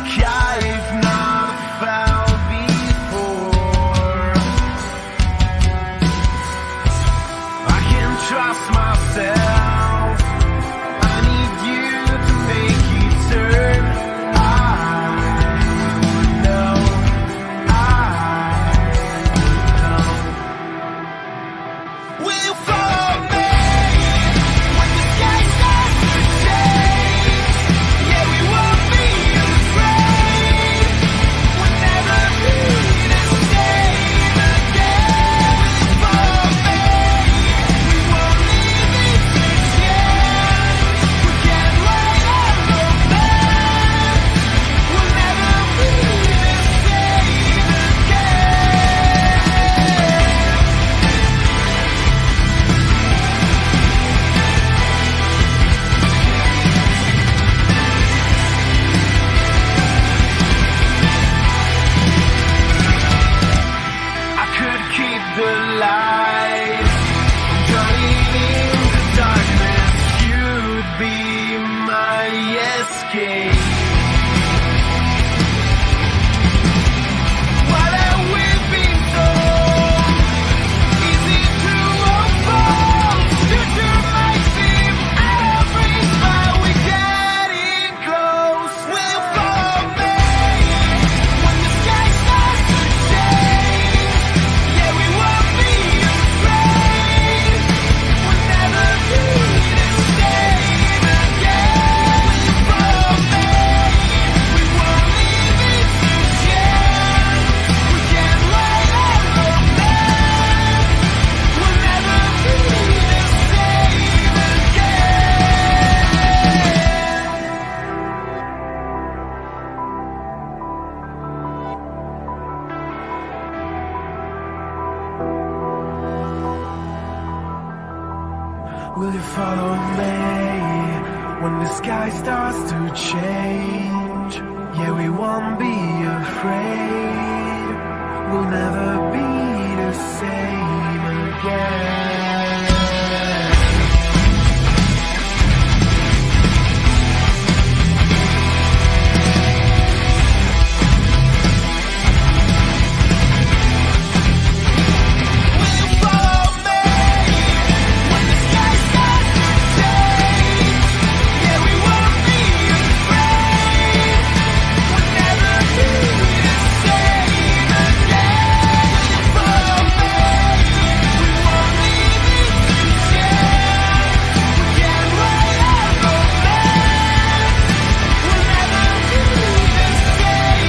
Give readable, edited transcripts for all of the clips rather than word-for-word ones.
like I've not felt before. I can trust myself. I need you to make it turn. I know. Will you follow me when the sky starts to change? Yeah, we won't be afraid. We'll never be the same again. Will you follow me? We won't leave it to chance. We can't wait on romance. We'll never be the same again. I could keep the light from turning into darkness. You'd be my escape. What have we been told? Easy to unfold. Future might seem every spot we getting close. Will you follow me when the sky starts to change? Yeah, we won't be afraid. We'll never be the same again. Will you follow me? We won't leave it to chance. We can't wait on romance. We'll never be the same again. Will you follow me when the sky starts to change? Yeah, we won't be afraid. We'll never be the same again. Will you follow me when the sky starts to change? Yeah, we won't be afraid. We'll never be the same again. Will you follow me? We won't leave it to chance. We can't wait on romance. We'll never be the same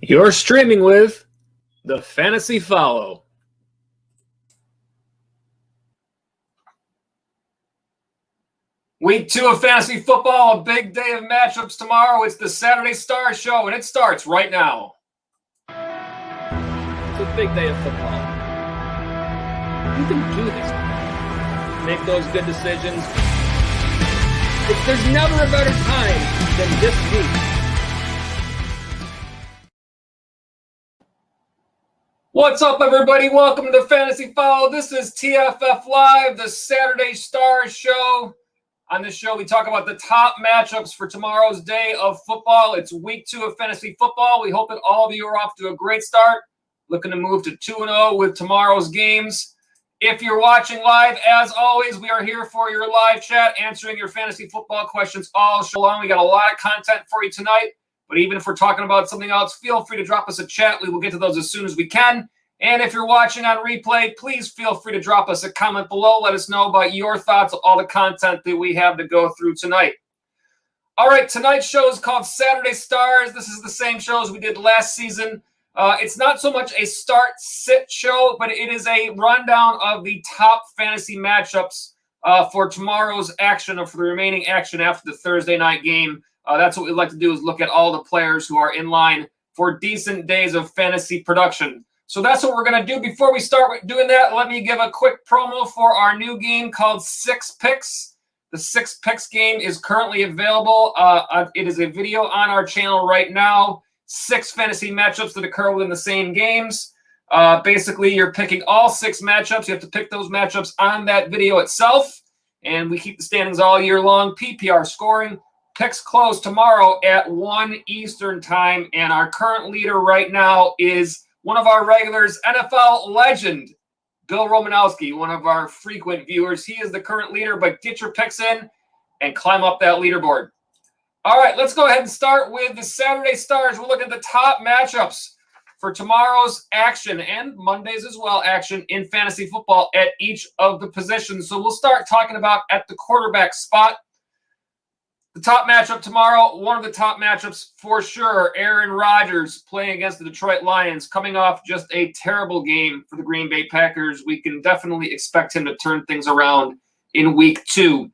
You're streaming with the Fantasy Follow. Week 2 of fantasy football, a big day of matchups tomorrow. It's the Saturday Star Show, and it starts right now. It's a big day of football. You can do this. Make those good decisions. There's never a better time than this week. What's up, everybody? Welcome to the Fantasy Follow. This is TFF Live, the Saturday Star Show. On this show, we talk about the top matchups for tomorrow's day of football. It's week 2 of fantasy football. We hope that all of you are off to a great start, looking to move to 2-0 with tomorrow's games. If you're watching live, as always, we are here for your live chat, answering your fantasy football questions all show long. We got a lot of content for you tonight, but even if we're talking about something else, feel free to drop us a chat. We will get to those as soon as we can. And if you're watching on replay, please feel free to drop us a comment below. Let us know about your thoughts on all the content that we have to go through tonight. All right, tonight's show is called Saturday Stars. This is the same show as we did last season. It's not so much a start-sit show, but it is a rundown of the top fantasy matchups for tomorrow's action or for the remaining action after the Thursday night game. That's what we'd like to do, is look at all the players who are in line for decent days of fantasy production. So that's what we're going to do. Before we start doing that, let me give a quick promo for our new game called Six Picks. The Six Picks game is currently available. It is a video on our channel right now. 6 fantasy matchups that occur within the same games. Basically, you're picking all 6 matchups. You have to pick those matchups on that video itself. And we keep the standings all year long. PPR scoring. Picks close tomorrow at 1 Eastern time. And our current leader right now is one of our regulars, NFL legend, Bill Romanowski, one of our frequent viewers. He is the current leader, but get your picks in and climb up that leaderboard. All right, let's go ahead and start with the Saturday Stars. We'll look at the top matchups for tomorrow's action and Monday's as well action in fantasy football at each of the positions. So we'll start talking about at the quarterback spot. The top matchup tomorrow, one of the top matchups for sure, Aaron Rodgers playing against the Detroit Lions, coming off just a terrible game for the Green Bay Packers. We can definitely expect him to turn things around in week 2.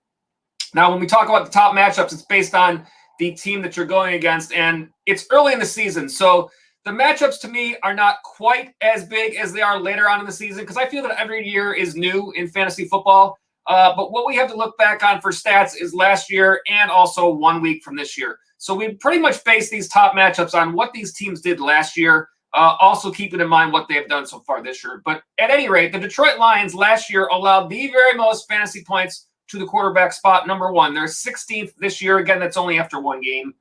Now, when we talk about the top matchups, it's based on the team that you're going against, and it's early in the season. So the matchups to me are not quite as big as they are later on in the season because I feel that every year is new in fantasy football. But what we have to look back on for stats is last year and also 1 week from this year. So we pretty much base these top matchups on what these teams did last year, also keeping in mind what they have done so far this year. But at any rate, the Detroit Lions last year allowed the very most fantasy points to the quarterback spot, number 1. They're 16th this year. Again, that's only after 1 game.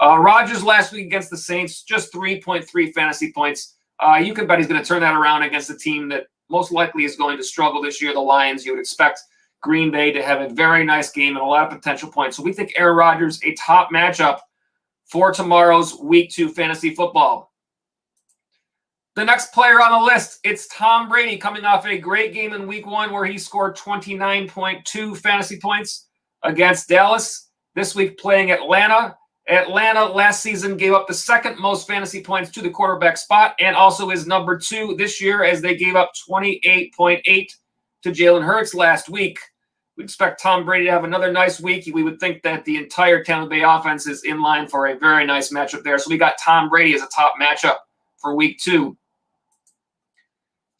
Rodgers last week against the Saints, just 3.3 fantasy points. You can bet he's going to turn that around against a team that most likely is going to struggle this year, the Lions. You would expect Green Bay to have a very nice game and a lot of potential points. So we think Aaron Rodgers, a top matchup for tomorrow's week 2 fantasy football. The next player on the list, it's Tom Brady coming off a great game in week 1 where he scored 29.2 fantasy points against Dallas. This week playing Atlanta. Atlanta last season gave up the 2nd most fantasy points to the quarterback spot and also is number 2 this year as they gave up 28.8 to Jalen Hurts last week. We expect Tom Brady to have another nice week. We would think that the entire Tampa Bay offense is in line for a very nice matchup there. So we got Tom Brady as a top matchup for week 2.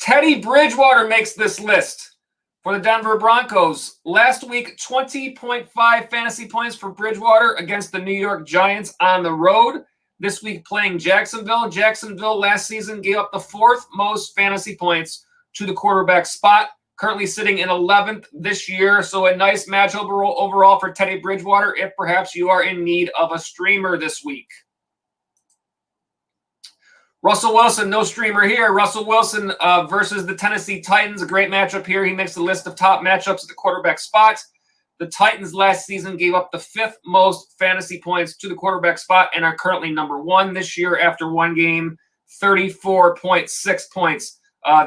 Teddy Bridgewater makes this list for the Denver Broncos. Last week, 20.5 fantasy points for Bridgewater against the New York Giants on the road. This week playing Jacksonville. Jacksonville last season gave up the 4th most fantasy points to the quarterback spot. Currently sitting in 11th this year, so a nice match overall for Teddy Bridgewater if perhaps you are in need of a streamer this week. Russell Wilson, no streamer here. Russell Wilson versus the Tennessee Titans, a great matchup here. He makes the list of top matchups at the quarterback spot. The Titans last season gave up the 5th most fantasy points to the quarterback spot and are currently number 1 this year after 1 game, 34.6 points.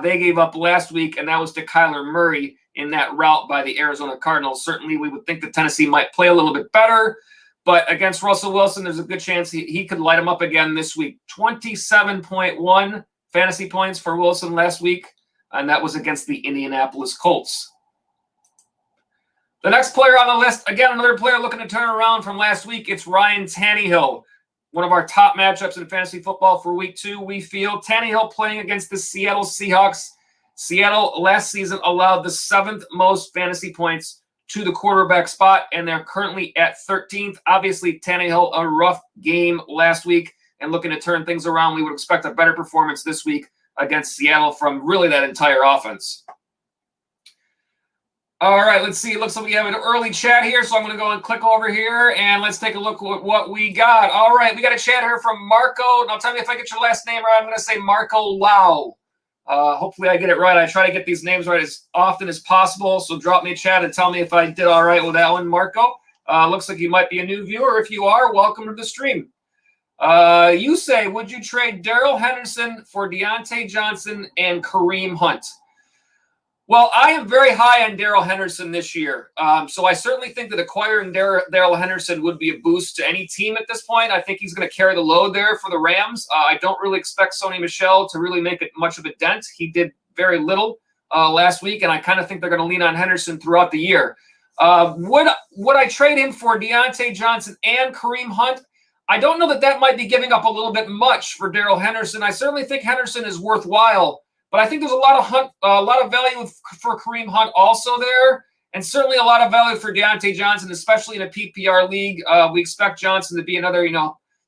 They gave up last week, and that was to Kyler Murray in that rout by the Arizona Cardinals. Certainly, we would think that Tennessee might play a little bit better, but against Russell Wilson, there's a good chance he could light him up again this week. 27.1 fantasy points for Wilson last week, and that was against the Indianapolis Colts. The next player on the list, again, another player looking to turn around from last week, it's Ryan Tannehill. One of our top matchups in fantasy football for week 2, we feel Tannehill playing against the Seattle Seahawks. Seattle last season allowed the 7th most fantasy points to the quarterback spot, and they're currently at 13th. Obviously, Tannehill, a rough game last week and looking to turn things around. We would expect a better performance this week against Seattle from really that entire offense. All right, let's see. It looks like we have an early chat here, so I'm going to go and click over here, and let's take a look at what we got. All right, we got a chat here from Marco. Now, tell me if I get your last name right. I'm going to say Marco Lau. Hopefully I get it right. I try to get these names right as often as possible, so drop me a chat and tell me if I did all right with that one, Marco. Looks like you might be a new viewer. If you are, welcome to the stream. You say, would you trade Darrell Henderson for Deontay Johnson and Kareem Hunt? Well, I am very high on Darrell Henderson this year. So I certainly think that acquiring Darrell Henderson would be a boost to any team at this point. I think he's going to carry the load there for the Rams. I don't really expect Sony Michel to really make it much of a dent. He did very little last week, and I kind of think they're going to lean on Henderson throughout the year. Would I trade him for Deontay Johnson and Kareem Hunt? I don't know that might be giving up a little bit much for Darrell Henderson. I certainly think Henderson is worthwhile, but I think there's a lot of value for Kareem Hunt also there, and certainly a lot of value for Diontae Johnson, especially in a PPR league. We expect Johnson to be another,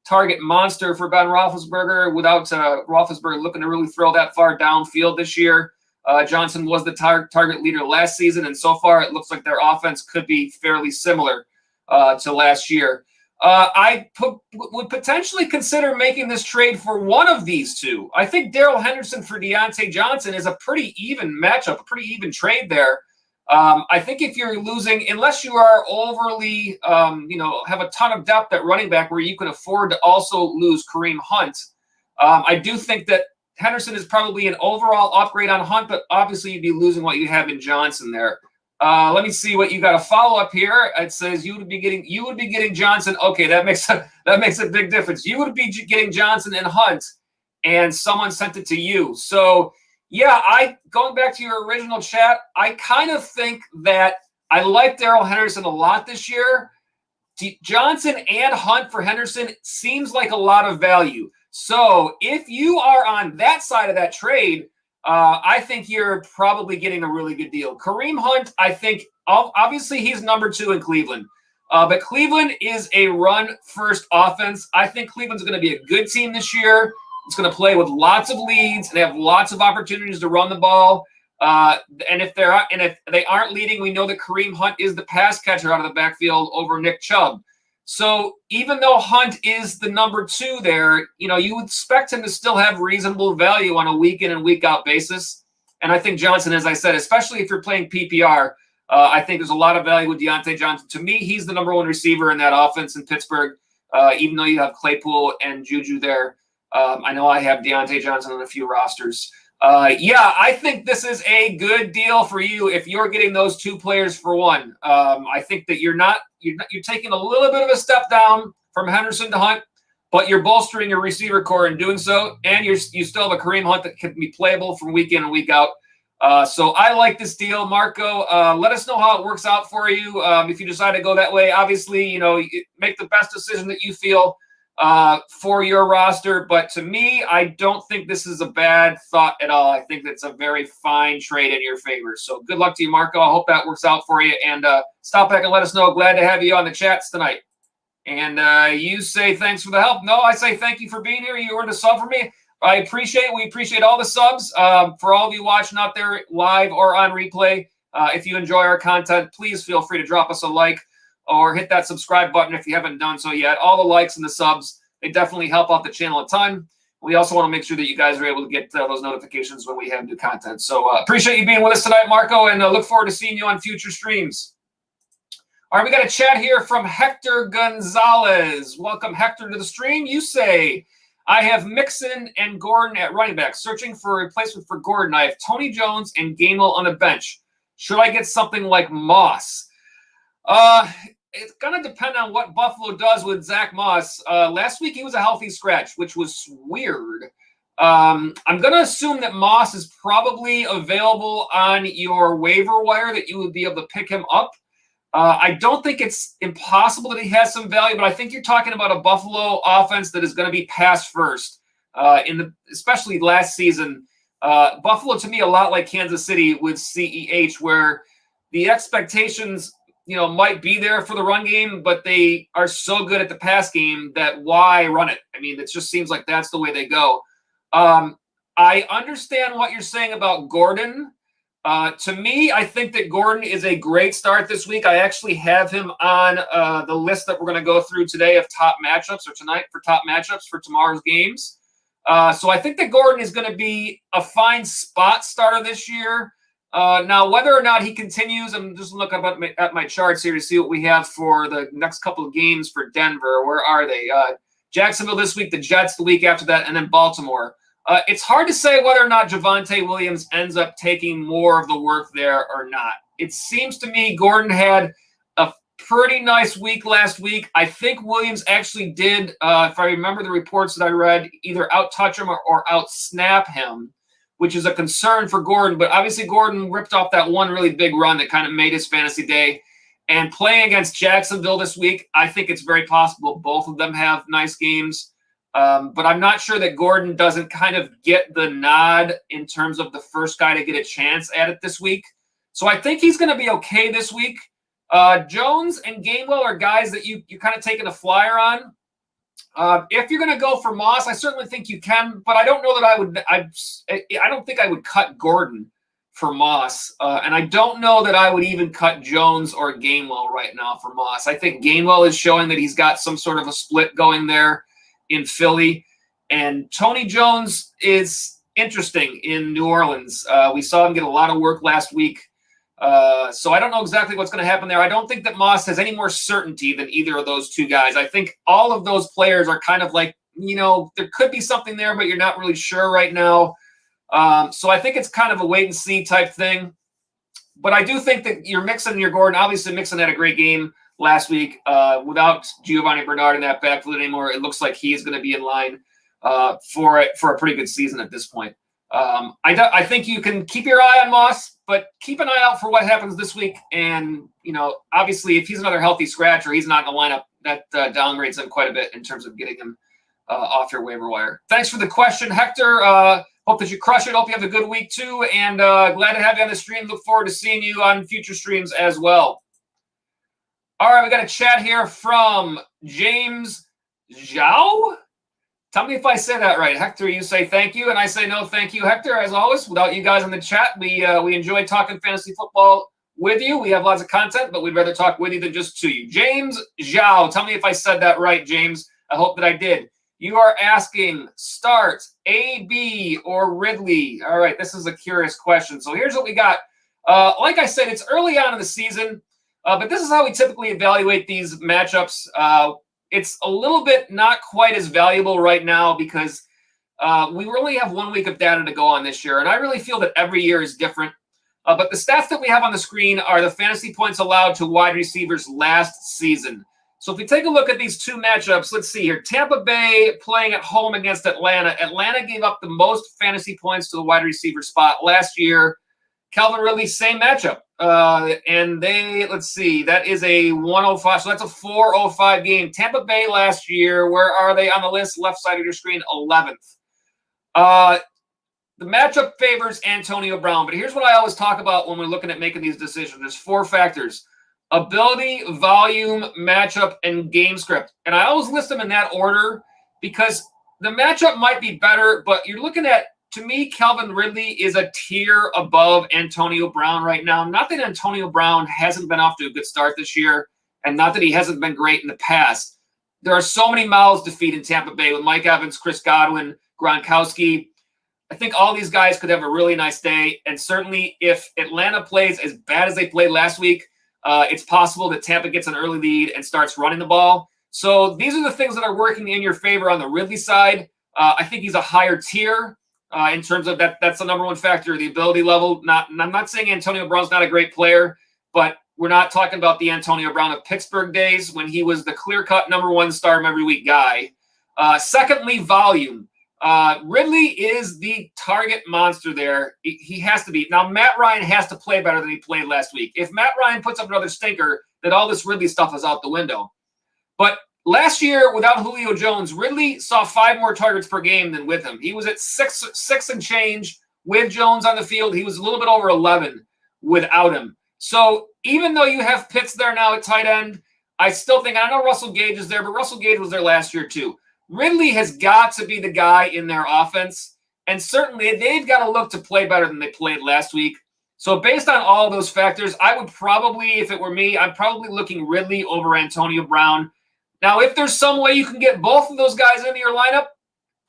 target monster for Ben Roethlisberger without Roethlisberger looking to really throw that far downfield this year. Johnson was the target leader last season, and so far it looks like their offense could be fairly similar to last year. I would potentially consider making this trade for one of these two. I think Darrell Henderson for Diontae Johnson is a pretty even matchup, a pretty even trade there. I think if you're losing, unless you are overly, have a ton of depth at running back where you can afford to also lose Kareem Hunt, I do think that Henderson is probably an overall upgrade on Hunt, but obviously you'd be losing what you have in Johnson there. Let me see what you got a follow up here. It says you would be getting Johnson. Okay, that makes a big difference. You would be getting Johnson and Hunt, and someone sent it to you. So yeah, going back to your original chat, I kind of think that I like Darrell Henderson a lot this year. Johnson and Hunt for Henderson seems like a lot of value. So if you are on that side of that trade, I think you're probably getting a really good deal. Kareem Hunt, I think, obviously he's number 2 in Cleveland. But Cleveland is a run-first offense. I think Cleveland's going to be a good team this year. It's going to play with lots of leads and have lots of opportunities to run the ball. And if they aren't leading, we know that Kareem Hunt is the pass catcher out of the backfield over Nick Chubb. So even though Hunt is the number 2 there, you would expect him to still have reasonable value on a week in and week out basis. And I think Johnson, as I said, especially if you're playing PPR, I think there's a lot of value with Diontae Johnson. To me, he's the number 1 receiver in that offense in Pittsburgh, even though you have Claypool and Juju there. I know I have Diontae Johnson on a few rosters. I think this is a good deal for you if you're getting those 2 players for one. I think that you're taking a little bit of a step down from Henderson to Hunt, but you're bolstering your receiver core in doing so, and you still have a Kareem Hunt that can be playable from week in and week out. So I like this deal, Marco. Let us know how it works out for you. If you decide to go that way, obviously, make the best decision that you feel for your roster. But to me, I don't think this is a bad thought at all. I think that's a very fine trade in your favor. So good luck to you, Marco. I hope that works out for you. And stop back and let us know. Glad to have you on the chats tonight. And you say thanks for the help. No, I say thank you for being here. You earned a sub for me. I appreciate it. We appreciate all the subs. For all of you watching out there live or on replay, if you enjoy our content, please feel free to drop us a like or hit that subscribe button if you haven't done so yet. All the likes and the subs, they definitely help out the channel a ton. We also want to make sure that you guys are able to get those notifications when we have new content. So appreciate you being with us tonight, Marco, and look forward to seeing you on future streams. All right, we got a chat here from Hector Gonzalez. Welcome, Hector, to the stream. You say, I have Mixon and Gordon at running back. Searching for a replacement for Gordon. I have Tony Jones and Gainwell on the bench. Should I get something like Moss? It's going to depend on what Buffalo does with Zach Moss. Last week he was a healthy scratch, which was weird. I'm going to assume that Moss is probably available on your waiver wire, that you would be able to pick him up. I don't think it's impossible that he has some value, but I think you're talking about a Buffalo offense that is going to be pass first. Especially last season, Buffalo to me a lot like Kansas City with CEH, where the expectations might be there for the run game, but they are so good at the pass game that why run it? I mean, it just seems like that's the way they go. I understand what you're saying about Gordon. To me, I think that Gordon is a great start this week. I actually have him on the list that we're going to go through today of top matchups, or tonight for top matchups for tomorrow's games. So I think that Gordon is going to be a fine spot starter this year. Now, whether or not he continues, I'm just looking at my charts here to see what we have for the next couple of games for Denver. Where are they? Jacksonville this week, the Jets the week after that, and then Baltimore. It's hard to say whether or not Javonte Williams ends up taking more of the work there or not. It seems to me Gordon had a pretty nice week last week. I think Williams actually did, if I remember the reports that I read, either out-touch him or out-snap him, which is a concern for Gordon. But obviously Gordon ripped off that one really big run that kind of made his fantasy day. And playing against Jacksonville this week, I think it's very possible both of them have nice games. But I'm not sure that Gordon doesn't kind of get the nod in terms of the first guy to get a chance at it this week. So I think he's going to be okay this week. Jones and Gainwell are guys that you kind of taking a flyer on. If you're going to go for Moss, I certainly think you can, but I don't know that I would. I don't think I would cut Gordon for Moss, and I don't know that I would even cut Jones or Gainwell right now for Moss. I think Gainwell is showing that he's got some sort of a split going there in Philly, and Tony Jones is interesting in New Orleans. We saw him get a lot of work last week. So I don't know exactly what's going to happen there. I don't think that Moss has any more certainty than either of those two guys. I think all of those players are kind of like, there could be something there, but you're not really sure right now. So I think it's kind of a wait and see type thing. But I do think that you're Mixon and your Gordon. Obviously, Mixon had a great game last week. Without Giovanni Bernard in that backfield anymore, it looks like he is going to be in line for a pretty good season at this point. I think you can keep your eye on Moss, but keep an eye out for what happens this week. And, obviously, if he's another healthy scratch or he's not in the lineup, that downgrades him quite a bit in terms of getting him off your waiver wire. Thanks for the question, Hector. Hope that you crush it. Hope you have a good week, too. And glad to have you on the stream. Look forward to seeing you on future streams as well. All right, we got a chat here from James Zhao. Tell me if I say that right. Hector, you say thank you, and I say no thank you, Hector. As always, without you guys in the chat, we enjoy talking fantasy football with you. We have lots of content, but we'd rather talk with you than just to you. James Zhao, tell me if I said that right, James. I hope that I did. You are asking, start AB or Ridley? All right, this is a curious question. So here's what we got. Like I said, it's early on in the season, but this is how we typically evaluate these matchups. It's a little bit not quite as valuable right now because we really have 1 week of data to go on this year. And I really feel that every year is different. But the stats that we have on the screen are the fantasy points allowed to wide receivers last season. So if we take a look at these two matchups, let's see here. Tampa Bay playing at home against Atlanta. Atlanta gave up the most fantasy points to the wide receiver spot last year. Calvin Ridley, same matchup. And let's see, that is a 105. So that's a 405 game. Tampa Bay last year, where are they on the list? Left side of your screen, 11th. The matchup favors Antonio Brown. But here's what I always talk about when we're looking at making these decisions. There's 4 factors: ability, volume, matchup, and game script. And I always list them in that order because the matchup might be better, but you're looking at, to me, Calvin Ridley is a tier above Antonio Brown right now. Not that Antonio Brown hasn't been off to a good start this year, and not that he hasn't been great in the past. There are so many mouths to feed in Tampa Bay with Mike Evans, Chris Godwin, Gronkowski. I think all these guys could have a really nice day, and certainly if Atlanta plays as bad as they played last week, it's possible that Tampa gets an early lead and starts running the ball. So these are the things that are working in your favor on the Ridley side. I think he's a higher tier. In terms of that's the number one factor, the ability level. I'm not saying Antonio Brown's not a great player, but we're not talking about the Antonio Brown of Pittsburgh days when he was the clear-cut number one start every week guy. Secondly, volume. Ridley is the target monster there. He has to be. Now, Matt Ryan has to play better than he played last week. If Matt Ryan puts up another stinker, then all this Ridley stuff is out the window. But last year, without Julio Jones, Ridley saw 5 more targets per game than with him. He was at six and change with Jones on the field. He was a little bit over 11 without him. So even though you have Pitts there now at tight end, I still think, I know Russell Gage is there, but Russell Gage was there last year too. Ridley has got to be the guy in their offense, and certainly they've got to look to play better than they played last week. So based on all of those factors, I would probably, if it were me, I'm probably looking Ridley over Antonio Brown. Now, if there's some way you can get both of those guys into your lineup,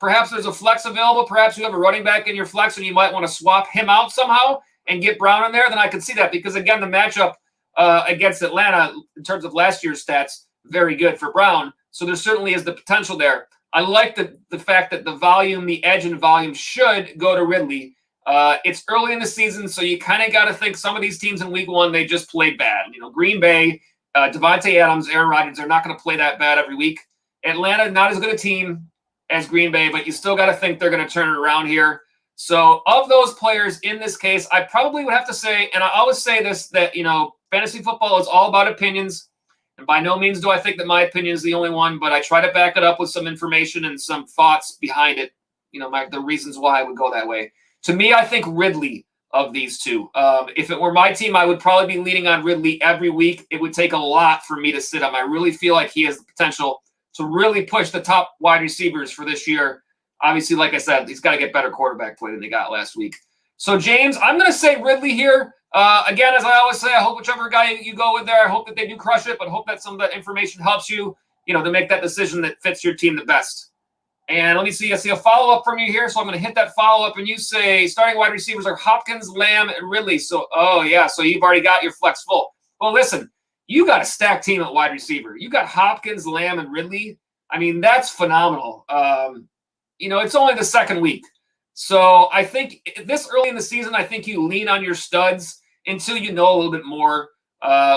perhaps there's a flex available, perhaps you have a running back in your flex and you might want to swap him out somehow and get Brown in there, then I can see that because, again, the matchup against Atlanta in terms of last year's stats, very good for Brown. So there certainly is the potential there. I like the fact that the volume, the edge and volume should go to Ridley. It's early in the season, so you kind of got to think some of these teams in week 1, they just played bad. Green Bay, Devontae Adams, Aaron Rodgers, they're not going to play that bad every week. Atlanta, not as good a team as Green Bay, but you still got to think they're going to turn it around here. So of those players in this case, I probably would have to say, and I always say this, that, fantasy football is all about opinions. And by no means do I think that my opinion is the only one, but I try to back it up with some information and some thoughts behind it, the reasons why I would go that way. To me, I think Ridley of these two. If it were my team, I would probably be leaning on Ridley every week. It would take a lot for me to sit him. I really feel like he has the potential to really push the top wide receivers for this year. Obviously, like I said, he's got to get better quarterback play than they got last week. So, James, I'm going to say Ridley here. Again, as I always say, I hope whichever guy you go with there, I hope that they do crush it, but hope that some of that information helps you, to make that decision that fits your team the best. And let me see, I see a follow-up from you here, so I'm going to hit that follow-up, and you say starting wide receivers are Hopkins, Lamb, and Ridley. So, so you've already got your flex full. Well, listen, you got a stacked team at wide receiver. You got Hopkins, Lamb, and Ridley. I mean, that's phenomenal. It's only the second week. So I think this early in the season, I think you lean on your studs until you know a little bit more.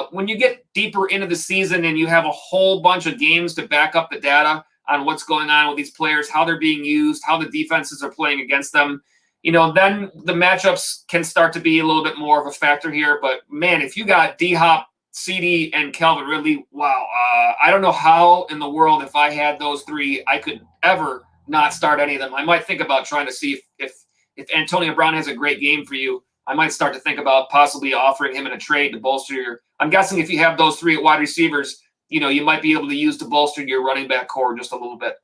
When you get deeper into the season and you have a whole bunch of games to back up the data on what's going on with these players, how they're being used, how the defenses are playing against them, then the matchups can start to be a little bit more of a factor here. But, man, if you got D-Hop, CD, and Calvin Ridley, wow. I don't know how in the world, if I had those three, I could ever not start any of them. I might think about trying to see if Antonio Brown has a great game for you. I might start to think about possibly offering him in a trade to bolster your – I'm guessing if you have those three at wide receivers, you might be able to use to bolster your running back core just a little bit.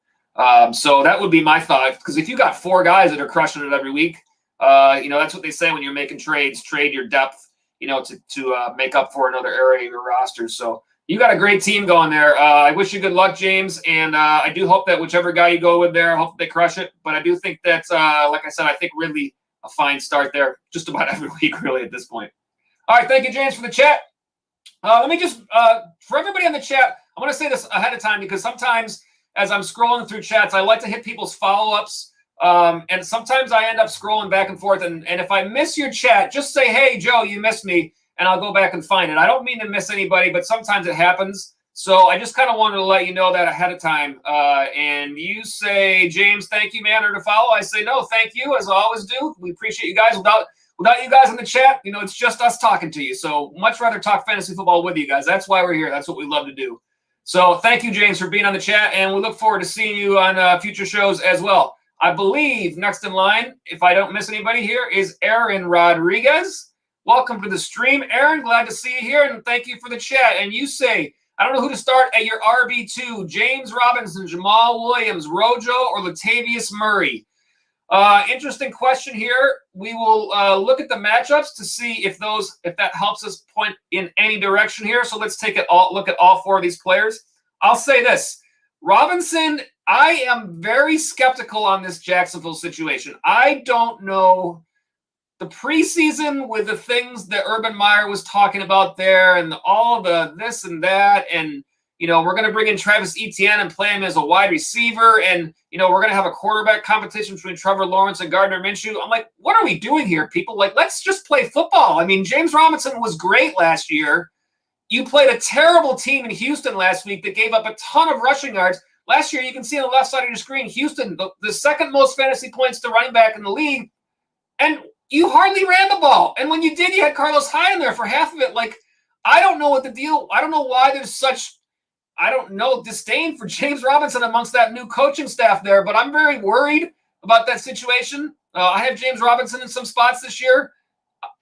So that would be my thought, because if you got four guys that are crushing it every week, that's what they say when you're making trades, trade your depth, to make up for another area of your roster. So you got a great team going there. I wish you good luck, James, and I do hope that whichever guy you go with there, I hope they crush it. But I do think that, like I said, I think Ridley a fine start there just about every week, really, at this point. All right, thank you, James, for the chat. Let me just, for everybody on the chat, I'm going to say this ahead of time because sometimes as I'm scrolling through chats, I like to hit people's follow-ups, and sometimes I end up scrolling back and forth, and if I miss your chat, just say, hey, Joe, you missed me, and I'll go back and find it. I don't mean to miss anybody, but sometimes it happens. So I just kind of wanted to let you know that ahead of time. And you say, James, thank you, man, or to follow. I say, no, thank you, as I always do. We appreciate you guys. Without you guys in the chat, it's just us talking to you. So much rather talk fantasy football with you guys. That's why we're here. That's what we love to do. So thank you, James, for being on the chat, and we look forward to seeing you on future shows as well. I believe next in line, if I don't miss anybody here, is Aaron Rodriguez. Welcome to the stream, Aaron. Glad to see you here, and thank you for the chat. And you say, I don't know who to start at your RB2, James Robinson, Jamal Williams, Rojo, or Latavius Murray. Interesting question here. We will look at the matchups to see if that helps us point in any direction here. So let's look at all four of these players. I'll say this. Robinson, I am very skeptical on this Jacksonville situation. I don't know the preseason with the things that Urban Meyer was talking about there and all the this and that. And, we're going to bring in Travis Etienne and play him as a wide receiver. And, we're going to have a quarterback competition between Trevor Lawrence and Gardner Minshew. I'm like, what are we doing here, people? Like, let's just play football. I mean, James Robinson was great last year. You played a terrible team in Houston last week that gave up a ton of rushing yards. Last year, you can see on the left side of your screen, Houston, the second most fantasy points to running back in the league. And you hardly ran the ball. And when you did, you had Carlos Hyde in there for half of it. Like, I don't know what the deal. I don't know why there's such, disdain for James Robinson amongst that new coaching staff there. But I'm very worried about that situation. I have James Robinson in some spots this year.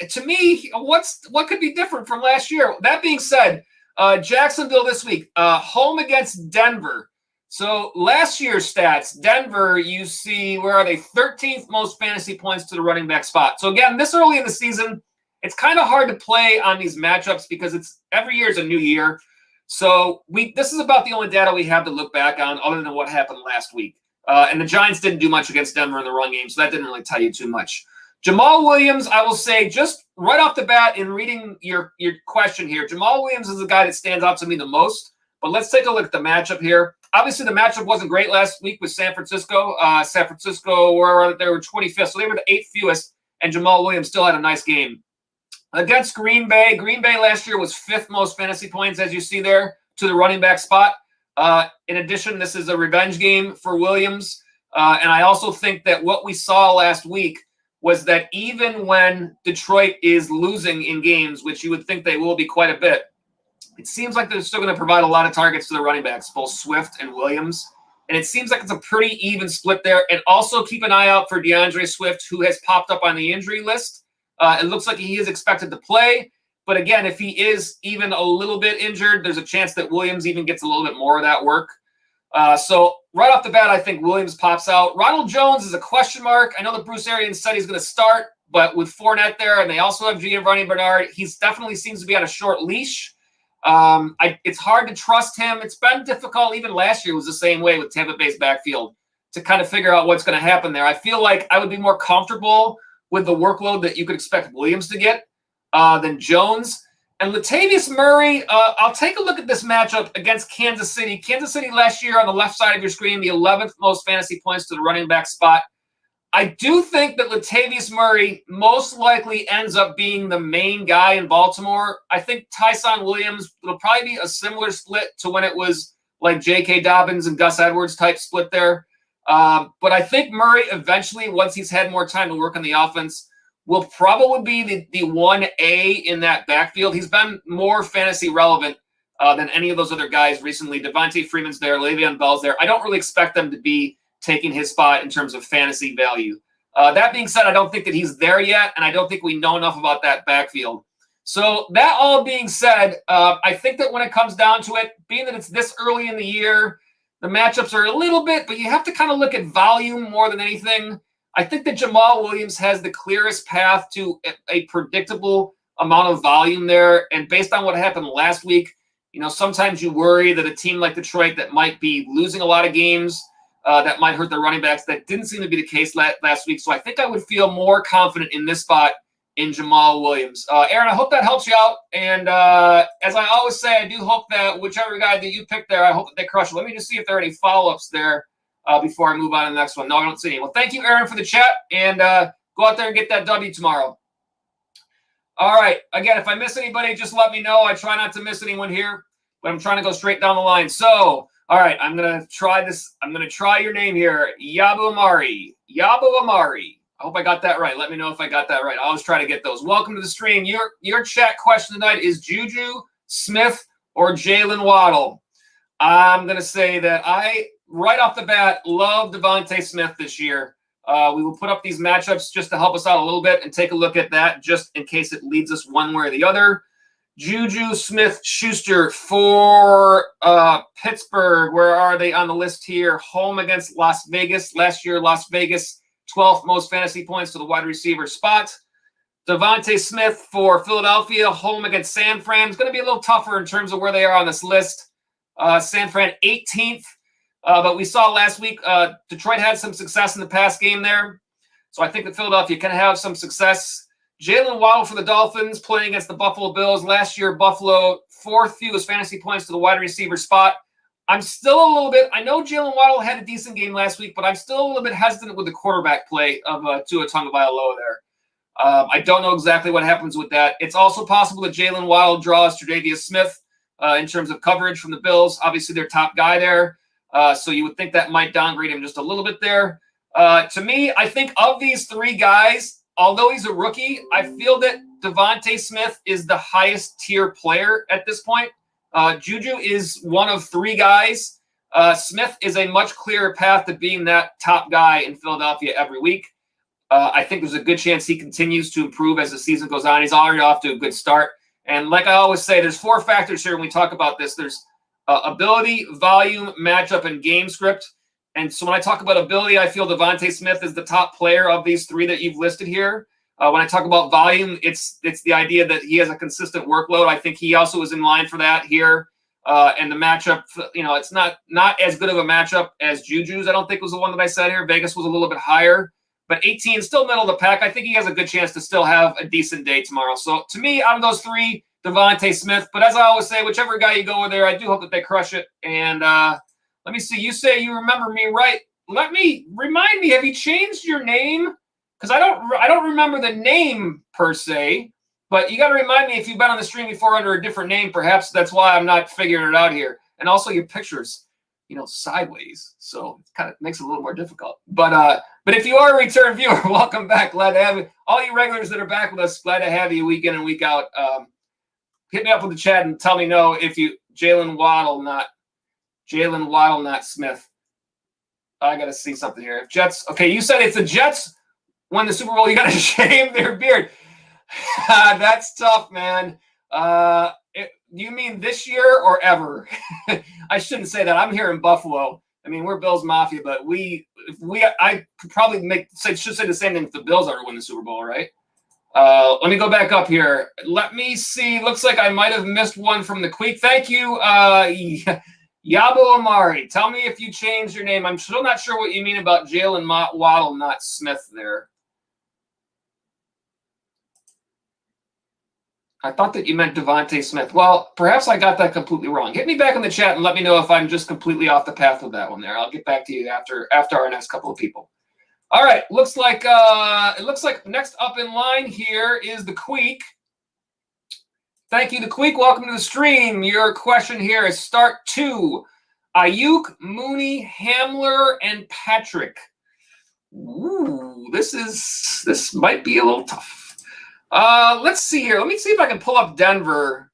To me, what could be different from last year? That being said, Jacksonville this week, home against Denver. So last year's stats, Denver, you see, where are they? 13th most fantasy points to the running back spot. So again, this early in the season, it's kind of hard to play on these matchups because every year is a new year. So this is about the only data we have to look back on other than what happened last week. And the Giants didn't do much against Denver in the run game, so that didn't really tell you too much. Jamal Williams, I will say, just right off the bat in reading your question here, Jamal Williams is the guy that stands out to me the most. But let's take a look at the matchup here. Obviously, the matchup wasn't great last week with San Francisco. San Francisco, they were 25th, so they were the 8th fewest, and Jamal Williams still had a nice game. Against Green Bay last year was 5th most fantasy points, as you see there, to the running back spot. In addition, this is a revenge game for Williams. And I also think that what we saw last week was that even when Detroit is losing in games, which you would think they will be quite a bit, it seems like they're still going to provide a lot of targets to the running backs, both Swift and Williams. And it seems like it's a pretty even split there. And also keep an eye out for DeAndre Swift, who has popped up on the injury list. It looks like he is expected to play. But again, if he is even a little bit injured, there's a chance that Williams even gets a little bit more of that work. So right off the bat, I think Williams pops out. Ronald Jones is a question mark. I know that Bruce Arians said he's going to start, but with Fournette there, and they also have Giovanni Bernard, he's definitely seems to be on a short leash. It's hard to trust him. It's been difficult. Even last year was the same way with Tampa Bay's backfield to kind of figure out what's going to happen there. I feel like I would be more comfortable with the workload that you could expect Williams to get than Jones. And Latavius Murray, I'll take a look at this matchup against Kansas City. Kansas City last year on the left side of your screen, the 11th most fantasy points to the running back spot. I do think that Latavius Murray most likely ends up being the main guy in Baltimore. I think Tyson Williams will probably be a similar split to when it was like J.K. Dobbins and Gus Edwards type split there. But I think Murray eventually, once he's had more time to work on the offense, will probably be the 1A in that backfield. He's been more fantasy relevant than any of those other guys recently. Devontae Freeman's there, Le'Veon Bell's there. I don't really expect them to be taking his spot in terms of fantasy value. That being said, I don't think that he's there yet, and I don't think we know enough about that backfield. So that all being said, I think that when it comes down to it, being that it's this early in the year, the matchups are a little bit, but you have to kind of look at volume more than anything. I think that Jamal Williams has the clearest path to a predictable amount of volume there. And based on what happened last week, sometimes you worry that a team like Detroit that might be losing a lot of games, that might hurt their running backs. That didn't seem to be the case last week. So I think I would feel more confident in this spot in Jamal Williams. Aaron, I hope that helps you out. And as I always say, I do hope that whichever guy that you pick there, I hope that they crush it. Let me just see if there are any follow-ups there before I move on to the next one. No, I don't see any. Well, thank you, Aaron, for the chat. And go out there and get that W tomorrow. All right. Again, if I miss anybody, just let me know. I try not to miss anyone here, but I'm trying to go straight down the line. So, all right, I'm going to try this. I'm going to try your name here. Yabu Amari. I hope I got that right. Let me know if I got that right. I always try to get those. Welcome to the stream. Your chat question tonight is Juju, Smith, or Jalen Waddle. I'm going to say that right off the bat, love Devonte Smith this year. We will put up these matchups just to help us out a little bit and take a look at that just in case it leads us one way or the other. Juju Smith-Schuster for Pittsburgh. Where are they on the list here? Home against Las Vegas. Last year, Las Vegas, 12th most fantasy points to the wide receiver spot. Devonta Smith for Philadelphia, home against San Fran. It's going to be a little tougher in terms of where they are on this list. San Fran 18th. But we saw last week Detroit had some success in the pass game there. So I think that Philadelphia can have some success. Jalen Waddle for the Dolphins playing against the Buffalo Bills. Last year, Buffalo, 4th fewest fantasy points to the wide receiver spot. I'm still a little bit – I know Jalen Waddle had a decent game last week, but I'm still a little bit hesitant with the quarterback play of Tua Tagovailoa there. I don't know exactly what happens with that. It's also possible that Jalen Waddle draws Tre'Davious Smith in terms of coverage from the Bills. Obviously, their top guy there. So you would think that might downgrade him just a little bit there. To me, I think of these three guys – although he's a rookie, I feel that Devonta Smith is the highest tier player at this point. Juju is one of three guys. Smith is a much clearer path to being that top guy in Philadelphia every week. I think there's a good chance he continues to improve as the season goes on. He's already off to a good start. And like I always say, there's 4 factors here when we talk about this. There's ability, volume, matchup, and game script. And so when I talk about ability, I feel Devonta Smith is the top player of these 3 that you've listed here. When I talk about volume, it's the idea that he has a consistent workload. I think he also is in line for that here. And the matchup, it's not as good of a matchup as Juju's. I don't think was the one that I said here. Vegas was a little bit higher. But 18, still middle of the pack. I think he has a good chance to still have a decent day tomorrow. So to me, out of those 3, Devonta Smith. But as I always say, whichever guy you go with there, I do hope that they crush it. And let me see. You say you remember me, right? Remind me. Have you changed your name? Because I don't remember the name per se. But you got to remind me if you've been on the stream before under a different name. Perhaps that's why I'm not figuring it out here. And also your pictures. sideways. So it kind of makes it a little more difficult. But if you are a return viewer, welcome back. Glad to have you. All you regulars that are back with us, glad to have you week in and week out. Hit me up with the chat and tell me no if you Jalen Waddle, not Smith. I got to see something here. If Jets, okay, you said if the Jets win the Super Bowl, you got to shave their beard. That's tough, man. You mean this year or ever? I shouldn't say that. I'm here in Buffalo. I mean, we're Bills Mafia, but I could probably should say the same thing if the Bills ever win the Super Bowl, right? Let me go back up here. Let me see. Looks like I might have missed one from the Queek. Thank you, Yabo Amari. Tell me if you changed your name. I'm still not sure what you mean about Jalen Waddle, not Smith there. I thought that you meant Devonte Smith. Well, perhaps I got that completely wrong. Hit me back in the chat and let me know if I'm just completely off the path with that one there. I'll get back to you after our next couple of people. All right, looks like next up in line here is the Queek. Thank you, the Queek. Welcome to the stream. Your question here is start 2. Ayuk, Mooney, Hamler, and Patrick. Ooh, this might be a little tough. Let's see here. Let me see if I can pull up Denver.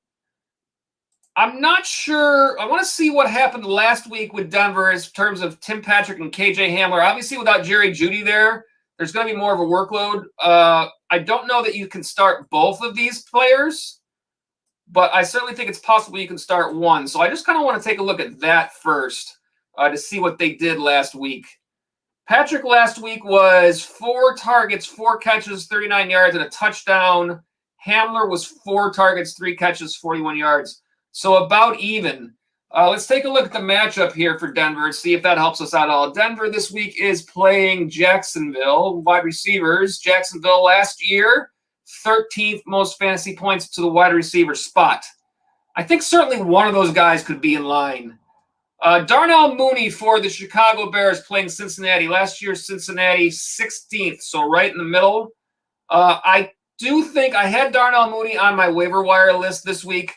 I'm not sure. I want to see what happened last week with Denver in terms of Tim Patrick and KJ Hamler. Obviously, without Jerry Jeudy there's going to be more of a workload. I don't know that you can start both of these players, but I certainly think it's possible you can start one. So I just kind of want to take a look at that first to see what they did last week. Patrick last week was 4 targets, 4 catches, 39 yards, and a touchdown. Hamler was 4 targets, 3 catches, 41 yards. So about even. Let's take a look at the matchup here for Denver and see if that helps us out at all. Denver this week is playing Jacksonville, wide receivers. Jacksonville last year, 13th most fantasy points to the wide receiver spot. I think certainly one of those guys could be in line. Darnell Mooney for the Chicago Bears playing Cincinnati. Last year, Cincinnati 16th, so right in the middle. I do think I had Darnell Mooney on my waiver wire list this week.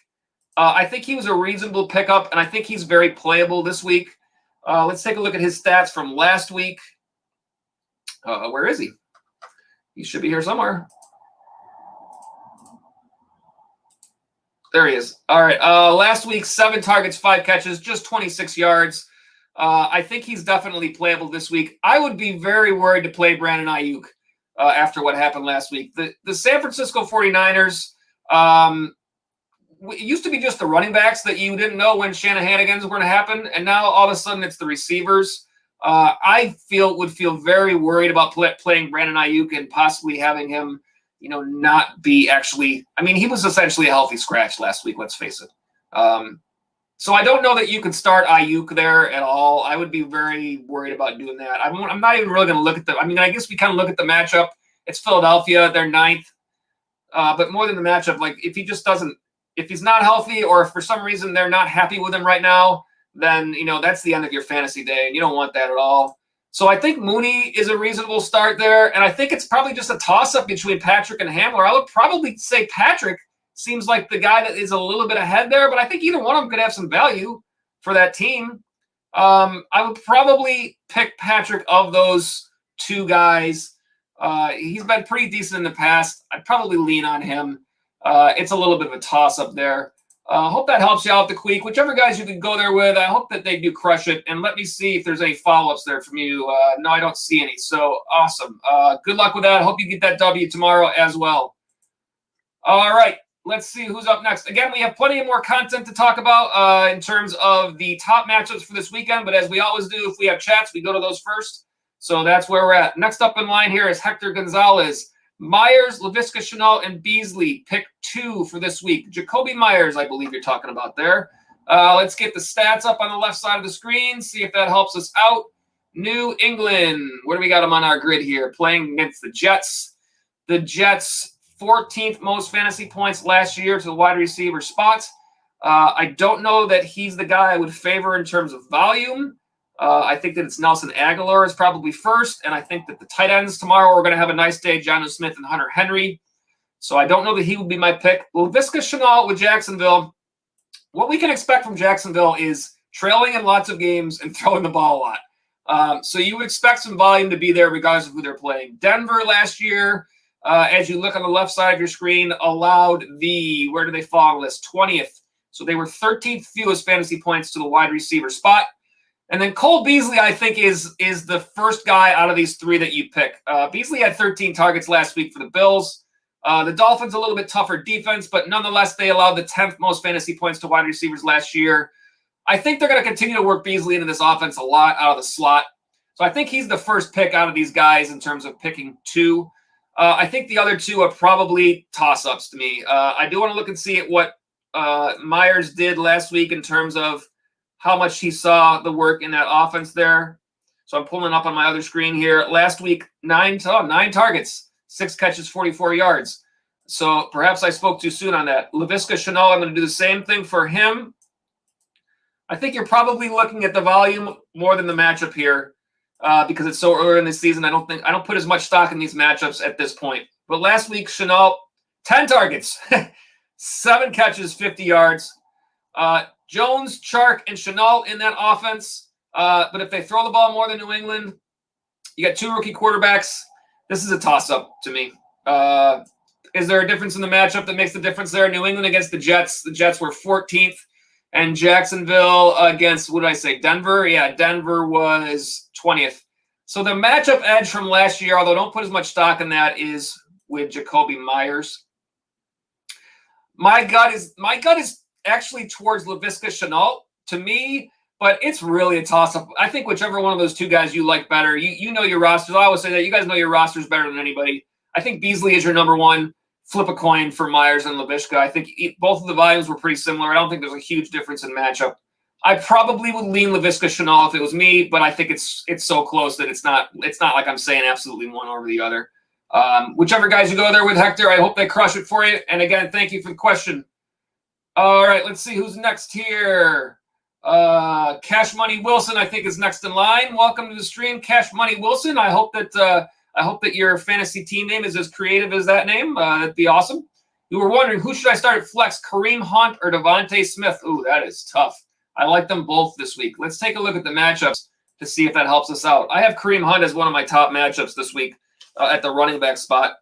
I think he was a reasonable pickup, and I think he's very playable this week. Let's take a look at his stats from last week. Where is he? He should be here somewhere. There he is. All right. Last week, 7 targets, 5 catches, just 26 yards. I think he's definitely playable this week. I would be very worried to play Brandon Ayuk after what happened last week. The San Francisco 49ers, it used to be just the running backs that you didn't know when Shanahanigans were going to happen, and now all of a sudden it's the receivers. I would feel very worried about playing Brandon Ayuk and possibly having him not be actually – I mean, he was essentially a healthy scratch last week, let's face it. So I don't know that you could start Ayuk there at all. I would be very worried about doing that. I'm not even really going to look at I guess we kind of look at the matchup. It's Philadelphia. They're 9th. But more than the matchup, like if he's not healthy or if for some reason they're not happy with him right now, then, that's the end of your fantasy day, and you don't want that at all. So I think Mooney is a reasonable start there, and I think it's probably just a toss-up between Patrick and Hamler. I would probably say Patrick seems like the guy that is a little bit ahead there, but I think either one of them could have some value for that team. I would probably pick Patrick of those 2 guys. He's been pretty decent in the past. I'd probably lean on him. It's a little bit of a toss-up there. Hope that helps you out, the Queek. Whichever guys you can go there with, I hope that they do crush it. And let me see if there's any follow-ups there from you. No, I don't see any. So, awesome. Good luck with that. Hope you get that W tomorrow as well. All right. Let's see who's up next. Again, we have plenty of more content to talk about in terms of the top matchups for this weekend. But as we always do, if we have chats, we go to those first. So that's where we're at. Next up in line here is Hector Gonzalez. Myers, Laviska Shenault, and Beasley, pick 2 for this week. Jacoby Myers, I believe you're talking about there. Let's get the stats up on the left side of the screen, see if that helps us out. New England, where do we got him on our grid here? Playing against the Jets. The Jets, 14th most fantasy points last year to the wide receiver spot. I don't know that he's the guy I would favor in terms of volume. I think that it's Nelson Aguilar is probably first, and I think that the tight ends tomorrow are going to have a nice day, Jonnu Smith and Hunter Henry. So I don't know that he would be my pick. Laviska Shenault with Jacksonville. What we can expect from Jacksonville is trailing in lots of games and throwing the ball a lot. So you would expect some volume to be there regardless of who they're playing. Denver last year, as you look on the left side of your screen, allowed where do they fall on the list? 20th. So they were 13th fewest fantasy points to the wide receiver spot. And then Cole Beasley, I think, is the first guy out of these three that you pick. Beasley had 13 targets last week for the Bills. The Dolphins, a little bit tougher defense, but nonetheless, they allowed the 10th most fantasy points to wide receivers last year. I think they're going to continue to work Beasley into this offense a lot out of the slot. So I think he's the first pick out of these guys in terms of picking two. I think the other two are probably toss-ups to me. I do want to look and see at what Myers did last week in terms of how much he saw the work in that offense there. So I'm pulling up on my other screen here. Last week, 9 targets, 6 catches, 44 yards. So perhaps I spoke too soon on that. Laviska Shenault, I'm going to do the same thing for him. I think you're probably looking at the volume more than the matchup here because it's so early in the season. I don't put as much stock in these matchups at this point. But last week, Shenault, 10 targets, 7 catches, 50 yards. Jones, Chark, and Shenault in that offense. But if they throw the ball more than New England, you got 2 rookie quarterbacks. This is a toss-up to me. Is there a difference in the matchup that makes the difference there? New England against the Jets. The Jets were 14th. And Jacksonville against, what did I say, Denver? Yeah, Denver was 20th. So the matchup edge from last year, although don't put as much stock in that, is with Jakobi Meyers. My gut is actually towards Laviska Shenault to me, but it's really a toss-up. I think whichever one of those two guys you like better, you know your rosters. I always say that. You guys know your rosters better than anybody. I think Beasley is your number one. Flip a coin for Myers and Laviska. I think both of the volumes were pretty similar. I don't think there's a huge difference in matchup. I probably would lean Laviska Shenault if it was me, but I think it's so close that it's not like I'm saying absolutely one over the other. Whichever guys you go there with, Hector, I hope they crush it for you. And again, thank you for the question. All right, let's see who's next here. Cash Money Wilson, I think, is next in line. Welcome to the stream, Cash Money Wilson. I hope that your fantasy team name is as creative as that name. That'd be awesome. You were wondering, who should I start at flex, Kareem Hunt or Devonte Smith? Ooh, that is tough. I like them both this week. Let's take a look at the matchups to see if that helps us out. I have Kareem Hunt as one of my top matchups this week at the running back spot,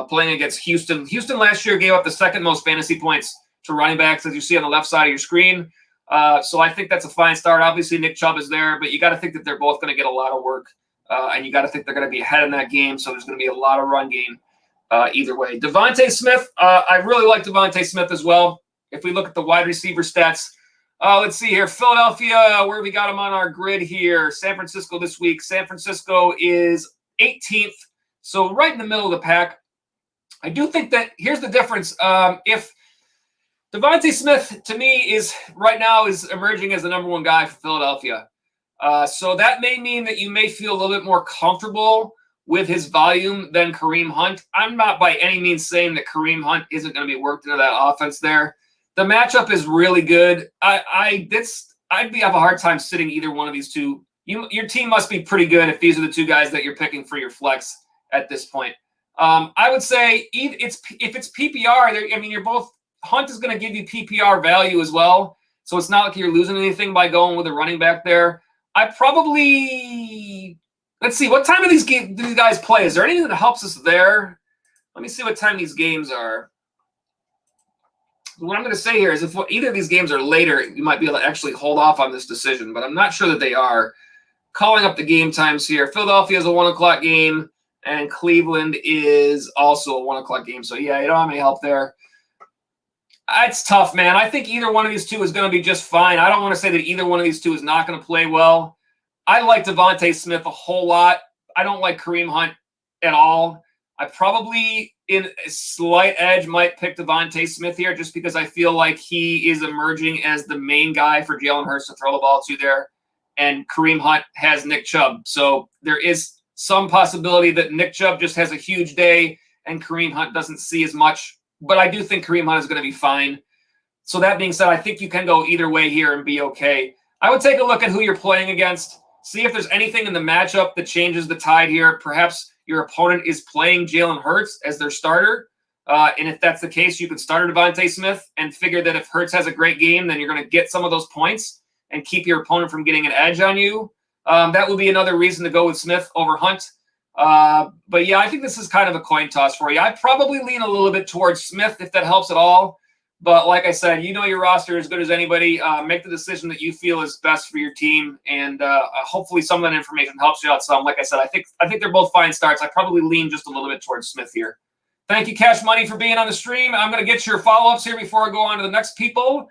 playing against Houston. Houston last year gave up the second most fantasy points to running backs, as you see on the left side of your screen. So I think that's a fine start. Obviously, Nick Chubb is there, but you got to think that they're both going to get a lot of work. And you got to think they're going to be ahead in that game, so there's going to be a lot of run game either way. Devonta Smith, I really like Devonta Smith as well. If we look at the wide receiver stats, let's see here. Philadelphia, where we got him on our grid here. San Francisco this week. San Francisco is 18th, so right in the middle of the pack. I do think that here's the difference. If Devonta Smith, to me, is right now emerging as the number one guy for Philadelphia. So that may mean that you may feel a little bit more comfortable with his volume than Kareem Hunt. I'm not by any means saying that Kareem Hunt isn't going to be worked into that offense there. The matchup is really good. I'd have a hard time sitting either one of these two. Your team must be pretty good if these are the two guys that you're picking for your flex at this point. I would say if it's PPR, you're both. Hunt is going to give you PPR value as well. So it's not like you're losing anything by going with a running back there. I probably let's see what time do these guys play. Is there anything that helps us there? Let me see what time these games are. What I'm going to say here is if either of these games are later, you might be able to actually hold off on this decision, but I'm not sure that they are. Calling up the game times here. Philadelphia is a 1:00 game, and Cleveland is also a 1:00 game. So yeah, you don't have any help there. It's tough, man. I think either one of these two is going to be just fine. I don't want to say that either one of these two is not going to play well. I like Devonta Smith a whole lot. I don't like Kareem Hunt at all. I probably, in a slight edge, might pick Devonta Smith here just because I feel like he is emerging as the main guy for Jalen Hurts to throw the ball to there. And Kareem Hunt has Nick Chubb. So there is some possibility that Nick Chubb just has a huge day and Kareem Hunt doesn't see as much. But I do think Kareem Hunt is going to be fine. So that being said, I think you can go either way here and be okay. I would take a look at who you're playing against, see if there's anything in the matchup that changes the tide here. Perhaps your opponent is playing Jalen Hurts as their starter. And if that's the case, you could start Devonta Smith and figure that if Hurts has a great game, then you're going to get some of those points. and keep your opponent from getting an edge on you, that would be another reason to go with Smith over Hunt. But yeah, I think this is kind of a coin toss for you. I'd probably lean a little bit towards Smith if that helps at all. But like I said, you know your roster as good as anybody. Make the decision that you feel is best for your team, and hopefully some of that information helps you out some. Like I said, I think they're both fine starts. I probably lean just a little bit towards Smith here. Thank you, Cash Money, for being on the stream. I'm going to get your follow-ups here before I go on to the next people.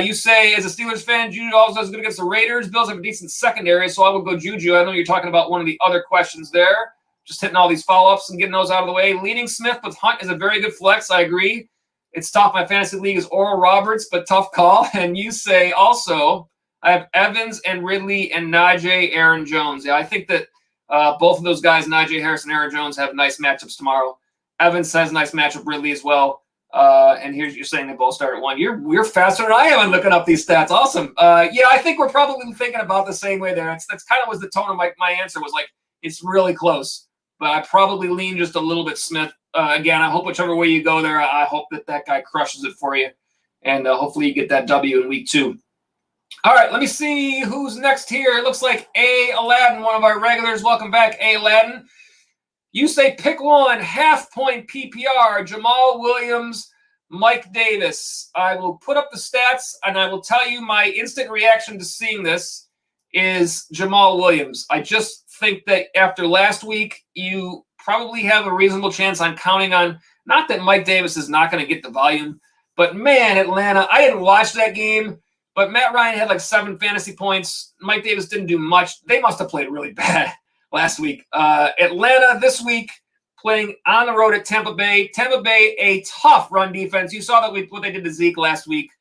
You say, as a Steelers fan, Juju also is good against the Raiders. Bills have a decent secondary, so I will go Juju. I know you're talking about one of the other questions there. Just hitting all these follow-ups and getting those out of the way. Leading Smith with Hunt is a very good flex. I agree. It's top. My fantasy league is Oral Roberts, but tough call. And you say also, I have Evans and Ridley and Najee, Aaron Jones. Yeah, I think that both of those guys, Najee Harris and Aaron Jones, have nice matchups tomorrow. Evans has a nice matchup, Ridley as well. And here's you're saying they both start at 1. You're faster than I am in looking up these stats. Awesome. Yeah, I think we're probably thinking about the same way there. That's kind of was the tone of my answer was like, it's really close. But I probably lean just a little bit Smith. Again, I hope whichever way you go there, I hope that guy crushes it for you. And hopefully you get that W in week 2. All right, let me see who's next here. It looks like A. Aladdin, one of our regulars. Welcome back, A. Aladdin. You say pick one, half-point PPR, Jamal Williams, Mike Davis. I will put up the stats, and I will tell you my instant reaction to seeing this is Jamal Williams. I just think that after last week, you probably have a reasonable chance on counting on, not that Mike Davis is not going to get the volume, but man, Atlanta, I didn't watch that game, but Matt Ryan had like 7 fantasy points. Mike Davis didn't do much. They must have played really bad last week. Atlanta this week playing on the road at Tampa Bay. Tampa Bay, a tough run defense. You saw that what they did to Zeke last week.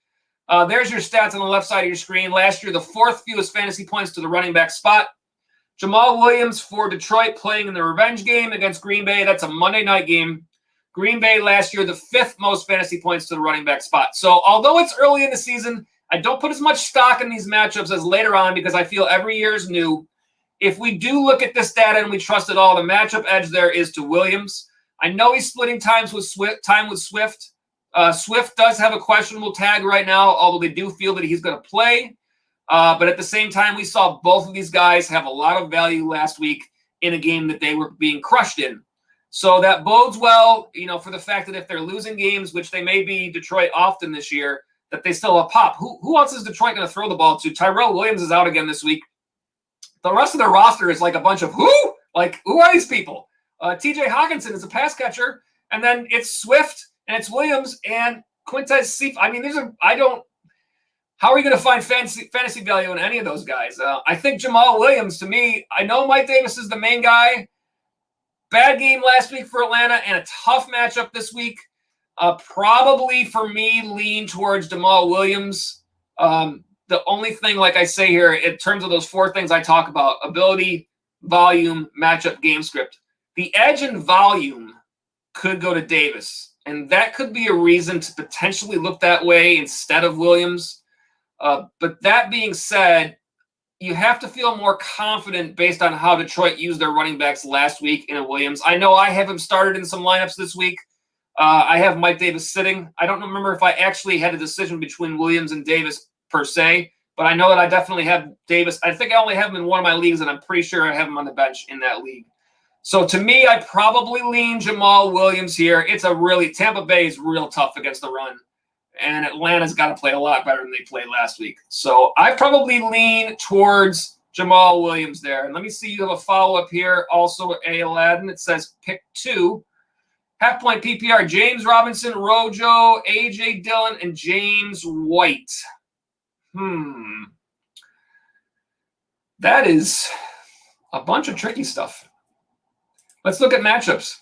There's your stats on the left side of your screen. Last year, the 4th fewest fantasy points to the running back spot. Jamal Williams for Detroit playing in the revenge game against Green Bay. That's a Monday night game. Green Bay last year, the 5th most fantasy points to the running back spot. So although it's early in the season, I don't put as much stock in these matchups as later on because I feel every year is new. If we do look at this data and we trust it all, the matchup edge there is to Williams. I know he's splitting time with Swift. Swift does have a questionable tag right now, although they do feel that he's going to play. But at the same time, we saw both of these guys have a lot of value last week in a game that they were being crushed in. So that bodes well, for the fact that if they're losing games, which they may be Detroit often this year, that they still have pop. Who else is Detroit going to throw the ball to? Tyrell Williams is out again this week. The rest of their roster is like a bunch of who? Like, who are these people? TJ Hawkinson is a pass catcher, and then it's Swift, and it's Williams, and Quintez Cephas. I mean, how are you going to find fantasy value in any of those guys? I think Jamal Williams, to me, I know Mike Davis is the main guy. Bad game last week for Atlanta and a tough matchup this week. Probably for me, lean towards Jamal Williams. The only thing, like I say here, in terms of those 4 things I talk about, ability, volume, matchup, game script, the edge and volume could go to Davis. And that could be a reason to potentially look that way instead of Williams. But that being said, you have to feel more confident based on how Detroit used their running backs last week in a Williams. I know I have him started in some lineups this week. I have Mike Davis sitting. I don't remember if I actually had a decision between Williams and Davis per se, but I know that I definitely have Davis. I think I only have him in one of my leagues, and I'm pretty sure I have him on the bench in that league. So to me, I probably lean Jamal Williams here. Tampa Bay is real tough against the run, and Atlanta's got to play a lot better than they played last week. So I probably lean towards Jamal Williams there. And let me see, you have a follow-up here. Also, A. Aladdin, it says pick 2. Half-point PPR, James Robinson, Rojo, A.J. Dillon, and James White. That is a bunch of tricky stuff. Let's look at matchups.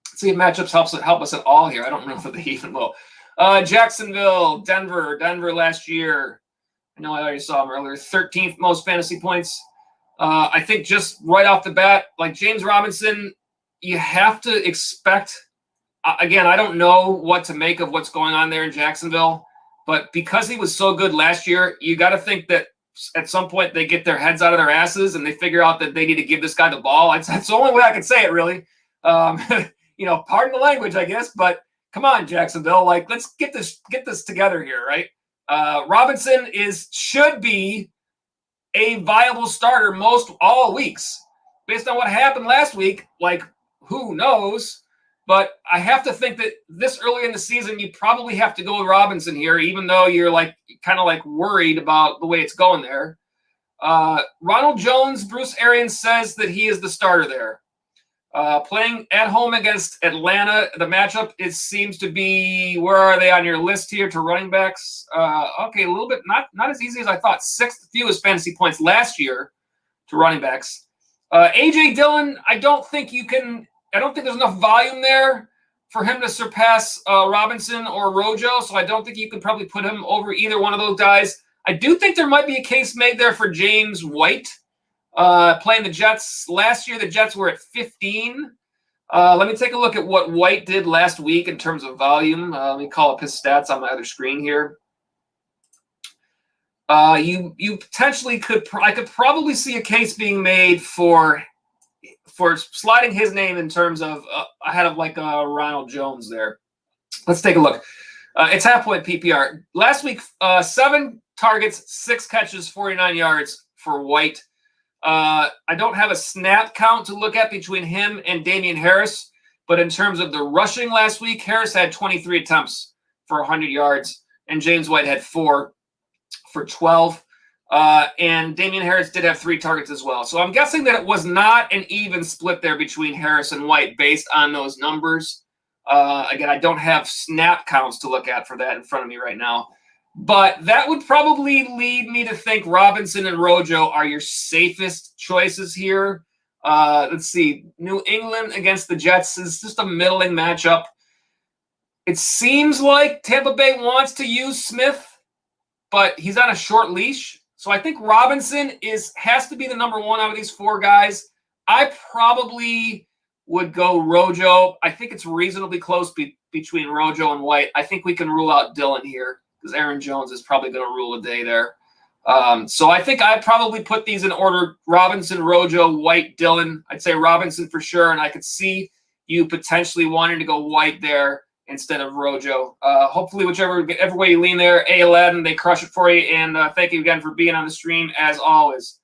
Let's see if matchups help us at all here. I don't know if they even will. Jacksonville, Denver last year. I know I already saw him earlier. 13th most fantasy points. I think just right off the bat, like James Robinson, you have to expect. Again, I don't know what to make of what's going on there in Jacksonville. But because he was so good last year, you got to think that at some point they get their heads out of their asses and they figure out that they need to give this guy the ball. That's the only way I can say it, really. Pardon the language, I guess. But come on, Jacksonville. Like, let's get this together here, right? Robinson should be a viable starter all weeks. Based on what happened last week, like, who knows? But I have to think that this early in the season, you probably have to go with Robinson here, even though you're kind of worried about the way it's going there. Ronald Jones, Bruce Arians says that he is the starter there. Playing at home against Atlanta, the matchup seems to be, where are they on your list here to running backs? Okay, a little bit, not as easy as I thought. 6th fewest fantasy points last year to running backs. A.J. Dillon, I don't think there's enough volume there for him to surpass Robinson or Rojo, so I don't think you can probably put him over either one of those guys. I do think there might be a case made there for James White. Playing the Jets last year, the Jets were at 15. Let me take a look at what White did last week in terms of volume. Let me call up his stats on my other screen here. You potentially I could probably see a case being made for sliding his name in terms of ahead of Ronald Jones there. Let's take a look. It's half-point PPR. Last week, 7 targets, 6 catches, 49 yards for White. I don't have a snap count to look at between him and Damian Harris, but in terms of the rushing last week, Harris had 23 attempts for 100 yards, and James White had 4 for 12. And Damian Harris did have 3 targets as well. So I'm guessing that it was not an even split there between Harris and White based on those numbers. Again, I don't have snap counts to look at for that in front of me right now. But that would probably lead me to think Robinson and Rojo are your safest choices here. Let's see. New England against the Jets is just a middling matchup. It seems like Tampa Bay wants to use Smith, but he's on a short leash. So I think Robinson has to be the number 1 out of these 4 guys. I probably would go Rojo. I think it's reasonably close between Rojo and White. I think we can rule out Dillon here, because Aaron Jones is probably going to rule the day there. So I think I'd probably put these in order: Robinson, Rojo, White, Dillon. I'd say Robinson for sure, and I could see you potentially wanting to go White there instead of Rojo. Hopefully, whichever way you lean there, Aladdin, they crush it for you. And thank you again for being on the stream, as always.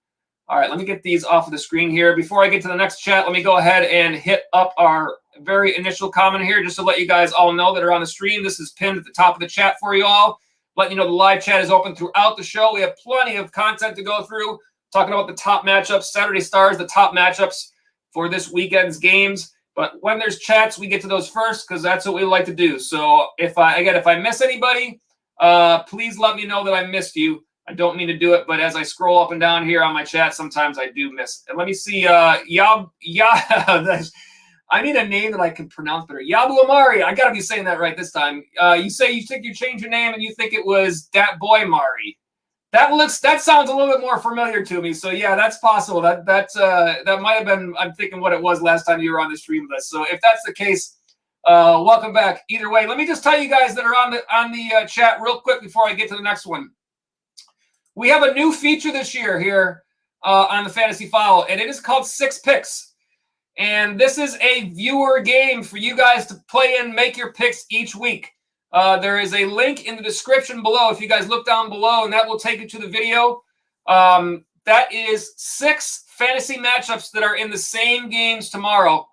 All right, let me get these off of the screen here. Before I get to the next chat, let me go ahead and hit up our very initial comment here, just to let you guys all know that are on the stream. This is pinned at the top of the chat for you all. Letting you know the live chat is open throughout the show. We have plenty of content to go through, talking about the top matchups, Saturday Stars, the top matchups for this weekend's games. But when there's chats, we get to those first, because that's what we like to do. So if I miss anybody, please let me know that I missed you. I don't mean to do it, but as I scroll up and down here on my chat, sometimes I do miss. And let me see, I need a name that I can pronounce better. Yabu Amari. I got to be saying that right this time. You say you think you changed your name and you think it was Dat Boy Mari. That sounds a little bit more familiar to me. So yeah, that's possible. That might have been, I'm thinking what it was last time you were on the stream with us. So if that's the case, welcome back. Either way, let me just tell you guys that are on the chat real quick before I get to the next one. We have a new feature this year here on the Fantasy Foul, and it is called 6 Picks. And this is a viewer game for you guys to play and make your picks each week. There is a link in the description below. If you guys look down below, and that will take you to the video. That is 6 fantasy matchups that are in the same games tomorrow.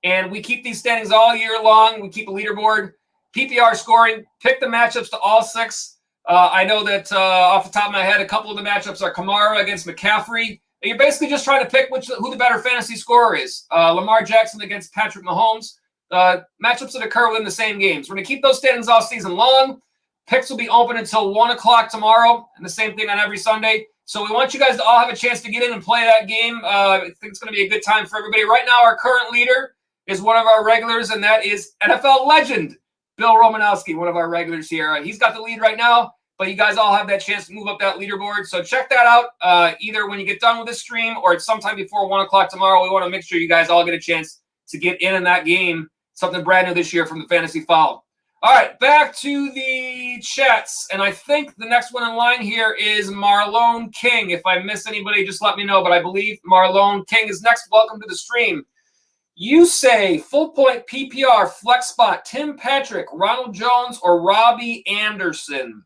And we keep these standings all year long. We keep a leaderboard, PPR scoring, pick the matchups to all 6. I know that off the top of my head, a couple of the matchups are Kamara against McCaffrey. You're basically just trying to pick who the better fantasy scorer is. Lamar Jackson against Patrick Mahomes. Matchups that occur within the same games. We're going to keep those standings all season long. Picks will be open until 1 o'clock tomorrow, and the same thing on every Sunday. So we want you guys to all have a chance to get in and play that game. I think it's going to be a good time for everybody. Right now, our current leader is one of our regulars, and that is NFL legend Bill Romanowski, one of our regulars here. He's got the lead right now. But you guys all have that chance to move up that leaderboard. So check that out either when you get done with this stream or it's sometime before 1 o'clock tomorrow. We want to make sure you guys all get a chance to get in that game. Something brand new this year from the Fantasy Foul. All right, back to the chats. And I think the next one in line here is Marlon King. If I miss anybody, just let me know. But I believe Marlon King is next. Welcome to the stream. You say full point PPR, flex spot, Tim Patrick, Ronald Jones, or Robbie Anderson.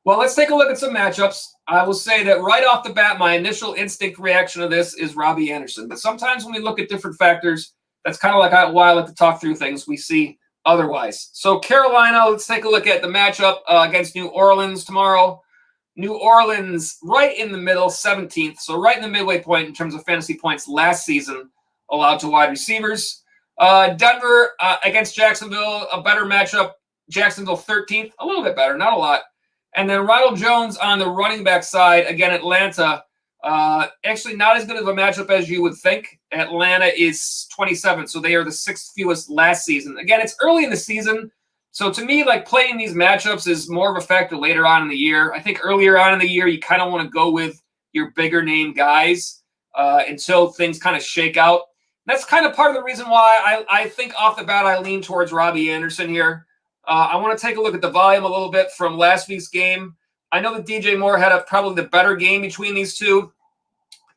Well, let's take a look at some matchups. I will say that right off the bat, my initial instinct reaction to this is Robbie Anderson. But sometimes when we look at different factors, that's kind of like why I like to talk through things. We see otherwise. So Carolina, let's take a look at the matchup against New Orleans tomorrow. New Orleans right in the middle, 17th. So right in the midway point in terms of fantasy points last season allowed to wide receivers. Denver against Jacksonville, a better matchup. Jacksonville 13th, a little bit better, not a lot. And then Ronald Jones on the running back side, again, Atlanta. Actually, not as good of a matchup as you would think. Atlanta is 27th, so they are the 6th fewest last season. Again, it's early in the season, so to me, like playing these matchups is more of a factor later on in the year. I think earlier on in the year, you kind of want to go with your bigger name guys until things kind of shake out. That's kind of part of the reason why I think off the bat I lean towards Robbie Anderson here. I want to take a look at the volume a little bit from last week's game. I know that DJ Moore had probably the better game between these two.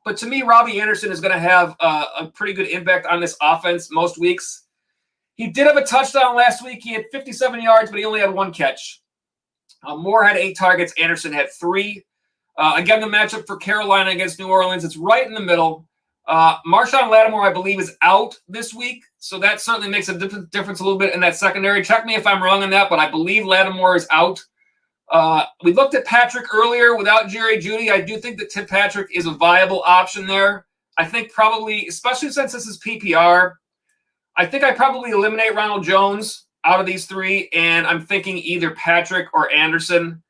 But to me, Robbie Anderson is going to have a pretty good impact on this offense most weeks. He did have a touchdown last week. He had 57 yards, but he only had 1 catch. Moore had 8 targets. Anderson had 3. Again, the matchup for Carolina against New Orleans, it's right in the middle. Marshawn Lattimore, I believe, is out this week, so that certainly makes a difference a little bit in that secondary. Check me if I'm wrong on that, but I believe Lattimore is out. We looked at Patrick earlier without Jerry Jeudy. I do think that Tim Patrick is a viable option there. I think probably, especially since this is PPR, I think I probably eliminate Ronald Jones out of these 3, and I'm thinking either Patrick or Anderson.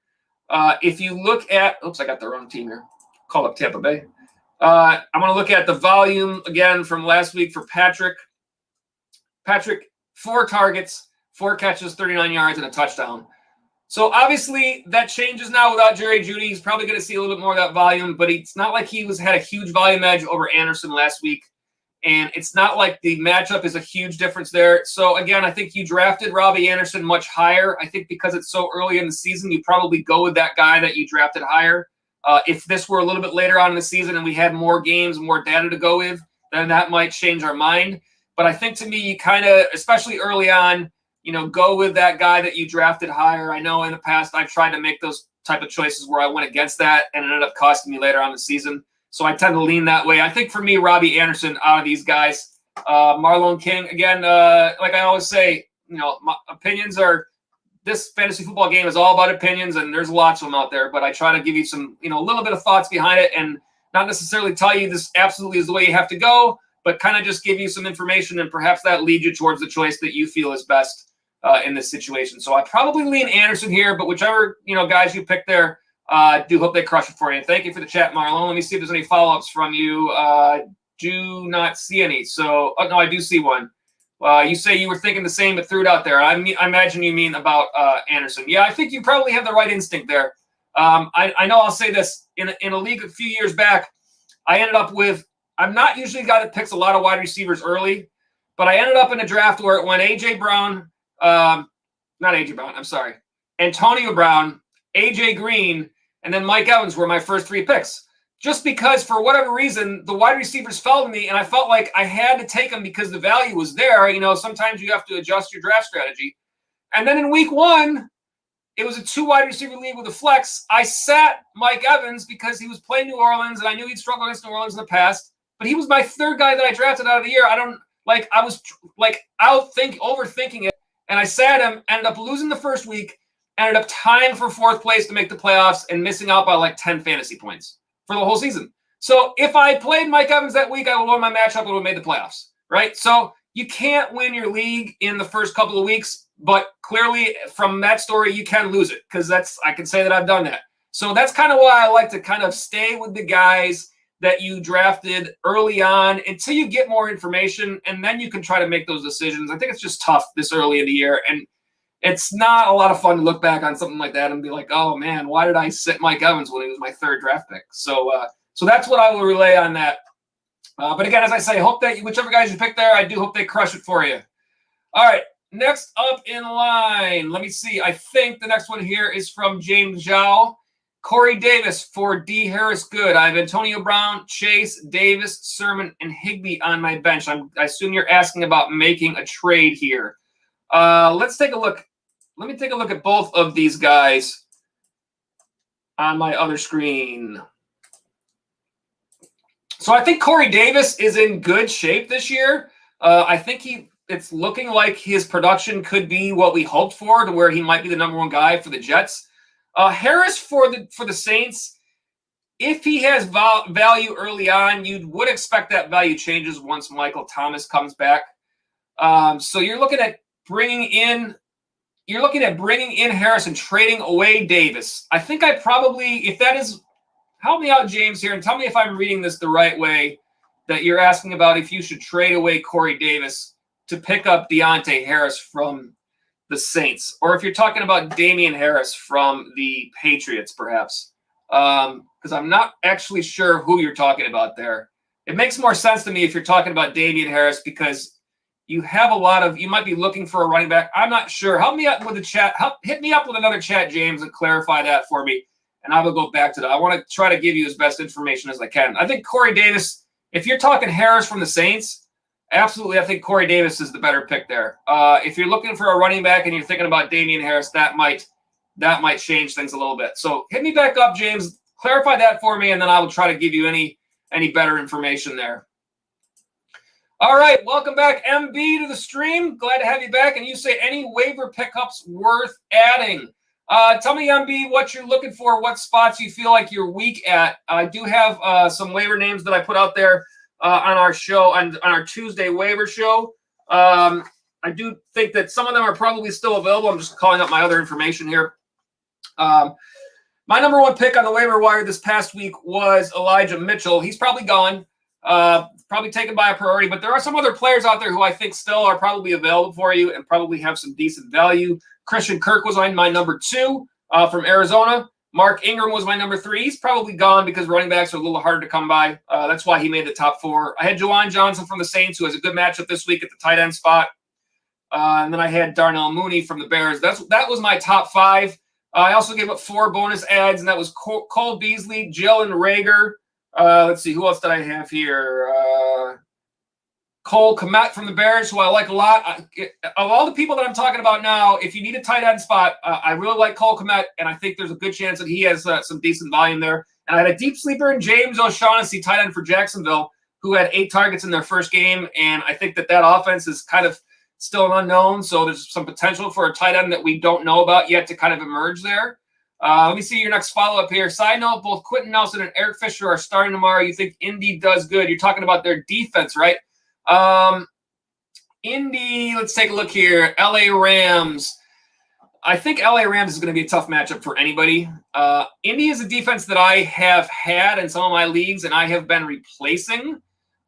If you look at – oops, I got the wrong team here. Call up Tampa Bay. I'm going to look at the volume again from last week for Patrick. Patrick, 4 targets, 4 catches, 39 yards, and a touchdown. So obviously that changes now without Jerry Jeudy. He's probably going to see a little bit more of that volume, but it's not like he had a huge volume edge over Anderson last week. And it's not like the matchup is a huge difference there. So again, I think you drafted Robbie Anderson much higher. I think because it's so early in the season, you probably go with that guy that you drafted higher. If this were a little bit later on in the season and we had more games, more data to go with, then that might change our mind. But I think to me, you kind of, especially early on, go with that guy that you drafted higher. I know in the past I've tried to make those type of choices where I went against that and it ended up costing me later on in the season. So I tend to lean that way. I think for me, Robbie Anderson out of these guys, Marlon King, again, like I always say, my opinions are, this fantasy football game is all about opinions, and there's lots of them out there, but I try to give you some, a little bit of thoughts behind it and not necessarily tell you this absolutely is the way you have to go, but kind of just give you some information and perhaps that leads you towards the choice that you feel is best in this situation. So I probably lean Anderson here, but whichever, guys you pick there, do hope they crush it for you. Thank you for the chat, Marlon. Let me see if there's any follow-ups from you. Do not see any. So, no, I do see one. You say you were thinking the same, but threw it out there. I imagine you mean about Anderson. Yeah, I think you probably have the right instinct there. I know I'll say this. In a league a few years back, I ended up with – I'm not usually a guy that picks a lot of wide receivers early, but I ended up in a draft where it went A.J. Brown not A.J. Brown, I'm sorry. Antonio Brown, A.J. Green, and then Mike Evans were my first 3 picks. Just because, for whatever reason, the wide receivers fell to me, and I felt like I had to take them because the value was there. Sometimes you have to adjust your draft strategy. And then in week 1, it was a 2 wide receiver league with a flex. I sat Mike Evans because he was playing New Orleans, and I knew he'd struggled against New Orleans in the past. But he was my 3rd guy that I drafted out of the year. I was overthinking it, and I sat him, ended up losing the first week, ended up tying for 4th place to make the playoffs, and missing out by like 10 fantasy points for the whole season. So if I played Mike Evans that week, I would win my matchup and would have made the playoffs, right? So you can't win your league in the first couple of weeks, but clearly from that story, you can lose it because I can say that I've done that. So that's kind of why I like to kind of stay with the guys that you drafted early on until you get more information, and then you can try to make those decisions. I think it's just tough this early in the year, and it's not a lot of fun to look back on something like that and be like, oh, man, why did I sit Mike Evans when he was my 3rd draft pick? So that's what I will relay on that. But again, as I say, hope that whichever guys you pick there, I do hope they crush it for you. All right, next up in line, let me see. I think the next one here is from James Zhao. Corey Davis for D. Harris Good. I have Antonio Brown, Chase, Davis, Sermon, and Higbee on my bench. I assume you're asking about making a trade here. Let's take a look. Let me take a look at both of these guys. on my other screen. So I think Corey Davis is in good shape this year. I think it's looking like his production could be what we hoped for, to where he might be the number one guy for the Jets. Harris for the Saints, if he has value early on, you would expect that value changes once Michael Thomas comes back. So you're looking at bringing in Harris and trading away Davis. I think I probably, if that is, help me out, James, here, and tell me if I'm reading this the right way, that you're asking about if you should trade away Corey Davis to pick up Deontay Harris from the Saints, or if you're talking about Damian Harris from the Patriots, perhaps. Because I'm not actually sure who you're talking about there. It makes more sense to me if you're talking about Damian Harris, because you might be looking for a running back. I'm not sure. Help me out with the chat. Hit me up with another chat, James, and clarify that for me. And I will go back to that. I want to try to give you as best information as I can. I think Corey Davis, if you're talking Harris from the Saints, absolutely, I think Corey Davis is the better pick there. If you're looking for a running back and you're thinking about Damian Harris, that might change things a little bit. So hit me back up, James. Clarify that for me, and then I will try to give you any better information there. All right, welcome back, MB, to the stream. Glad to have you back. And you say any waiver pickups worth adding. Tell me, MB, what you're looking for, what spots you feel like you're weak at. I do have some waiver names that I put out there on our show, on our Tuesday waiver show. I do think that some of them are probably still available. I'm just calling up my other information here. My number one pick on the waiver wire this past week was Elijah Mitchell. He's probably gone, probably taken by a priority, but there are some other players out there who I think still are probably available for you and probably have some decent value. Christian Kirk was my number 2 from Arizona. Mark Ingram was my number 3. He's probably gone because running backs are a little harder to come by. That's why he made the top 4. I had Juwan Johnson from the Saints, who has a good matchup this week at the tight end spot. And then I had Darnell Mooney from the Bears. That was my top 5. I also gave up 4 bonus ads, and that was Cole Beasley, Jalen Reagor. Let's see, who else did I have here? Cole Kmet from the Bears, who I like a lot. Of all the people that I'm talking about now, if you need a tight end spot, I really like Cole Kmet, and I think there's a good chance that he has some decent volume there. And I had a deep sleeper in James O'Shaughnessy, tight end for Jacksonville, who had 8 targets in their first game, and I think that offense is kind of still an unknown, so there's some potential for a tight end that we don't know about yet to kind of emerge there. Let me see your next follow-up here. Side note, both Quentin Nelson and Eric Fisher are starting tomorrow. You think Indy does good. You're talking about their defense, right? Indy, let's take a look here. LA Rams. I think LA Rams is going to be a tough matchup for anybody. Indy is a defense that I have had in some of my leagues and I have been replacing.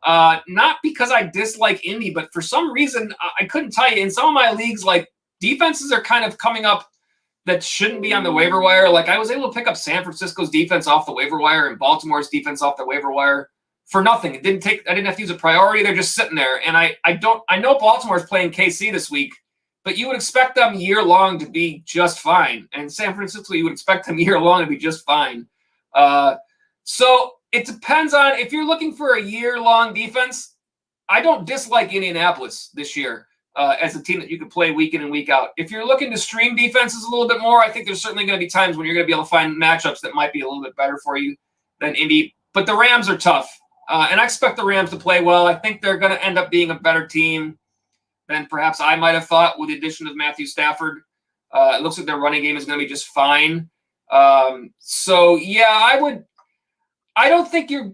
Not because I dislike Indy, but for some reason, I couldn't tell you. In some of my leagues, like, defenses are kind of coming up that shouldn't be on the waiver wire. Like, I was able to pick up San Francisco's defense off the waiver wire and Baltimore's defense off the waiver wire for nothing. I didn't have to use a priority. They're just sitting there. And I know Baltimore's playing KC this week, but you would expect them year long to be just fine. And San Francisco, you would expect them year long to be just fine. So it depends on if you're looking for a year-long defense. I don't dislike Indianapolis this year as a team that you could play week in and week out. If you're looking to stream defenses a little bit more, I think there's certainly going to be times when you're going to be able to find matchups that might be a little bit better for you than Indy. But the Rams are tough, and I expect the Rams to play well. I think they're going to end up being a better team than perhaps I might have thought with the addition of Matthew Stafford. It looks like their running game is going to be just fine. So yeah, I don't think you're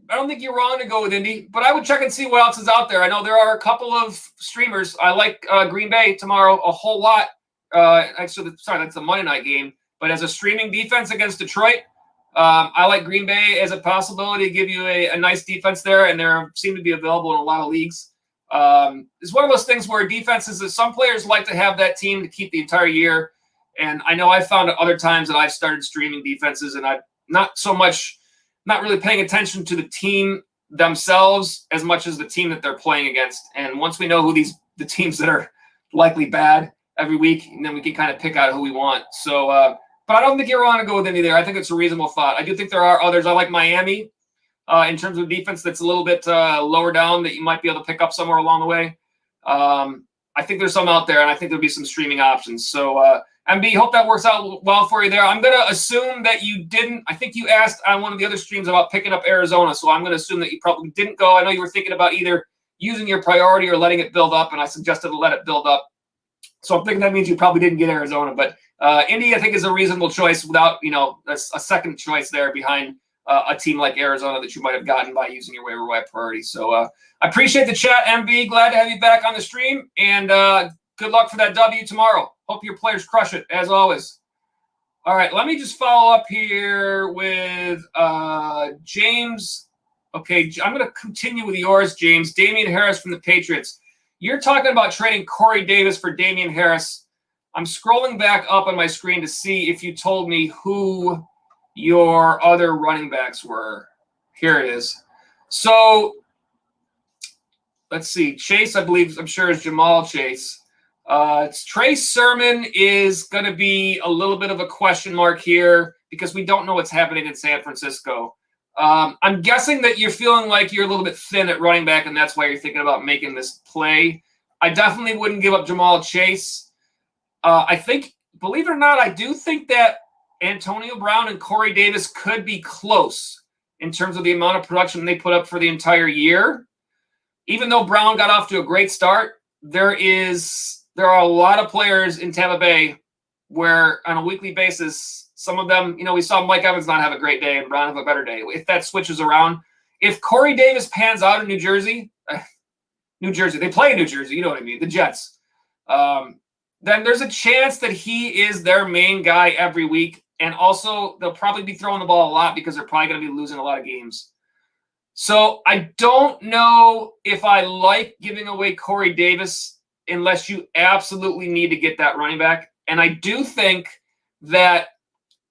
wrong to go with Indy, but I would check and see what else is out there. I know there are a couple of streamers. I like Green Bay tomorrow a whole lot. Actually, sorry, that's the Monday night game. But as a streaming defense against Detroit, I like Green Bay as a possibility to give you a nice defense there, and they seem to be available in a lot of leagues. It's one of those things where defenses, some players like to have that team to keep the entire year. And I know I've found at other times that I've started streaming defenses, and I've not really paying attention to the team themselves as much as the team that they're playing against. And once we know who the teams that are likely bad every week, and then we can kind of pick out who we want. So, but I don't think you're wrong to go with any there. I think it's a reasonable thought. I do think there are others. I like Miami in terms of defense that's a little bit lower down that you might be able to pick up somewhere along the way. I think there's some out there, and I think there'll be some streaming options. So, MB, hope that works out well for you there. I'm going to assume that you didn't. I think you asked on one of the other streams about picking up Arizona, so I'm going to assume that you probably didn't go. I know you were thinking about either using your priority or letting it build up, and I suggested to let it build up. So I'm thinking that means you probably didn't get Arizona. But Indy, I think, is a reasonable choice without, a second choice there behind a team like Arizona that you might have gotten by using your waiver wire priority. So I appreciate the chat, MB. Glad to have you back on the stream, and good luck for that W tomorrow. Hope your players crush it, as always. All right, let me just follow up here with James. Okay, I'm going to continue with yours, James. Damian Harris from the Patriots. You're talking about trading Corey Davis for Damian Harris. I'm scrolling back up on my screen to see if you told me who your other running backs were. Here it is. So let's see. Chase, I'm sure is Jamal Chase. Trey Sermon is going to be a little bit of a question mark here because we don't know what's happening in San Francisco. I'm guessing that you're feeling like you're a little bit thin at running back, and that's why you're thinking about making this play. I definitely wouldn't give up Jamal Chase. I think, believe it or not, I do think that Antonio Brown and Corey Davis could be close in terms of the amount of production they put up for the entire year. Even though Brown got off to a great start, there are a lot of players in Tampa Bay where on a weekly basis, some of them, we saw Mike Evans not have a great day and Brown have a better day. If that switches around, if Corey Davis pans out in New Jersey, they play in New Jersey, you know what I mean, the Jets, then there's a chance that he is their main guy every week. And also they'll probably be throwing the ball a lot because they're probably going to be losing a lot of games. So I don't know if I like giving away Corey Davis unless you absolutely need to get that running back. And I do think that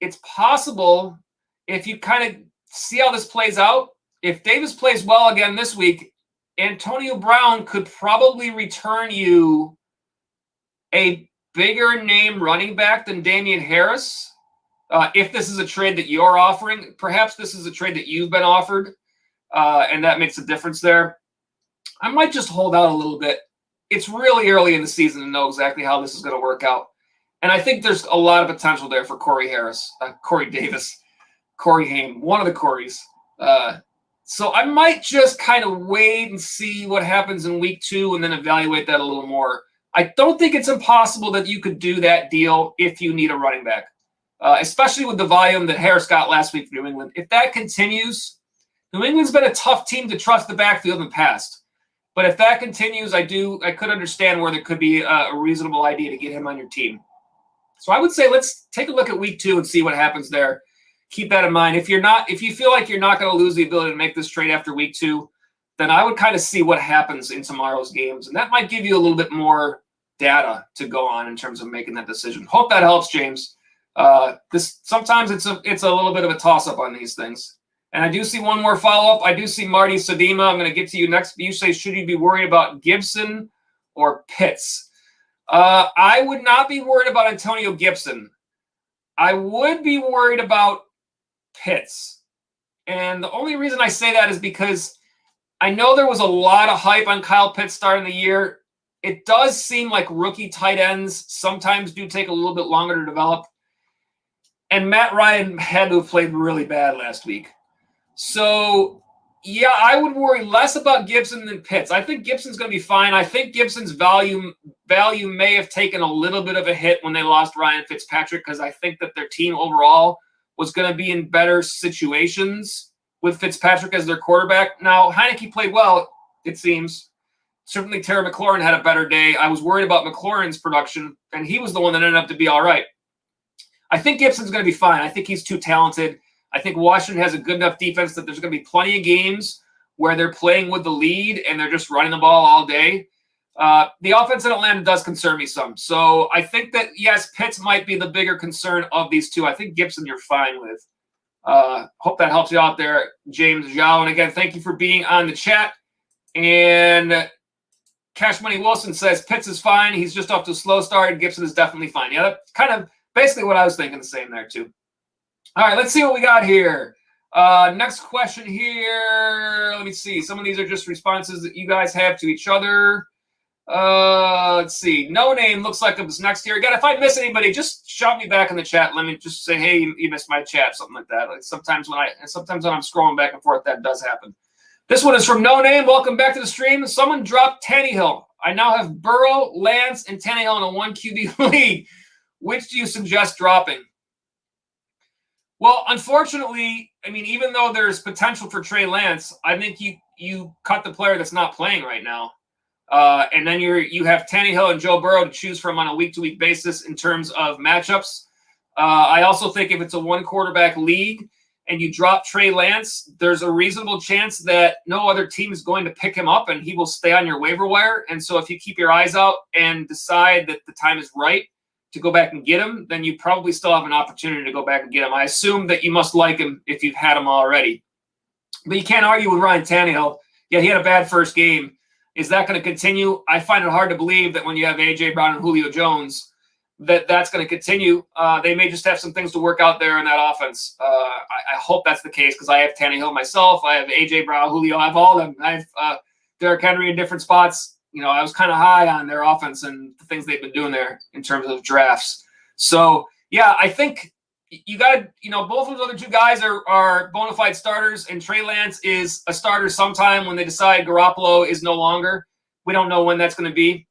it's possible if you kind of see how this plays out, if Davis plays well again this week, Antonio Brown could probably return you a bigger name running back than Damian Harris. If this is a trade that you're offering, perhaps this is a trade that you've been offered, and that makes a difference there. I might just hold out a little bit. It's really early in the season to know exactly how this is going to work out. And I think there's a lot of potential there for Corey Davis, Corey Haim, one of the Coreys. So I might just kind of wait and see what happens in week 2 and then evaluate that a little more. I don't think it's impossible that you could do that deal if you need a running back, especially with the volume that Harris got last week for New England. If that continues, New England's been a tough team to trust the backfield in the past. But if that continues, I could understand where there could be a reasonable idea to get him on your team. So I would say let's take a look at week 2 and see what happens there. Keep that in mind. If you feel like you're not going to lose the ability to make this trade after week 2, then I would kind of see what happens in tomorrow's games. And that might give you a little bit more data to go on in terms of making that decision. Hope that helps, James. Sometimes it's a little bit of a toss-up on these things. And I do see one more follow-up. I do see Marty Sadima. I'm going to get to you next. You say, should you be worried about Gibson or Pitts? I would not be worried about Antonio Gibson. I would be worried about Pitts. And the only reason I say that is because I know there was a lot of hype on Kyle Pitts starting the year. It does seem like rookie tight ends sometimes do take a little bit longer to develop. And Matt Ryan had to have played really bad last week. So, yeah, I would worry less about Gibson than Pitts. I think Gibson's going to be fine. I think Gibson's value may have taken a little bit of a hit when they lost Ryan Fitzpatrick because I think that their team overall was going to be in better situations with Fitzpatrick as their quarterback. Now, Heineke played well, it seems. Certainly Terry McLaurin had a better day. I was worried about McLaurin's production, and he was the one that ended up to be all right. I think Gibson's going to be fine. I think he's too talented. I think Washington has a good enough defense that there's going to be plenty of games where they're playing with the lead and they're just running the ball all day. The offense in Atlanta does concern me some. So I think that, yes, Pitts might be the bigger concern of these two. I think Gibson you're fine with. Hope that helps you out there, James Zhao. And again, thank you for being on the chat. And Cash Money Wilson says Pitts is fine. He's just off to a slow start. Gibson is definitely fine. Yeah, that's kind of basically what I was thinking the same there too. All right, let's see what we got here. Next question here. Let me see. Some of these are just responses that you guys have to each other. Let's see. No Name looks like it was next here. Again, if I miss anybody, just shout me back in the chat. Let me just say, hey, you missed my chat, something like that. Like sometimes when I'm scrolling back and forth, that does happen. This one is from No Name. Welcome back to the stream. Someone dropped Tannehill. I now have Burrow, Lance, and Tannehill in a 1 QB league. Which do you suggest dropping? Well, unfortunately, I mean, even though there's potential for Trey Lance, I think you cut the player that's not playing right now. And then you have Tannehill and Joe Burrow to choose from on a week-to-week basis in terms of matchups. I also think if it's a one-quarterback league and you drop Trey Lance, there's a reasonable chance that no other team is going to pick him up and he will stay on your waiver wire. And so if you keep your eyes out and decide that the time is right to go back and get him, then you probably still have an opportunity to go back and get him. I assume that you must like him if you've had him already. But you can't argue with Ryan Tannehill. Yeah, he had a bad first game. Is that going to continue? I find it hard to believe that when you have A.J. Brown and Julio Jones, that's going to continue. They may just have some things to work out there in that offense. I hope that's the case because I have Tannehill myself. I have A.J. Brown, Julio. I have all of them. I have Derrick Henry in different spots. You know, I was kind of high on their offense and the things they've been doing there in terms of drafts. So, yeah, I think you got to, you know, both of those other two guys are bona fide starters, and Trey Lance is a starter sometime when they decide Garoppolo is no longer. We don't know when that's going to be.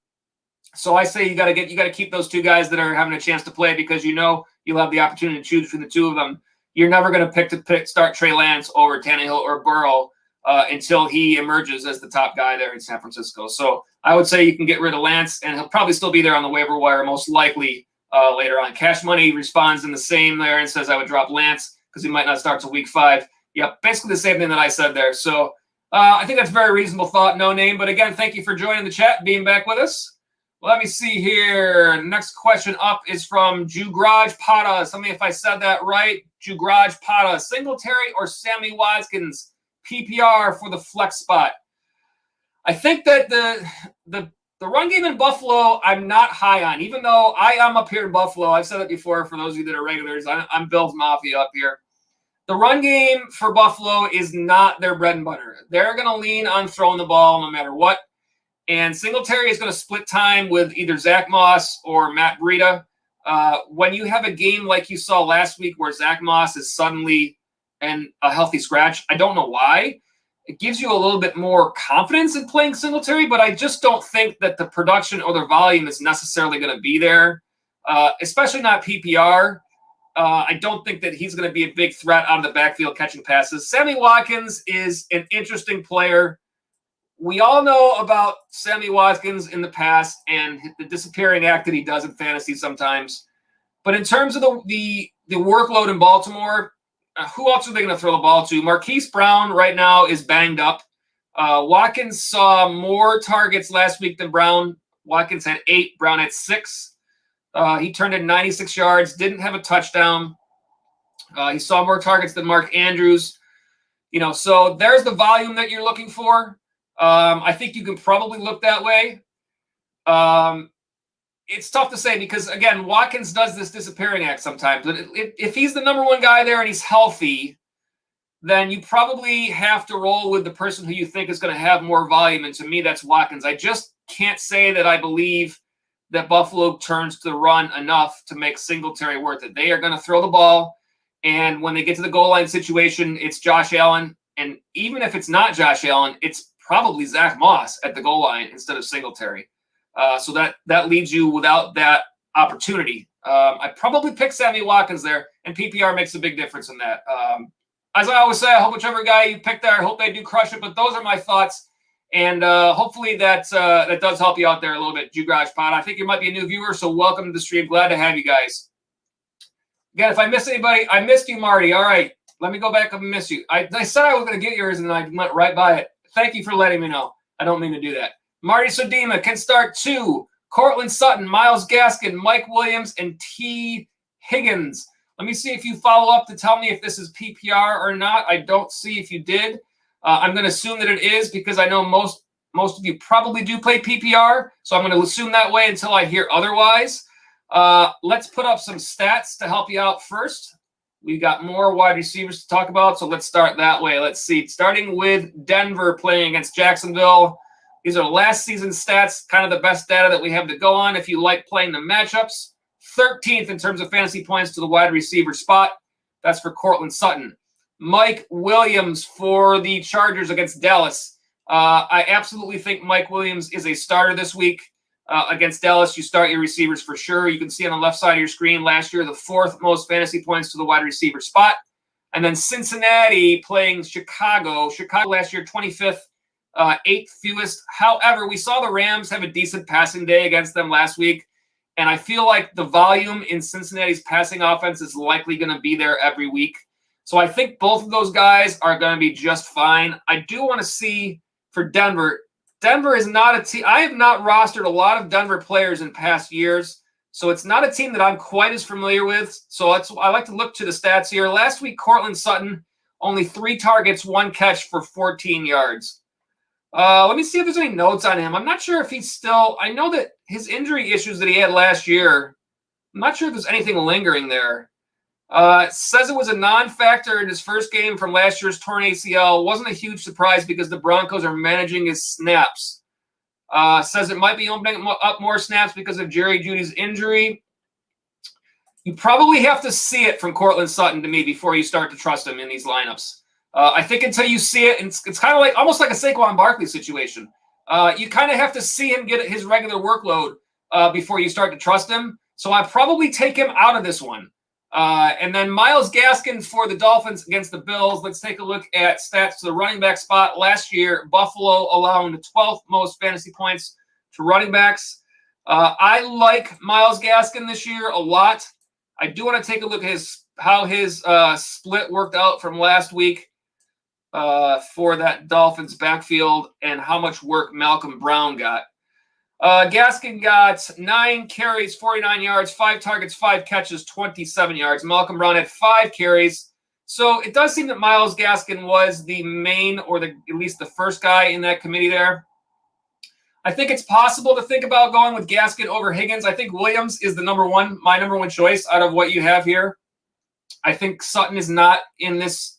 So I say you got to keep those two guys that are having a chance to play because you know you'll have the opportunity to choose between the two of them. You're never going to start Trey Lance over Tannehill or Burrow until he emerges as the top guy there in San Francisco. So I would say you can get rid of Lance, and he'll probably still be there on the waiver wire most likely later on. Cash Money responds in the same there and says I would drop Lance because he might not start till week 5. Yep, basically the same thing that I said there. So I think that's a very reasonable thought, No Name. But again, thank you for joining the chat, being back with us. Let me see here. Next question up is from Jugraj Pata. Tell me if I said that right. Jugraj Pata. Singletary or Sammy Watkins PPR for the flex spot? I think that the run game in Buffalo, I'm not high on. Even though I am up here in Buffalo, I've said it before for those of you that are regulars, I'm Bills Mafia up here. The run game for Buffalo is not their bread and butter. They're going to lean on throwing the ball no matter what. And Singletary is going to split time with either Zach Moss or Matt Breida. When you have a game like you saw last week where Zach Moss is suddenly and a healthy scratch, I don't know why. It gives you a little bit more confidence in playing Singletary, but I just don't think that the production or the volume is necessarily going to be there, especially not PPR. I don't think that he's going to be a big threat out of the backfield catching passes. Sammy Watkins is an interesting player. We all know about Sammy Watkins in the past and the disappearing act that he does in fantasy sometimes. But in terms of the workload in Baltimore, who else are they going to throw the ball to? Marquise Brown right now is banged up. Watkins saw more targets last week than Brown. Watkins had 8. Brown had 6. He turned in 96 yards, didn't have a touchdown. He saw more targets than Mark Andrews. You know, so there's the volume that you're looking for. I think you can probably look that way. It's tough to say because, again, Watkins does this disappearing act sometimes. But if he's the number one guy there and he's healthy, then you probably have to roll with the person who you think is going to have more volume. And to me, that's Watkins. I just can't say that I believe that Buffalo turns to the run enough to make Singletary worth it. They are going to throw the ball. And when they get to the goal line situation, it's Josh Allen. And even if it's not Josh Allen, it's probably Zach Moss at the goal line instead of Singletary. So that leaves you without that opportunity. I probably pick Sammy Watkins there, and PPR makes a big difference in that. As I always say, I hope whichever guy you pick there, I hope they do crush it. But those are my thoughts, and hopefully that does help you out there a little bit, Jugraj Pod. I think you might be a new viewer, so welcome to the stream. Glad to have you guys. Again, if I miss anybody, I missed you, Marty. All right, let me go back up and miss you. I said I was going to get yours, and I went right by it. Thank you for letting me know. I don't mean to do that. Marty Sodema can start 2. Cortland Sutton, Myles Gaskin, Mike Williams, and T. Higgins. Let me see if you follow up to tell me if this is PPR or not. I don't see if you did. I'm going to assume that it is because I know most of you probably do play PPR. So I'm going to assume that way until I hear otherwise. Let's put up some stats to help you out first. We got more wide receivers to talk about, so let's start that way. Let's see. Starting with Denver playing against Jacksonville. These are last season stats, kind of the best data that we have to go on if you like playing the matchups. 13th in terms of fantasy points to the wide receiver spot. That's for Cortland Sutton. Mike Williams for the Chargers against Dallas. I absolutely think Mike Williams is a starter this week against Dallas. You start your receivers for sure. You can see on the left side of your screen last year, the 4th most fantasy points to the wide receiver spot. And then Cincinnati playing Chicago. Chicago last year, 25th, 8th fewest. However, we saw the Rams have a decent passing day against them last week. And I feel like the volume in Cincinnati's passing offense is likely going to be there every week. So I think both of those guys are going to be just fine. I do want to see for Denver. Denver is not a team. I have not rostered a lot of Denver players in past years. So it's not a team that I'm quite as familiar with. So I like to look to the stats here. Last week, Cortland Sutton, only 3 targets, 1 catch for 14 yards. Let me see if there's any notes on him. I'm not sure if he's still – I know that his injury issues that he had last year, I'm not sure if there's anything lingering there. It says it was a non-factor in his first game from last year's torn ACL. Wasn't a huge surprise because the Broncos are managing his snaps. Says it might be opening up more snaps because of Jerry Jeudy's injury. You probably have to see it from Cortland Sutton to me before you start to trust him in these lineups. I think until you see it, it's kind of like almost like a Saquon Barkley situation. You kind of have to see him get his regular workload before you start to trust him. So I probably take him out of this one. And then Myles Gaskin for the Dolphins against the Bills. Let's take a look at stats to the running back spot. Last year, Buffalo allowing the 12th most fantasy points to running backs. I like Myles Gaskin this year a lot. I do want to take a look at how his split worked out from last week for that Dolphins backfield and how much work Malcolm Brown got. Gaskin got 9 carries, 49 yards, 5 targets, 5 catches, 27 yards. Malcolm Brown had 5 carries. So it does seem that Myles Gaskin was the main or at least the first guy in that committee there. I think it's possible to think about going with Gaskin over Higgins. I think Williams is my number one choice out of what you have here. I think Sutton is not in this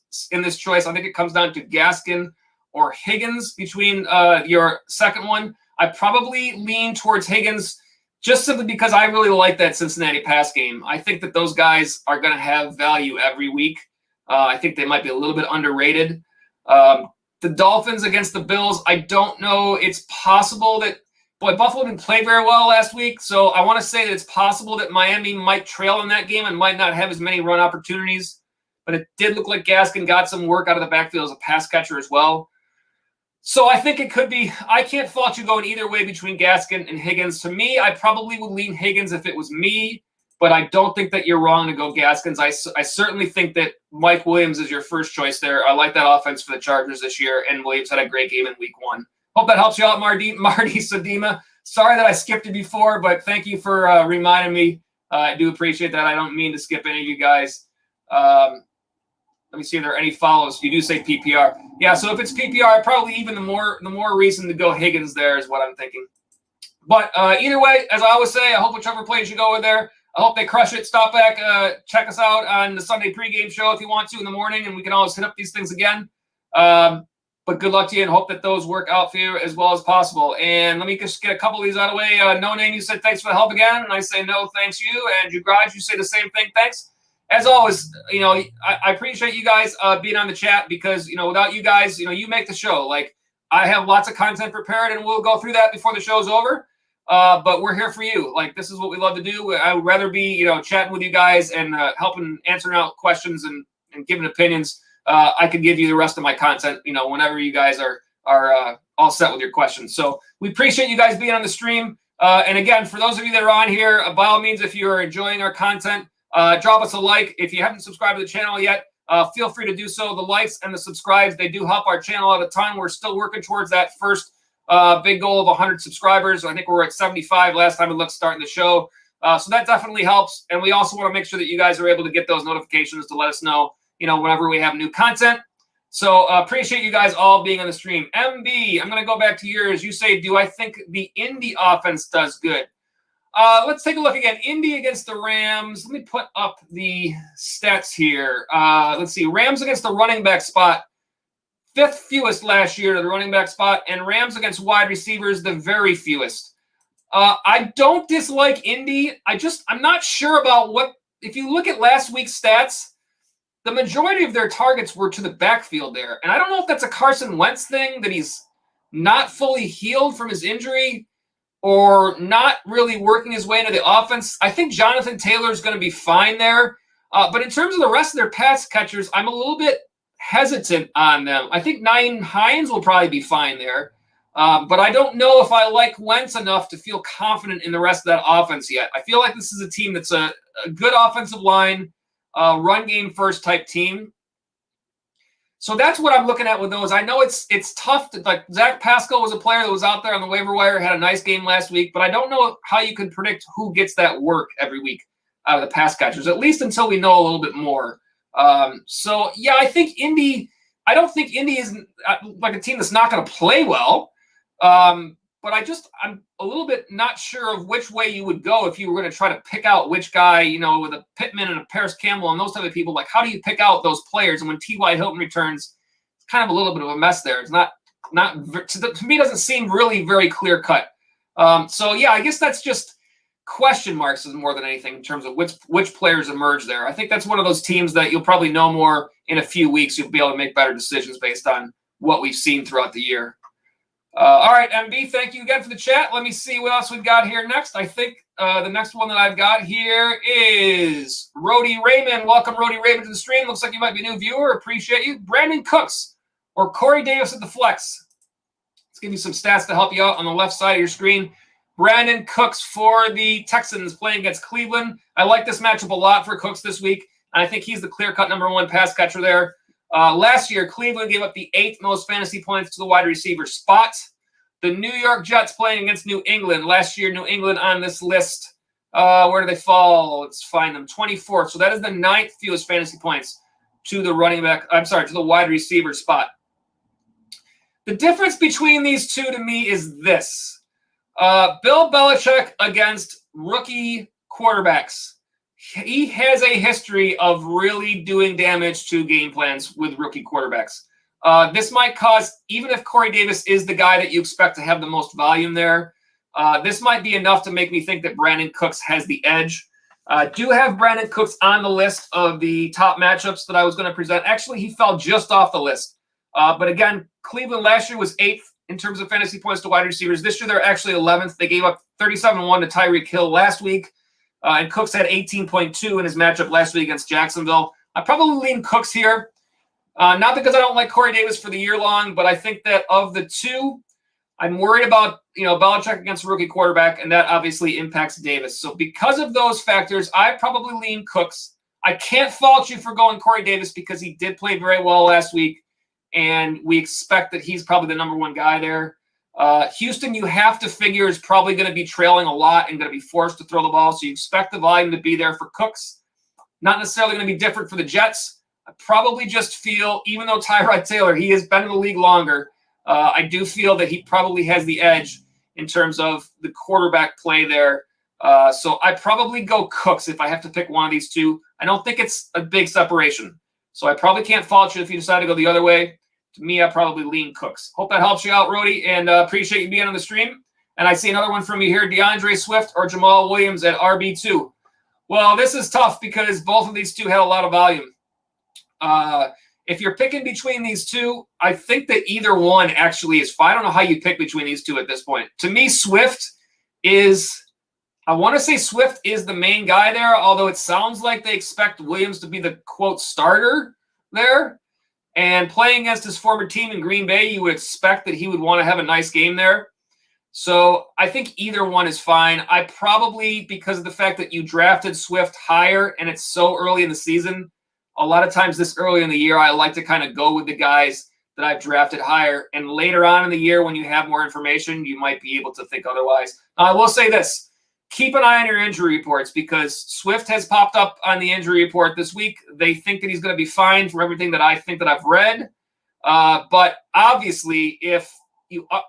choice. I think it comes down to Gaskin or Higgins between your second one. I probably lean towards Higgins just simply because I really like that Cincinnati pass game. I think that those guys are going to have value every week. I think they might be a little bit underrated. The Dolphins against the Bills, I don't know. It's possible that Buffalo didn't play very well last week, so I want to say that it's possible that Miami might trail in that game and might not have as many run opportunities. But it did look like Gaskin got some work out of the backfield as a pass catcher as well. So I think it could be – I can't fault you going either way between Gaskin and Higgins. To me, I probably would lean Higgins if it was me, but I don't think that you're wrong to go Gaskins. I certainly think that Mike Williams is your first choice there. I like that offense for the Chargers this year, and Williams had a great game in week 1. Hope that helps you out, Marty Sadima. Sorry that I skipped it before, but thank you for reminding me. I do appreciate that. I don't mean to skip any of you guys. Let me see if there are any follows. You do say PPR. Yeah, so if it's PPR, probably even the more reason to go Higgins there is what I'm thinking. But either way, as I always say, I hope whichever plays you go with there, I hope they crush it. Stop back, check us out on the Sunday pregame show if you want to in the morning, and we can always hit up these things again. But good luck to you, and hope that those work out for you as well as possible. And let me just get a couple of these out of the way. No Name, you said thanks for the help again, and I say no, thanks you. And Jugraj, you say the same thing, thanks. As always, I appreciate you guys being on the chat because, without you guys, you make the show. Like, I have lots of content prepared, and we'll go through that before the show's over. But we're here for you. Like, this is what we love to do. I would rather be, chatting with you guys and helping answering out questions and giving opinions. I could give you the rest of my content, whenever you guys are all set with your questions. So we appreciate you guys being on the stream. And again, for those of you that are on here, by all means, if you are enjoying our content, drop us a like. If you haven't subscribed to the channel yet, feel free to do so. The likes and the subscribes, they do help our channel out a ton. We're still working towards that first big goal of 100 subscribers. I think we're at 75 last time we looked starting the show. So that definitely helps. And we also want to make sure that you guys are able to get those notifications to let us know, whenever we have new content. So appreciate you guys all being on the stream. MB, I'm going to go back to yours. You say, do I think the Indy offense does good? Let's take a look again. Indy against the Rams. Let me put up the stats here. Let's see. Rams against the running back spot. fifth fewest last year to the running back spot, and Rams against wide receivers, the very fewest. I don't dislike Indy. I'm not sure about what, if you look at last week's stats, the majority of their targets were to the backfield there. And I don't know if that's a Carson Wentz thing, that he's not fully healed from his injury or not really working his way into the offense. I think Jonathan Taylor is going to be fine there. But in terms of the rest of their pass catchers, I'm a little bit hesitant on them. I think Nyheim Hines will probably be fine there. But I don't know if I like Wentz enough to feel confident in the rest of that offense yet. I feel like this is a team that's a good offensive line, run game first type team. So that's what I'm looking at with those. I know it's tough. Like Zach Pascal was a player that was out there on the waiver wire, had a nice game last week, but I don't know how you can predict who gets that work every week out of the pass catchers, at least until we know a little bit more. So yeah, I think Indy. I don't think Indy is like a team that's not going to play well. But I'm a little bit not sure of which way you would go if you were going to try to pick out which guy, with a Pittman and a Paris Campbell and those type of people. Like, how do you pick out those players? And when T.Y. Hilton returns, it's kind of a little bit of a mess there. It's not to me, it doesn't seem really very clear cut. So yeah, I guess that's just question marks more than anything in terms of which players emerge there. I think that's one of those teams that you'll probably know more in a few weeks. You'll be able to make better decisions based on what we've seen throughout the year. All right, MB, thank you again for the chat. Let me see what else we've got here next. I think the next one that I've got here is Rody Raymond. Welcome, Rody Raymond, to the stream. Looks like you might be a new viewer. Appreciate you. Brandon Cooks or Corey Davis at the flex. Let's give you some stats to help you out on the left side of your screen. Brandon Cooks for the Texans playing against Cleveland. I like this matchup a lot for Cooks this week, and I think he's the clear-cut number one pass catcher there. Last year, Cleveland gave up the 8th most fantasy points to the wide receiver spot. The New York Jets playing against New England. Last year, New England on this list. Where do they fall? Let's find them. 24th. So that is the 9th fewest fantasy points to the to the wide receiver spot. The difference between these two to me is this. Bill Belichick against rookie quarterbacks. He has a history of really doing damage to game plans with rookie quarterbacks. This might cause, even if Corey Davis is the guy that you expect to have the most volume there, this might be enough to make me think that Brandon Cooks has the edge. Do have Brandon Cooks on the list of the top matchups that I was going to present. Actually, he fell just off the list. But again, Cleveland last year was 8th in terms of fantasy points to wide receivers. This year, they're actually 11th. They gave up 37-1 to Tyreek Hill last week. And Cooks had 18.2 in his matchup last week against Jacksonville. I probably lean Cooks here. Not because I don't like Corey Davis for the year long, but I think that of the two, I'm worried about, Belichick against a rookie quarterback, and that obviously impacts Davis. So because of those factors, I probably lean Cooks. I can't fault you for going Corey Davis because he did play very well last week, and we expect that he's probably the number one guy there. Houston, you have to figure, is probably going to be trailing a lot and going to be forced to throw the ball, so you expect the volume to be there for Cooks. Not necessarily going to be different for the Jets. I probably just feel, even though Tyrell Taylor, he has been in the league longer, I do feel that he probably has the edge in terms of the quarterback play there. So I probably go Cooks if I have to pick one of these two. I don't think it's a big separation. So I probably can't fault you if you decide to go the other way. To me, I probably lean Cooks. Hope that helps you out, Rody, and appreciate you being on the stream. And I see another one from you here, Deandre Swift or Jamal Williams at RB2. Well, this is tough because both of these two had a lot of volume. If you're picking between these two, I think that either one actually is fine. I don't know how you pick between these two at this point. To me, I want to say Swift is the main guy there, although it sounds like they expect Williams to be the, quote, starter there. And playing against his former team in Green Bay, you would expect that he would want to have a nice game there. So I think either one is fine. I probably, because of the fact that you drafted Swift higher and it's so early in the season, a lot of times this early in the year, I like to kind of go with the guys that I've drafted higher. And later on in the year, when you have more information, you might be able to think otherwise. I will say this. Keep an eye on your injury reports because Swift has popped up on the injury report this week. They think that he's going to be fine from everything that I think that I've read. But obviously,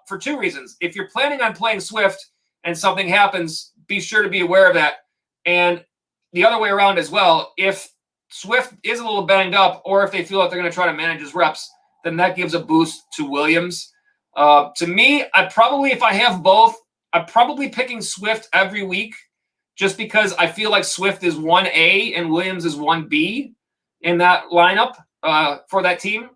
for two reasons. If you're planning on playing Swift and something happens, be sure to be aware of that. And the other way around as well, if Swift is a little banged up or if they feel like they're going to try to manage his reps, then that gives a boost to Williams. To me, if I have both, I'm probably picking Swift every week just because I feel like Swift is 1A and Williams is 1B in that lineup for that team.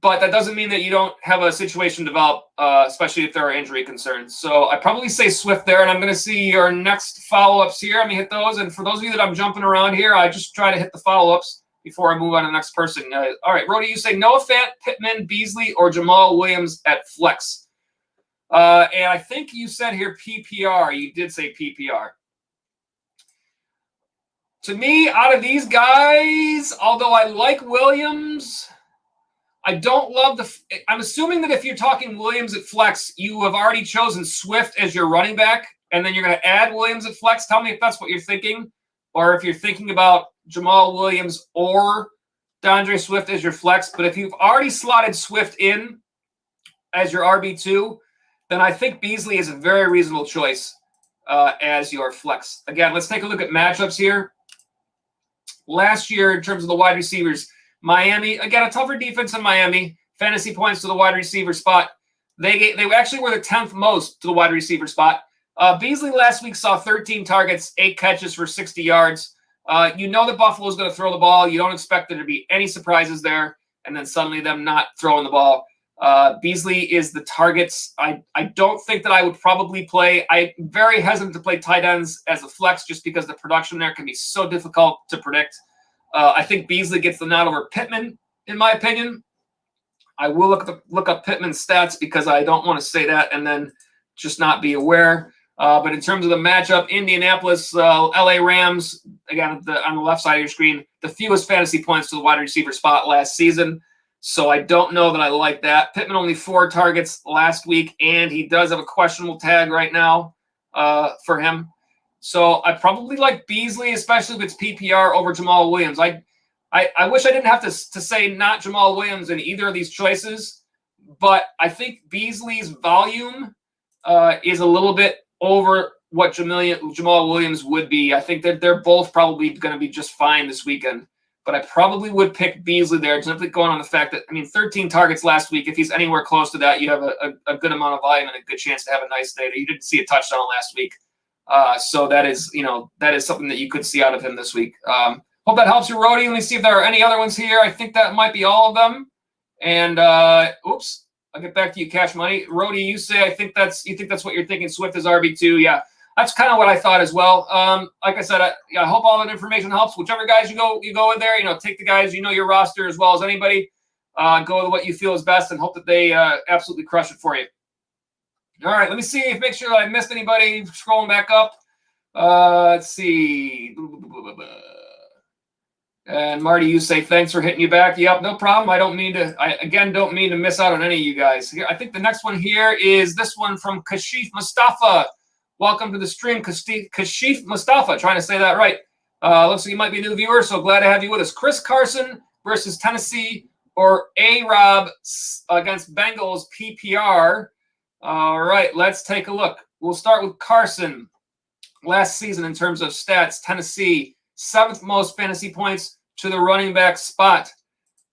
But that doesn't mean that you don't have a situation develop, especially if there are injury concerns. So I probably say Swift there, and I'm going to see your next follow-ups here. Let me hit those. And for those of you that I'm jumping around here, I just try to hit the follow-ups before I move on to the next person. All right, Rody, you say Noah Fant, Pittman, Beasley, or Jamal Williams at flex. And I think you said here PPR. You did say PPR. To me, out of these guys, although I like Williams, I don't love I'm assuming that if you're talking Williams at flex, you have already chosen Swift as your running back, and then you're going to add Williams at flex. Tell me if that's what you're thinking, or if you're thinking about Jamal Williams or Deandre Swift as your flex. But if you've already slotted Swift in as your RB2, then I think Beasley is a very reasonable choice as your flex. Again, let's take a look at matchups here. Last year, in terms of the wide receivers, Miami, again, a tougher defense in Miami. Fantasy points to the wide receiver spot. They actually were the 10th most to the wide receiver spot. Beasley last week saw 13 targets, 8 catches for 60 yards. You know that Buffalo's going to throw the ball. You don't expect there to be any surprises there, and then suddenly them not throwing the ball. Beasley is the targets. I don't think that I would probably play. I'm very hesitant to play tight ends as a flex just because the production there can be so difficult to predict. I think Beasley gets the nod over Pittman, in my opinion. I will look up Pittman's stats because I don't want to say that and then just not be aware. But in terms of the matchup, Indianapolis, LA Rams, again, on the left side of your screen, the fewest fantasy points to the wide receiver spot last season. So I don't know that I like that. Pittman only 4 targets last week, and he does have a questionable tag right now for him. So I probably like Beasley, especially if it's PPR, over Jamal Williams. I wish I didn't have to say not Jamal Williams in either of these choices, but I think Beasley's volume is a little bit over what Jamal Williams would be. I think that they're both probably going to be just fine this weekend, but I probably would pick Beasley there, simply going on the fact that, 13 targets last week. If he's anywhere close to that, you have a good amount of volume and a good chance to have a nice day. You didn't see a touchdown last week. So that is something that you could see out of him this week. Hope that helps you, Rody. Let me see if there are any other ones here. I think that might be all of them. And oops, I'll get back to you, Cash Money. Rody, you say you think that's what you're thinking. Swift is RB2. Yeah, that's kind of what I thought as well. Like I said, I hope all that information helps. Whichever guys you go with there. Take the guys your roster as well as anybody. Go with what you feel is best and hope that they absolutely crush it for you. All right, let me see make sure that I missed anybody. Scrolling back up. Let's see. And Marty, you say thanks for hitting you back. Yep, no problem. I don't mean to miss out on any of you guys. Here, I think the next one here is this one from Kashif Mustafa. Welcome to the stream, Kashif Mustafa. Trying to say that right. Looks like you might be a new viewer, so glad to have you with us. Chris Carson versus Tennessee or A-Rob against Bengals PPR. All right, let's take a look. We'll start with Carson. Last season, in terms of stats, Tennessee, 7th most fantasy points to the running back spot.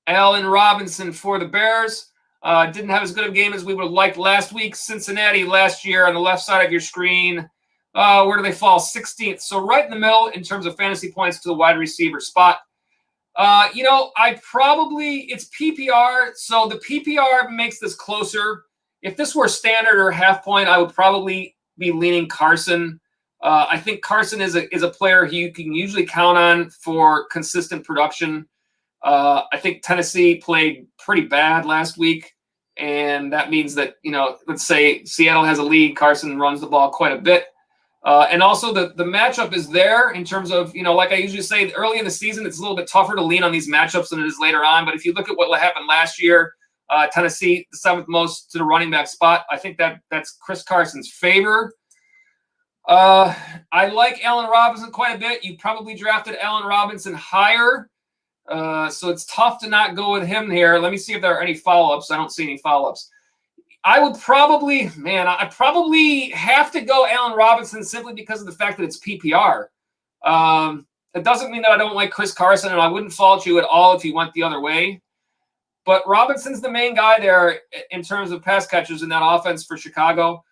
Allen Robinson for the Bears. Didn't have as good a game as we would have liked last week. Cincinnati last year on the left side of your screen. Where do they fall? 16th. So right in the middle in terms of fantasy points to the wide receiver spot. It's PPR. So the PPR makes this closer. If this were standard or half point, I would probably be leaning Carson. I think Carson is a player who you can usually count on for consistent production. I think Tennessee played pretty bad last week, and that means that, let's say Seattle has a lead, Carson runs the ball quite a bit. And also the matchup is there in terms of, like I usually say, early in the season, it's a little bit tougher to lean on these matchups than it is later on. But if you look at what happened last year, Tennessee, the 7th most to the running back spot, I think that's Chris Carson's favor. I like Allen Robinson quite a bit. You probably drafted Allen Robinson higher. So it's tough to not go with him here. Let me see if there are any follow-ups. I don't see any follow-ups. I probably have to go Allen Robinson simply because of the fact that it's PPR. It doesn't mean that I don't like Chris Carson, and I wouldn't fault you at all if you went the other way. But Robinson's the main guy there in terms of pass catchers in that offense for Chicago.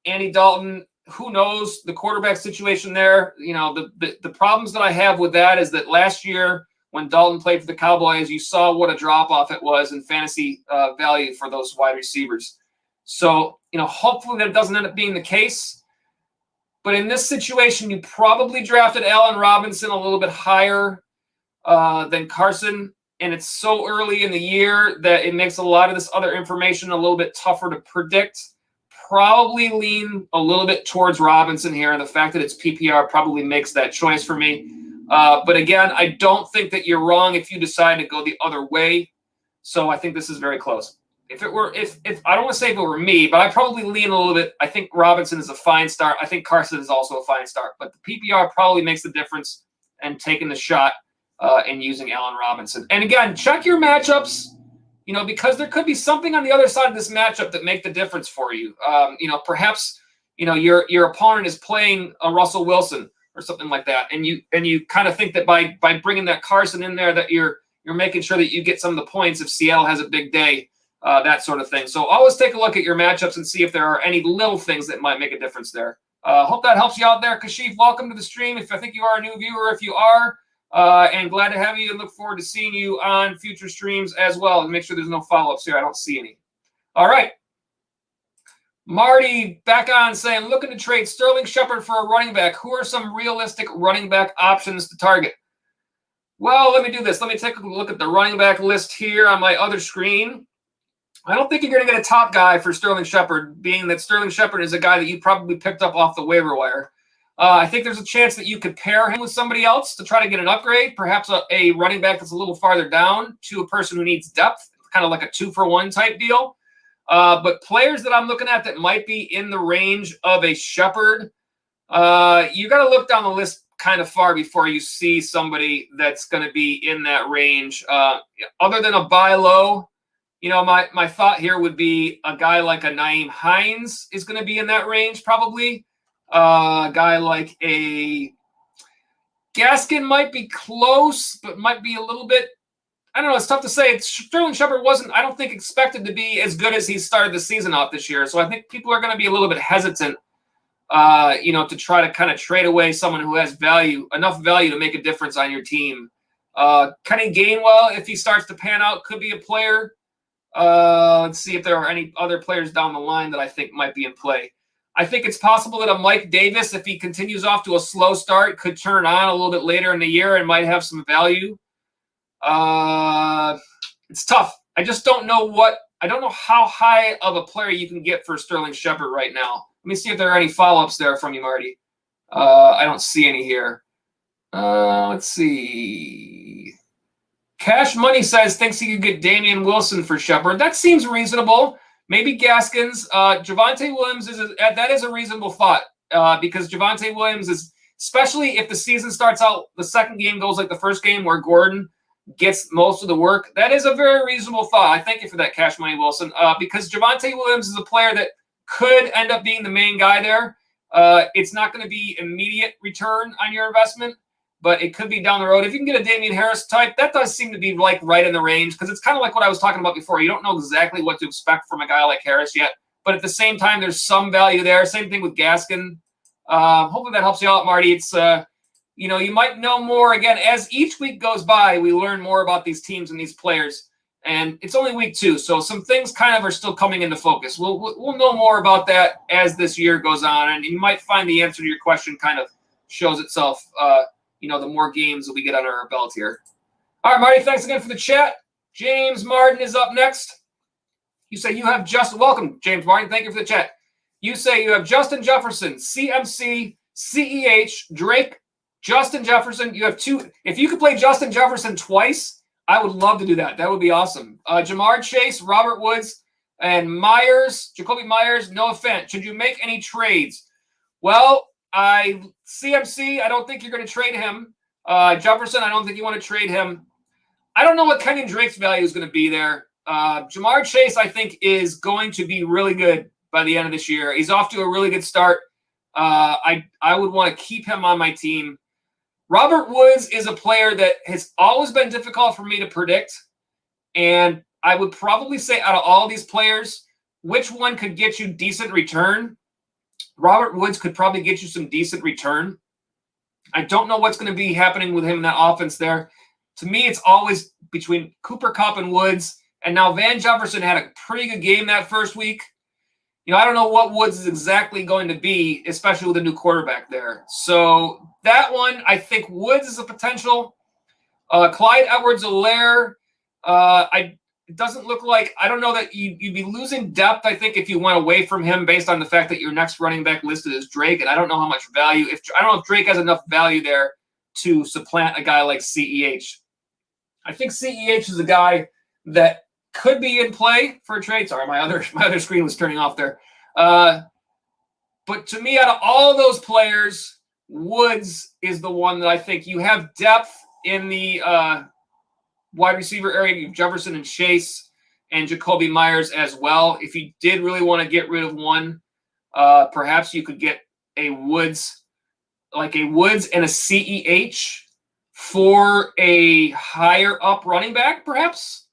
Andy Dalton, who knows the quarterback situation there? You know, the problems that I have with that is that last year when Dalton played for the Cowboys, you saw what a drop-off it was in fantasy value for those wide receivers. So, you know, hopefully that doesn't end up being the case. But in this situation, you probably drafted Allen Robinson a little bit higher than Carson. And it's so early in the year that it makes a lot of this other information a little bit tougher to predict. Probably lean a little bit towards Robinson here, and the fact that it's PPR probably makes that choice for me. But again, I don't think that you're wrong if you decide to go the other way. So I think this is very close. If I don't want to say if it were me, but I probably lean a little bit. I think Robinson is a fine start. I think Carson is also a fine start, but the PPR probably makes the difference and taking the shot and using Allen Robinson. And again, check your matchups, you know, because there could be something on the other side of this matchup that make the difference for you. You know, perhaps, you know, your opponent is playing a Russell Wilson or something like that, and you kind of think that by bringing that Carson in there that you're making sure that you get some of the points if Seattle has a big day, that sort of thing. So always take a look at your matchups and see if there are any little things that might make a difference there. Hope that helps you out there. Kashif, welcome to the stream. If I think you are a new viewer, if you are, and glad to have you and look forward to seeing you on future streams as well. And make sure there's no follow-ups here. I don't see any. All right. Marty back on saying, looking to trade Sterling Shepard for a running back. Who are some realistic running back options to target? Well, let me do this. Let me take a look at the running back list here on my other screen. I don't think you're going to get a top guy for Sterling Shepard, being that Sterling Shepard is a guy that you probably picked up off the waiver wire. I think there's a chance that you could pair him with somebody else to try to get an upgrade, perhaps a running back that's a little farther down to a person who needs depth, kind of like a 2-for-1 type deal. But players that I'm looking at that might be in the range of a Shepard, you got to look down the list kind of far before you see somebody that's going to be in that range. Other than a buy low, you know, my thought here would be a guy like a Nyheim Hines is going to be in that range probably. A guy like a Gaskin might be close, but might be a little bit, I don't know, it's tough to say. Sterling Shepard wasn't, I don't think, expected to be as good as he started the season off this year. So I think people are going to be a little bit hesitant, you know, to try to kind of trade away someone who has value, enough value to make a difference on your team. Kenny Gainwell, if he starts to pan out, could be a player. Let's see if there are any other players down the line that I think might be in play. I think it's possible that a Mike Davis, if he continues off to a slow start, could turn on a little bit later in the year and might have some value. It's tough. I just don't know I don't know how high of a player you can get for Sterling Shepard right now. Let me see if there are any follow-ups there from you, Marty. I don't see any here. Let's see. Cash Money says thinks he could get Damian Wilson for Shepard. That seems reasonable. Maybe Gaskins. Javonte Williams that is a reasonable thought because Javonte Williams is, especially if the season starts out, the second game goes like the first game where Gordon gets most of the work. That is a very reasonable thought. I thank you for that, Cash Money Wilson, because Javonte Williams is a player that could end up being the main guy there. It's not going to be immediate return on your investment, but it could be down the road. If you can get a Damian Harris type, that does seem to be like right in the range because it's kind of like what I was talking about before. You don't know exactly what to expect from a guy like Harris yet, but at the same time, there's some value there. Same thing with Gaskin. Hopefully that helps you out, Marty. It's, you know, you might know more. Again, as each week goes by, we learn more about these teams and these players, and it's only week 2, so some things kind of are still coming into focus. We'll know more about that as this year goes on, and you might find the answer to your question kind of shows itself you know, the more games that we get under our belt here. All right, Marty, thanks again for the chat. James Martin is up next. You say you have welcome, James Martin. Thank you for the chat. You say you have Justin Jefferson, CMC, CEH, Drake, Justin Jefferson. You have 2. If you could play Justin Jefferson twice, I would love to do that. That would be awesome. Jamar Chase, Robert Woods, and Jacoby Myers, Noah Fant. Should you make any trades? Well, CMC, I don't think you're going to trade him. Jefferson, I don't think you want to trade him. I don't know what Kenyon Drake's value is going to be there. Jamar Chase, I think, is going to be really good by the end of this year. He's off to a really good start. I would want to keep him on my team. Robert Woods is a player that has always been difficult for me to predict. And I would probably say out of all these players, which one could get you decent return? Robert Woods could probably get you some decent return. I don't know what's going to be happening with him in that offense there. To me, it's always between Cooper Kupp and Woods. And now Van Jefferson had a pretty good game that first week. I don't know what Woods is exactly going to be, especially with a new quarterback there. So that one, I think Woods is a potential. Clyde Edwards-Helaire, it doesn't look like – I don't know that you'd be losing depth, I think, if you went away from him based on the fact that your next running back listed is Drake, and I don't know how much value – I don't know if Drake has enough value there to supplant a guy like CEH. I think CEH is a guy that could be in play for a trade. Sorry, my other screen was turning off there. But to me, out of all those players, Woods is the one that I think you have depth in the wide receiver area. You have Jefferson and Chase and Jacoby Myers as well. If you did really want to get rid of one, perhaps you could get a Woods and a CEH for a higher up running back, perhaps.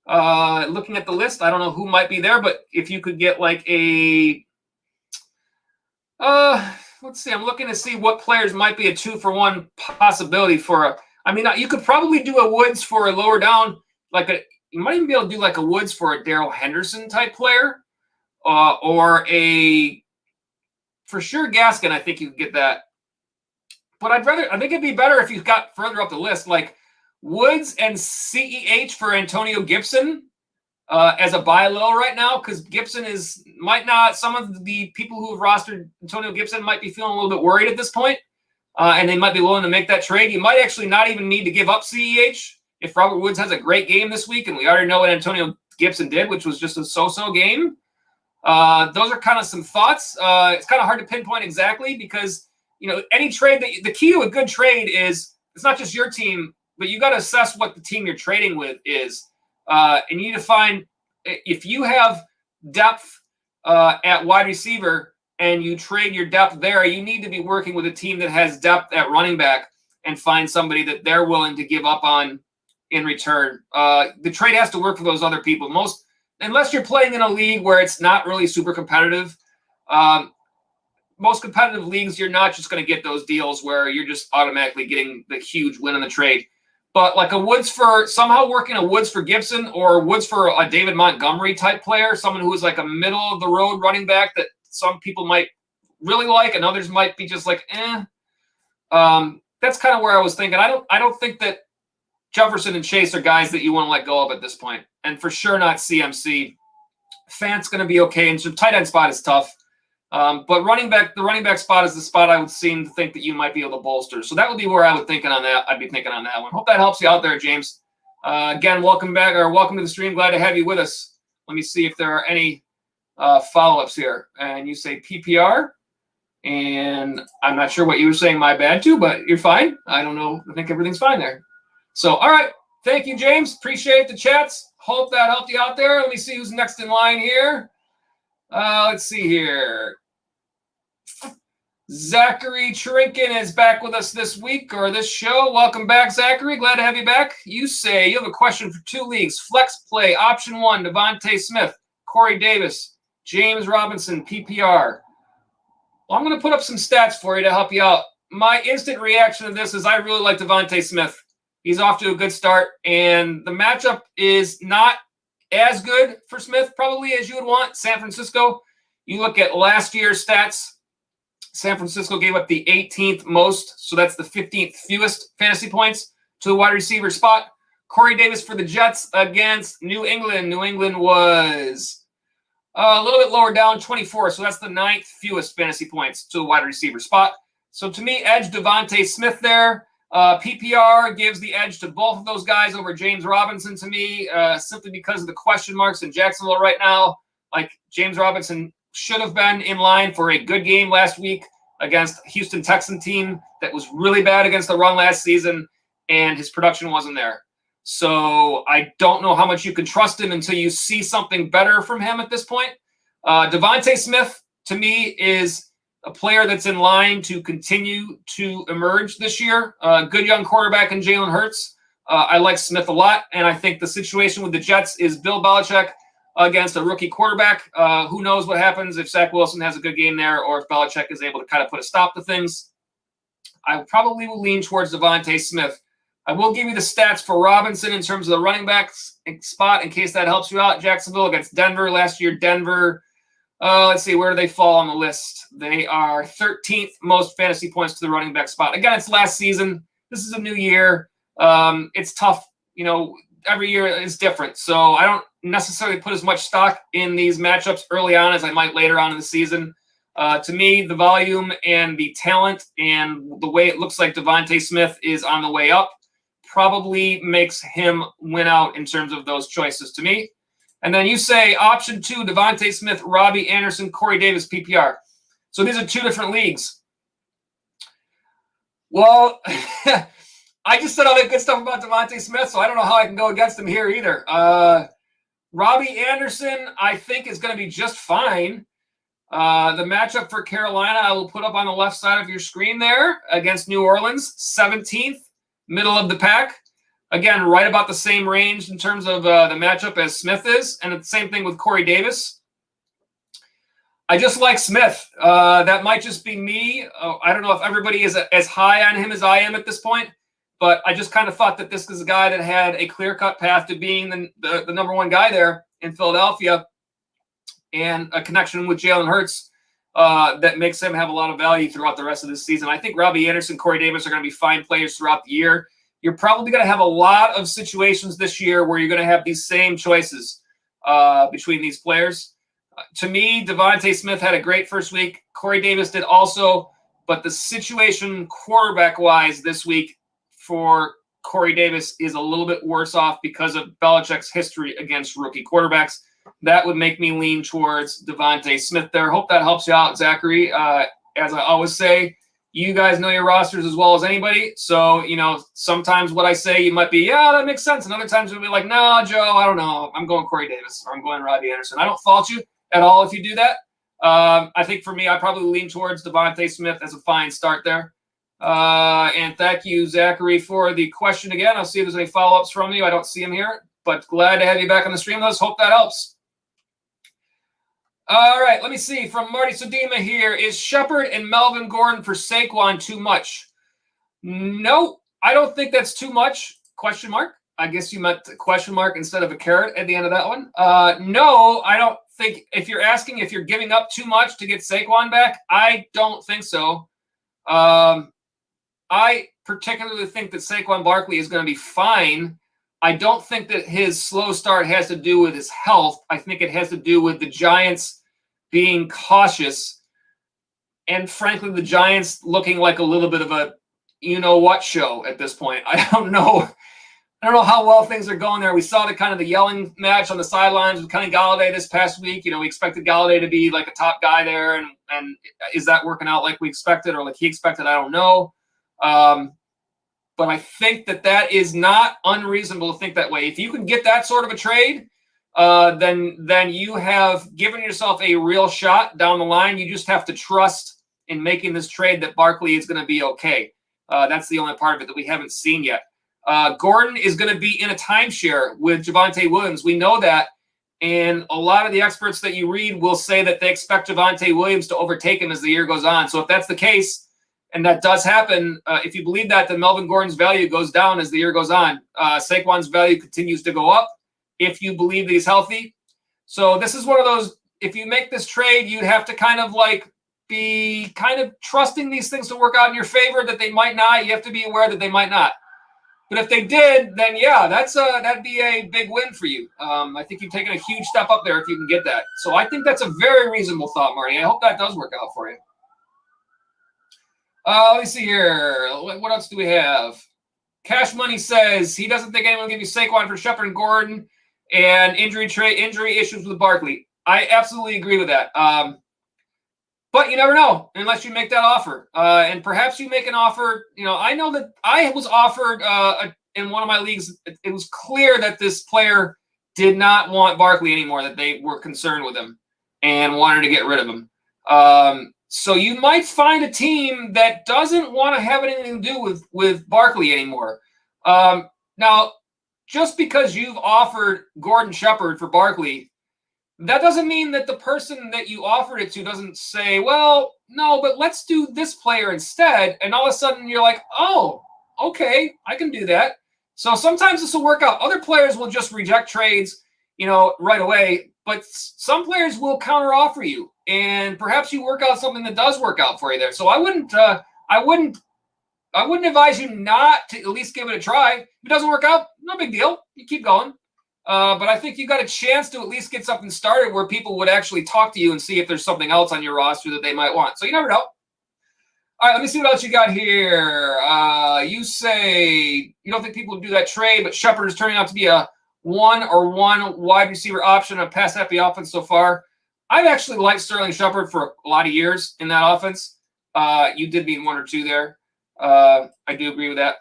Looking at the list, I don't know who might be there, but if you could get like a let's see, I'm looking to see what players might be a 2-for-1 possibility for you could probably do a Woods for a lower down, you might even be able to do like a Woods for a Darrell Henderson type player, or for sure Gaskin. I think you could get that, but I think it'd be better if you got further up the list, like Woods and CEH for Antonio Gibson as a buy low right now, because Gibson some of the people who have rostered Antonio Gibson might be feeling a little bit worried at this point, and they might be willing to make that trade. You might actually not even need to give up CEH if Robert Woods has a great game this week, and we already know what Antonio Gibson did, which was just a so-so game. Those are kind of some thoughts. It's kind of hard to pinpoint exactly because, any trade the key to a good trade is it's not just your team, but you got to assess what the team you're trading with is. And you need to find, if you have depth at wide receiver and you trade your depth there, you need to be working with a team that has depth at running back and find somebody that they're willing to give up on in return. The trade has to work for those other people. Unless you're playing in a league where it's not really super competitive, most competitive leagues, you're not just going to get those deals where you're just automatically getting the huge win in the trade. But like working a Woods for Gibson or Woods for a David Montgomery type player, someone who is like a middle of the road running back that some people might really like and others might be just like, eh. That's kind of where I was thinking. I don't think that Jefferson and Chase are guys that you want to let go of at this point. And for sure not CMC. Fant's going to be okay. And so tight end spot is tough. But the running back spot is the spot I would seem to think that you might be able to bolster. So that would be where I'd be thinking on that one. Hope that helps you out there, James. Again, welcome back, or welcome to the stream. Glad to have you with us. Let me see if there are any follow-ups here. And you say PPR, and I'm not sure what you were saying, my bad too, but you're fine. I don't know. I think everything's fine there. So, all right. Thank you, James. Appreciate the chats. Hope that helped you out there. Let me see who's next in line here. Let's see here. Zachary Trinken is back with us this week or this show. Welcome back, Zachary. Glad to have you back. You say you have a question for 2 leagues. Flex play, option 1, Devonta Smith, Corey Davis, James Robinson, PPR. Well, I'm going to put up some stats for you to help you out. My instant reaction to this is I really like Devonta Smith. He's off to a good start, and the matchup is not as good for Smith probably as you would want. San Francisco, you look at last year's stats, San Francisco gave up the 18th most, so that's the 15th fewest fantasy points to the wide receiver spot. Corey Davis for the Jets against New England. New England was a little bit lower down, 24, so that's the 9th fewest fantasy points to the wide receiver spot. So to me, edge Devonta Smith there. PPR gives the edge to both of those guys over James Robinson to me, simply because of the question marks in Jacksonville right now. Like, James Robinson should have been in line for a good game last week against a Houston Texan team that was really bad against the run last season, and his production wasn't there. So I don't know how much you can trust him until you see something better from him at this point. Devonta Smith, to me, is a player that's in line to continue to emerge this year. Good young quarterback in Jalen Hurts. I like Smith a lot, and I think the situation with the Jets is Bill Belichick against a rookie quarterback. Who knows what happens if Zach Wilson has a good game there or if Belichick is able to kind of put a stop to things. I probably will lean towards Devonte Smith. I will give you the stats for Robinson in terms of the running back spot in case that helps you out. Jacksonville against Denver. Last year, Denver, let's see, where do they fall on the list? They are 13th most fantasy points to the running back spot. Again, it's last season. This is a new year. It's tough. Every year is different. So I don't necessarily put as much stock in these matchups early on as I might later on in the season. To me, the volume and the talent and the way it looks like Devonte Smith is on the way up probably makes him win out in terms of those choices to me. And then you say option 2, Devonte Smith, Robbie Anderson, Corey Davis, PPR. So these are 2 different leagues. Well, I just said all that good stuff about Devonte Smith, so I don't know how I can go against him here either. Robbie Anderson, I think, is going to be just fine. The matchup for Carolina, I will put up on the left side of your screen there against New Orleans, 17th, middle of the pack. Again, right about the same range in terms of the matchup as Smith is, and the same thing with Corey Davis. I just like Smith. That might just be me. I don't know if everybody is as high on him as I am at this point, but I just kind of thought that this is a guy that had a clear-cut path to being the number 1 guy there in Philadelphia and a connection with Jalen Hurts that makes him have a lot of value throughout the rest of this season. I think Robbie Anderson, Corey Davis are going to be fine players throughout the year. You're probably going to have a lot of situations this year where you're going to have these same choices between these players. To me, Devonte Smith had a great first week. Corey Davis did also, but the situation quarterback-wise this week for Corey Davis is a little bit worse off because of Belichick's history against rookie quarterbacks. That would make me lean towards Devonte Smith there. Hope that helps you out, Zachary. As I always say, you guys know your rosters as well as anybody. So, sometimes what I say, you might be, yeah, that makes sense. And other times you'll be like, no, Joe, I don't know. I'm going Corey Davis or I'm going Robbie Anderson. I don't fault you at all if you do that. I think for me, I probably lean towards Devonte Smith as a fine start there. And thank you, Zachary, for the question again. I'll see if there's any follow-ups from you. I don't see him here, but glad to have you back on the stream. Let's hope that helps. All right, let me see. From Marty Sodima here, is Shepard and Melvin Gordon for Saquon too much? No, I don't think that's too much. Question mark? I guess you meant question mark instead of a carrot at the end of that one. No, I don't think, if you're asking if you're giving up too much to get Saquon back, I don't think so. I particularly think that Saquon Barkley is going to be fine. I don't think that his slow start has to do with his health. I think it has to do with the Giants being cautious and, frankly, the Giants looking like a little bit of a you-know-what show at this point. I don't know how well things are going there. We saw the yelling match on the sidelines with Kenny Golladay this past week. We expected Golladay to be like a top guy there, and is that working out like we expected or like he expected? I don't know. But I think that is not unreasonable to think that way. If you can get that sort of a trade, then you have given yourself a real shot down the line. You just have to trust in making this trade that Barkley is going to be okay. That's the only part of it that we haven't seen yet. Gordon is going to be in a timeshare with Javonte Williams. We know that. And a lot of the experts that you read will say that they expect Javonte Williams to overtake him as the year goes on. So if that's the case, and that does happen, if you believe that, then Melvin Gordon's value goes down as the year goes on. Saquon's value continues to go up if you believe that he's healthy. So this is one of those, if you make this trade, you'd have to be trusting these things to work out in your favor, that they might not. You have to be aware that they might not. But if they did, then yeah, that'd be a big win for you. I think you've taken a huge step up there if you can get that. So I think that's a very reasonable thought, Marty. I hope that does work out for you. Let me see here. What else do we have? Cash Money says he doesn't think anyone will give you Saquon for Shepard and Gordon and injury issues with Barkley. I absolutely agree with that. But you never know unless you make that offer. And perhaps you make an offer. I know that I was offered in one of my leagues. It was clear that this player did not want Barkley anymore, that they were concerned with him and wanted to get rid of him. So you might find a team that doesn't want to have anything to do with Barkley anymore. Now, just because you've offered Gordon Shepard for Barkley, that doesn't mean that the person that you offered it to doesn't say, well, no, but let's do this player instead. And all of a sudden you're like, oh, okay, I can do that. So sometimes this will work out. Other players will just reject trades, right away. But some players will counteroffer you, and perhaps you work out something that does work out for you there. So I wouldn't advise you not to at least give it a try. If it doesn't work out, no big deal. You keep going. But I think you got a chance to at least get something started where people would actually talk to you and see if there's something else on your roster that they might want. So you never know. All right, let me see what else you got here. You say you don't think people would do that trade, but Shepard is turning out to be a one wide receiver option on pass happy offense so far. I've actually liked Sterling Shepard for a lot of years in that offense. You did mean one or two there. I do agree with that.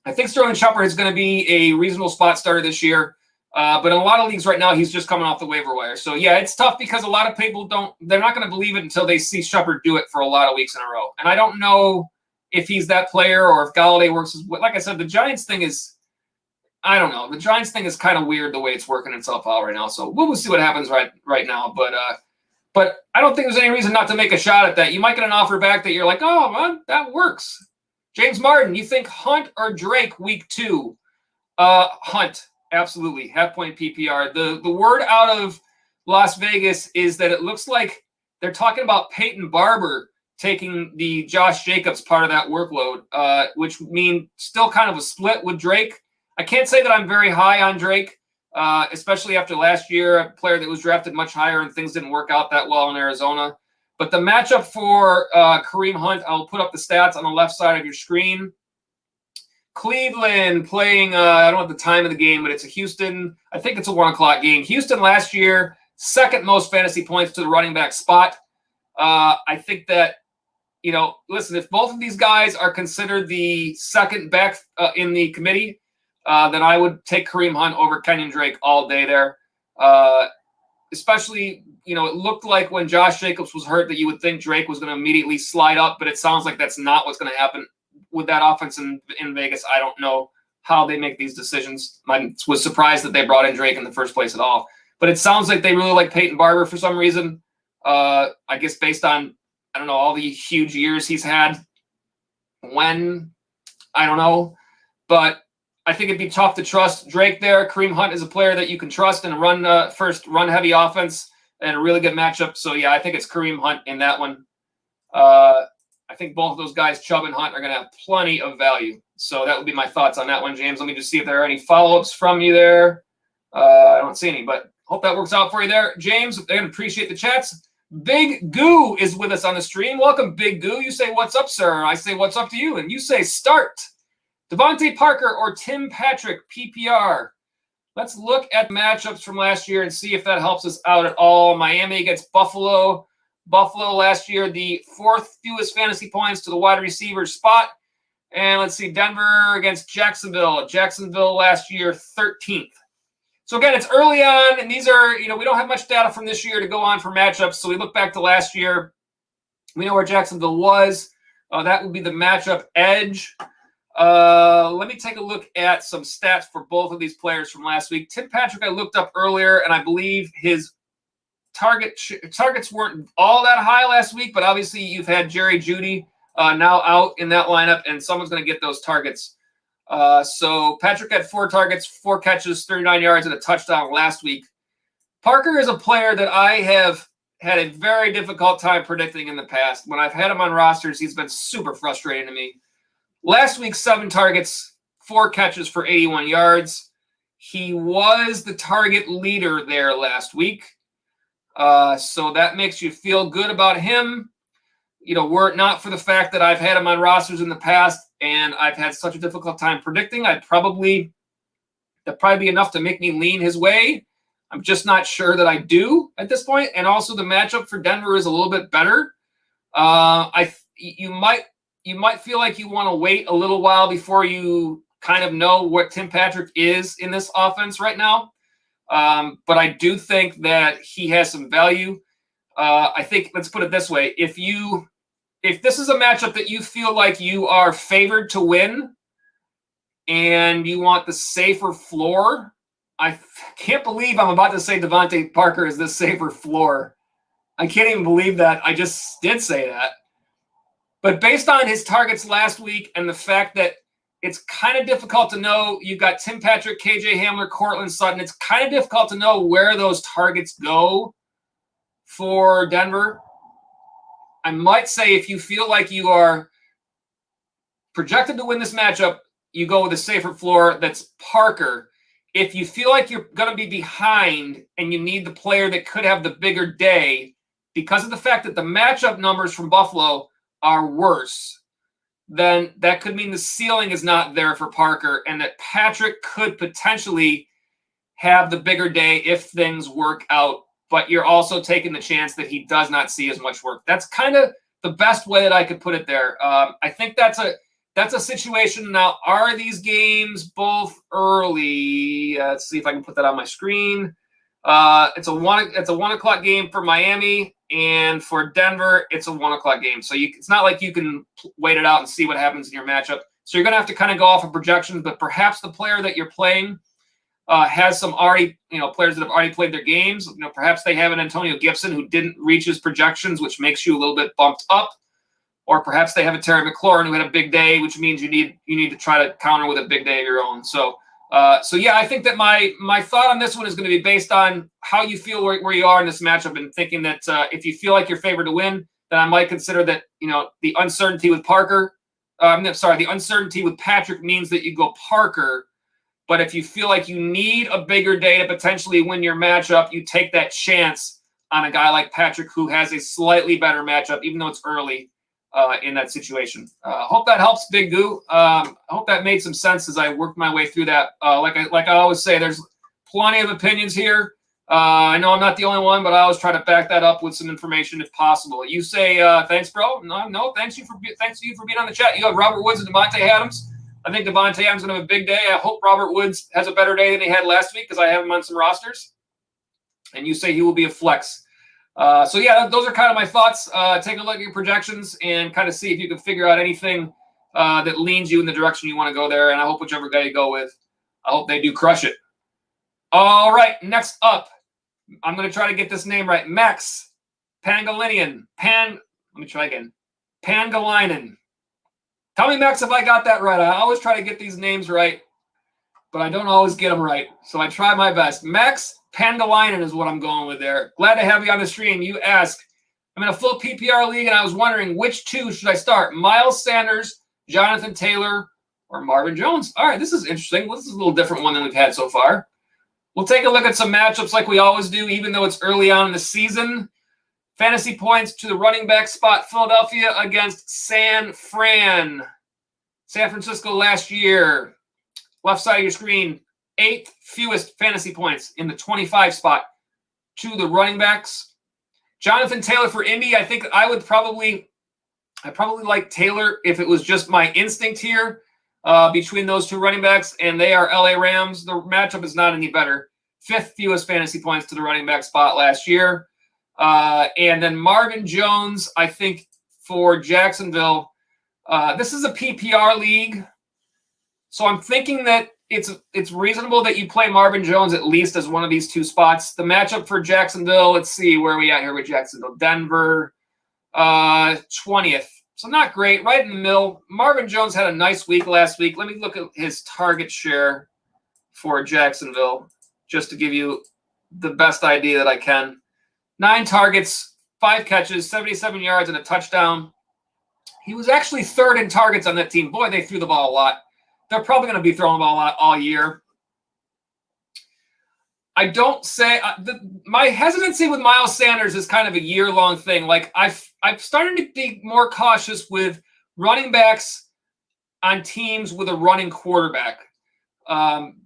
I think Sterling Shepard is going to be a reasonable spot starter this year. But in a lot of leagues right now, he's just coming off the waiver wire. So, yeah, it's tough because a lot of people they're not going to believe it until they see Shepard do it for a lot of weeks in a row. And I don't know if he's that player or if Galladay works. Like I said, the Giants thing is, I don't know. The Giants thing is kind of weird the way it's working itself out right now. So we'll see what happens right now. But I don't think there's any reason not to make a shot at that. You might get an offer back that you're like, oh, man, that works. James Martin, you think Hunt or Drake week 2? Hunt, absolutely. Half-point PPR. The word out of Las Vegas is that it looks like they're talking about Peyton Barber taking the Josh Jacobs part of that workload, which mean still kind of a split with Drake. I can't say that I'm very high on Drake, especially after last year, a player that was drafted much higher and things didn't work out that well in Arizona. But the matchup for Kareem Hunt, I'll put up the stats on the left side of your screen. Cleveland playing, I don't know the time of the game, but it's a Houston. I think it's a 1 o'clock game. Houston last year, second most fantasy points to the running back spot. I think that, listen, if both of these guys are considered the second back in the committee, then I would take Kareem Hunt over Kenyon Drake all day there. Especially, it looked like when Josh Jacobs was hurt that you would think Drake was going to immediately slide up, but it sounds like that's not what's going to happen with that offense in Vegas. I don't know how they make these decisions. I was surprised that they brought in Drake in the first place at all. But it sounds like they really like Peyton Barber for some reason. I guess based on, I don't know, all the huge years he's had. I don't know. But I think it'd be tough to trust Drake there. Kareem Hunt is a player that you can trust in a run-heavy offense and a really good matchup. So, yeah, I think it's Kareem Hunt in that one. I think both of those guys, Chubb and Hunt, are going to have plenty of value. So that would be my thoughts on that one, James. Let me just see if there are any follow-ups from you there. I don't see any, but hope that works out for you there. James, I appreciate the chats. Big Goo is with us on the stream. Welcome, Big Goo. You say, what's up, sir? I say, what's up to you? And you say, start. Devontae Parker or Tim Patrick, PPR. Let's look at matchups from last year and see if that helps us out at all. Miami against Buffalo. Buffalo last year, the 4th fewest fantasy points to the wide receiver spot. And let's see, Denver against Jacksonville. Jacksonville last year, 13th. So again, it's early on, and these are, we don't have much data from this year to go on for matchups. So we look back to last year. We know where Jacksonville was. That would be the matchup edge. Let me take a look at some stats for both of these players from last week. Tim Patrick, I looked up earlier, and I believe his targets weren't all that high last week, but obviously you've had Jerry Jeudy now out in that lineup, and someone's going to get those targets. So Patrick had 4 targets, 4 catches, 39 yards, and a touchdown last week. Parker is a player that I have had a very difficult time predicting in the past. When I've had him on rosters, he's been super frustrating to me. Last week, 7 targets, 4 catches for 81 yards. He was the target leader there last week. So that makes you feel good about him. Were it not for the fact that I've had him on rosters in the past and I've had such a difficult time predicting, that'd probably be enough to make me lean his way. I'm just not sure that I do at this point. And also the matchup for Denver is a little bit better. You might feel like you want to wait a little while before you kind of know what Tim Patrick is in this offense right now. But I do think that he has some value. I think, let's put it this way. If this is a matchup that you feel like you are favored to win, and you want the safer floor, I can't believe I'm about to say Devontae Parker is the safer floor. I can't even believe that. I just did say that. But based on his targets last week and the fact that it's kind of difficult to know, you've got Tim Patrick, KJ Hamler, Cortland Sutton. It's kind of difficult to know where those targets go for Denver. I might say if you feel like you are projected to win this matchup, you go with a safer floor that's Parker. If you feel like you're going to be behind and you need the player that could have the bigger day because of the fact that the matchup numbers from Buffalo are worse, then that could mean the ceiling is not there for Parker and that Patrick could potentially have the bigger day if things work out, but you're also taking the chance that he does not see as much work. That's kind of the best way that I could put it there. I think that's a situation. Now, are these games both early? Let's see if I can put that on my screen. It's a 1 o'clock game for Miami, and for Denver, it's a 1 o'clock game. So it's not like you can wait it out and see what happens in your matchup. So you're going to have to kind of go off of projections, but perhaps the player that you're playing has some players that have already played their games. Perhaps they have an Antonio Gibson who didn't reach his projections, which makes you a little bit bumped up. Or perhaps they have a Terry McLaurin who had a big day, which means you need to try to counter with a big day of your own. So yeah, I think that my thought on this one is going to be based on how you feel where you are in this matchup, and thinking that if you feel like you're favored to win, then I might consider that the uncertainty with the uncertainty with Patrick means that you go Parker. But if you feel like you need a bigger day to potentially win your matchup, you take that chance on a guy like Patrick who has a slightly better matchup, even though it's early. In that situation. Hope that helps, Big Goo. I hope that made some sense as I worked my way through that. Like I always say, there's plenty of opinions here. I know I'm not the only one, but I always try to back that up with some information if possible. You say thanks, bro. No, thanks to you for being on the chat. You have Robert Woods and Devontae Adams. I think Devontae Adams is going to have a big day. I hope Robert Woods has a better day than he had last week because I have him on some rosters. And you say he will be a flex. So yeah, those are kind of my thoughts. Take a look at your projections and kind of see if you can figure out anything that leans you in the direction you want to go there. And I hope whichever guy you go with, I hope they do crush it. All right, next up, I'm going to try to get this name right. Max Pangolinian. Let me try again. Pangolinen. Tell me, Max, if I got that right. I always try to get these names right, but I don't always get them right. So I try my best. Max Pangolinen is what I'm going with there. Glad to have you on the stream. You ask, I'm in a full PPR league, and I was wondering which two should I start? Miles Sanders, Jonathan Taylor, or Marvin Jones? All right, this is interesting. Well, this is a little different one than we've had so far. We'll take a look at some matchups like we always do, even though it's early on in the season. Fantasy points to the running back spot, Philadelphia against San Francisco last year. Left side of your screen, 8th fewest fantasy points in the 25 spot to the running backs. Jonathan Taylor for Indy. I think I probably like Taylor if it was just my instinct here between those two running backs, and they are LA Rams. The matchup is not any better. 5th fewest fantasy points to the running back spot last year. And then Marvin Jones, I think for Jacksonville. This is a PPR league. So I'm thinking that it's reasonable that you play Marvin Jones at least as one of these two spots. The matchup for Jacksonville, let's see, where are we at here with Jacksonville? Denver, 20th. So not great, right in the middle. Marvin Jones had a nice week last week. Let me look at his target share for Jacksonville just to give you the best idea that I can. 9 targets, 5 catches, 77 yards, and a touchdown. He was actually 3rd in targets on that team. Boy, they threw the ball a lot. They're probably going to be throwing the ball a lot all year. I don't say my hesitancy with Miles Sanders is kind of a year-long thing. Like I've started to be more cautious with running backs on teams with a running quarterback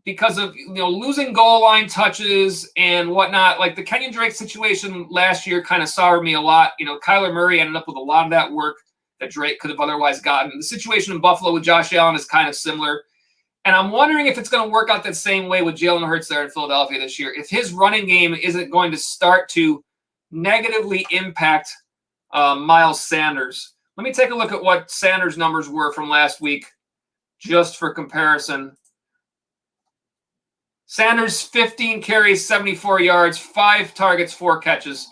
because of losing goal line touches and whatnot. Like the Kenyon Drake situation last year kind of soured me a lot. Kyler Murray ended up with a lot of that work that Drake could have otherwise gotten. The situation in Buffalo with Josh Allen is kind of similar. And I'm wondering if it's going to work out that same way with Jalen Hurts there in Philadelphia this year. If his running game isn't going to start to negatively impact Miles Sanders. Let me take a look at what Sanders' numbers were from last week. just for comparison. Sanders, 15 carries, 74 yards, 5 targets, 4 catches.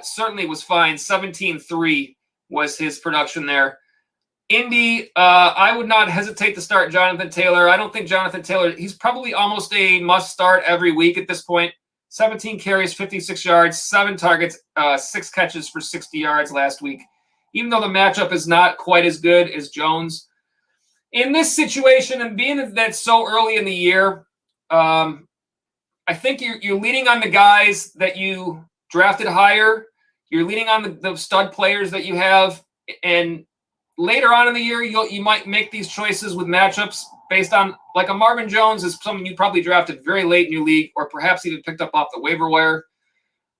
Certainly was fine. 17-3 was his production there. Indy, I would not hesitate to start Jonathan Taylor. I don't think Jonathan Taylor, he's probably almost a must start every week at this point. 17 carries, 56 yards, 7 targets, 6 catches for 60 yards last week. Even though the matchup is not quite as good as Jones. In this situation, and being that so early in the year, I think you're leaning on the guys that you drafted higher. You're leaning on the stud players that you have, and later on in the year, you might make these choices with matchups based on, like a Marvin Jones is someone you probably drafted very late in your league, or perhaps even picked up off the waiver wire.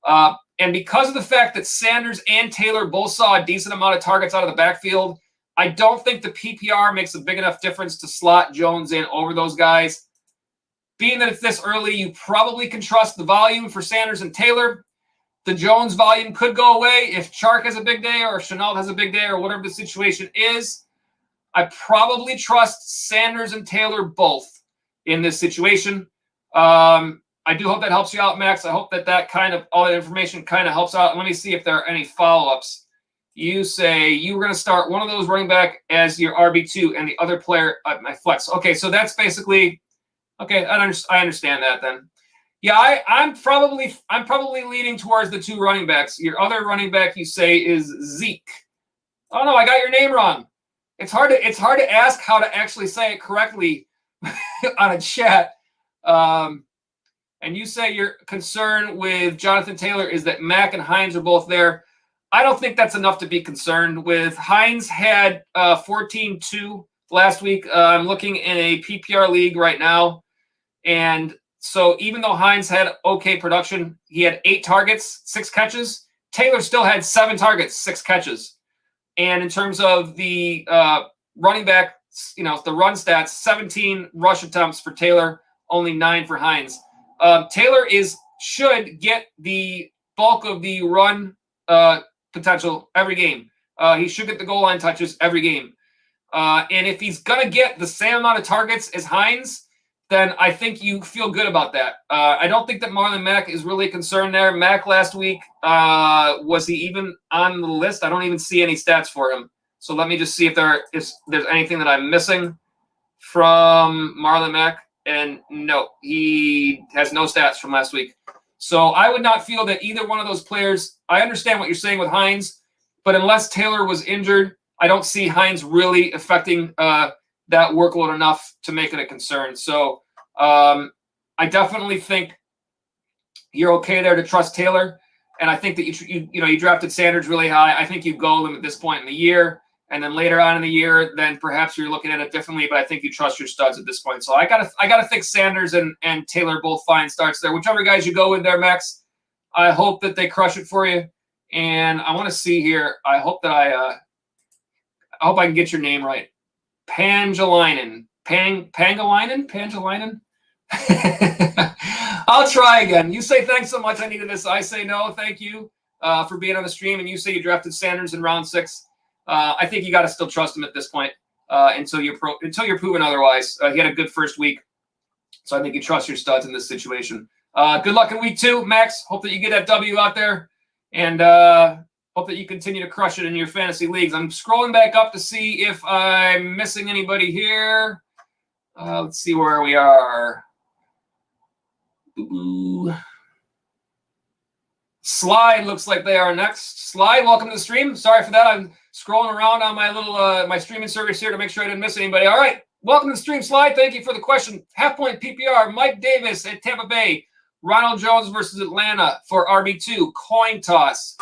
And because of the fact that Sanders and Taylor both saw a decent amount of targets out of the backfield, I don't think the PPR makes a big enough difference to slot Jones in over those guys. Being that it's this early, you probably can trust the volume for Sanders and Taylor. The Jones volume could go away if Chark has a big day or if Shenault has a big day or whatever the situation is. I probably trust Sanders and Taylor both in this situation. I do hope that helps you out, Max. I hope that kind of all that information kind of helps out. Let me see if there are any follow-ups. You say you were going to start one of those running back as your RB2 and the other player at my flex. Okay, so that's basically okay. I understand that then. Yeah, I'm probably leaning towards the 2 running backs. Your other running back, you say, is Zeke. Oh no, I got your name wrong. It's hard to ask how to actually say it correctly on a chat. And you say your concern with Jonathan Taylor is that Mack and Hines are both there. I don't think that's enough to be concerned with. Hines had 14-2 last week. I'm looking in a PPR league right now. And so even though Hines had okay production, he had 8 targets, 6 catches. Taylor still had 7 targets, 6 catches. And in terms of the running back, the run stats, 17 rush attempts for Taylor, only 9 for Hines. Taylor should get the bulk of the run potential every game. He should get the goal line touches every game. And if he's going to get the same amount of targets as Hines, then I think you feel good about that. I don't think that Marlon Mack is really concerned there. Mack last week, was he even on the list? I don't even see any stats for him. So let me just see if there's anything that I'm missing from Marlon Mack. And no, he has no stats from last week. So I would not feel that either one of those players. I understand what you're saying with Hines, but unless Taylor was injured, I don't see Hines really affecting that workload enough to make it a concern. So I definitely think you're okay there to trust Taylor. And I think that you drafted Sanders really high. I think you go them at this point in the year. And then later on in the year, then perhaps you're looking at it differently, but I think you trust your studs at this point. So I gotta think Sanders and Taylor both fine starts there. Whichever guys you go with there, Max, I hope that they crush it for you. And I want to see here. I hope that I hope I can get your name right. Pangalainen. Pangalainen? I'll try again. You say thanks so much. I needed this. I say no, thank you for being on the stream. And you say you drafted Sanders in round 6. I think you got to still trust him at this point until you're proven otherwise. He had a good first week, so I think you trust your studs in this situation. Good luck in week 2, Max. Hope that you get that W out there, and hope that you continue to crush it in your fantasy leagues. I'm scrolling back up to see if I'm missing anybody here. Let's see where we are. Ooh. Slide looks like they are next. Slide, welcome to the stream. Sorry for that. I'm scrolling around on my little my streaming service here to make sure I didn't miss anybody. All right, welcome to the stream, Slide. Thank you for the question. Half point PPR. Mike Davis at Tampa Bay. Ronald Jones versus Atlanta for RB2. Coin toss.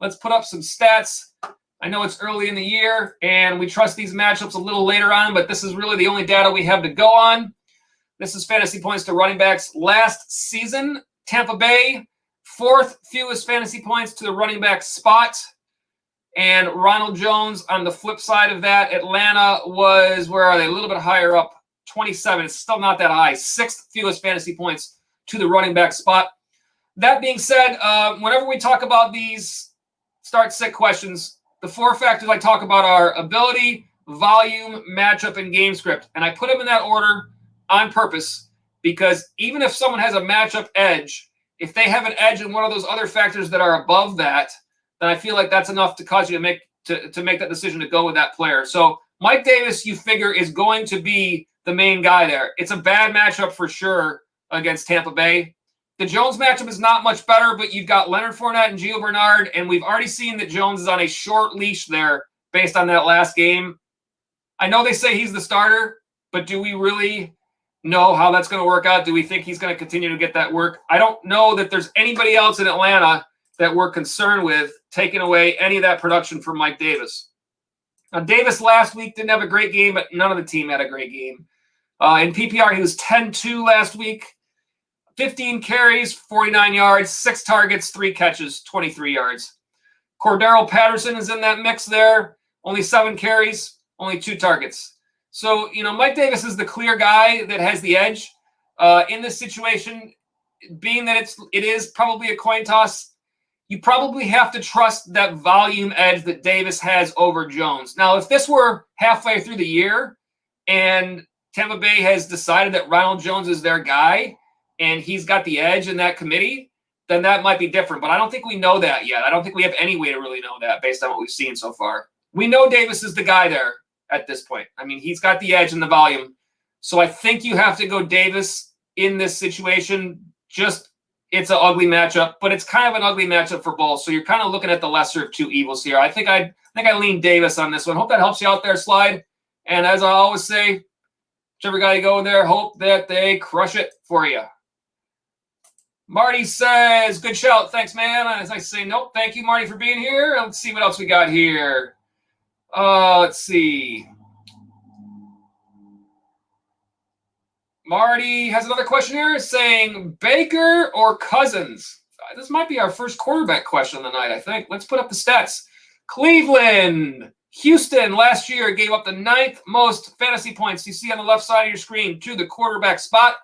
Let's put up some stats. I know it's early in the year, and we trust these matchups a little later on, but this is really the only data we have to go on. This is fantasy points to running backs last season. Tampa Bay, 4th fewest fantasy points to the running back spot. And Ronald Jones on the flip side of that, Atlanta was, where are they? A little bit higher up, 27. It's still not that high. 6th fewest fantasy points to the running back spot. That being said, whenever we talk about these start sit questions, the 4 factors I talk about are ability, volume, matchup, and game script. And I put them in that order on purpose because even if someone has a matchup edge, if they have an edge in one of those other factors that are above that, then I feel like that's enough to cause you to make that decision to go with that player. So Mike Davis, you figure, is going to be the main guy there. It's a bad matchup for sure against Tampa Bay. The Jones matchup is not much better, but you've got Leonard Fournette and Gio Bernard, and we've already seen that Jones is on a short leash there based on that last game. I know they say he's the starter, but do we really know how that's going to work out? Do we think he's going to continue to get that work? I don't know that there's anybody else in Atlanta that we're concerned with taking away any of that production from Mike Davis. Now, Davis last week didn't have a great game, but none of the team had a great game. In PPR, he was 10-2 last week. 15 carries, 49 yards, 6 targets, 3 catches, 23 yards. Cordero Patterson is in that mix there. Only 7 carries, only 2 targets. So, Mike Davis is the clear guy that has the edge. In this situation, being that it is probably a coin toss, you probably have to trust that volume edge that Davis has over Jones. Now, if this were halfway through the year and Tampa Bay has decided that Ronald Jones is their guy and he's got the edge in that committee, then that might be different. But I don't think we know that yet. I don't think we have any way to really know that based on what we've seen so far. We know Davis is the guy there at this point. I mean, he's got the edge and the volume. So I think you have to go Davis in this situation. It's an ugly matchup, but it's kind of an ugly matchup for both. So you're kind of looking at the lesser of two evils here. I think I lean Davis on this one. Hope that helps you out there, Slide. And as I always say, whichever guy you go in there, hope that they crush it for you. Marty says, good shout. Thanks, man. As I say, nope. Thank you, Marty, for being here. Let's see what else we got here. Let's see. Marty has another question here saying, Baker or Cousins? This might be our first quarterback question of the night, I think. Let's put up the stats. Cleveland. Houston last year gave up the 9th most fantasy points you see on the left side of your screen to the quarterback spot.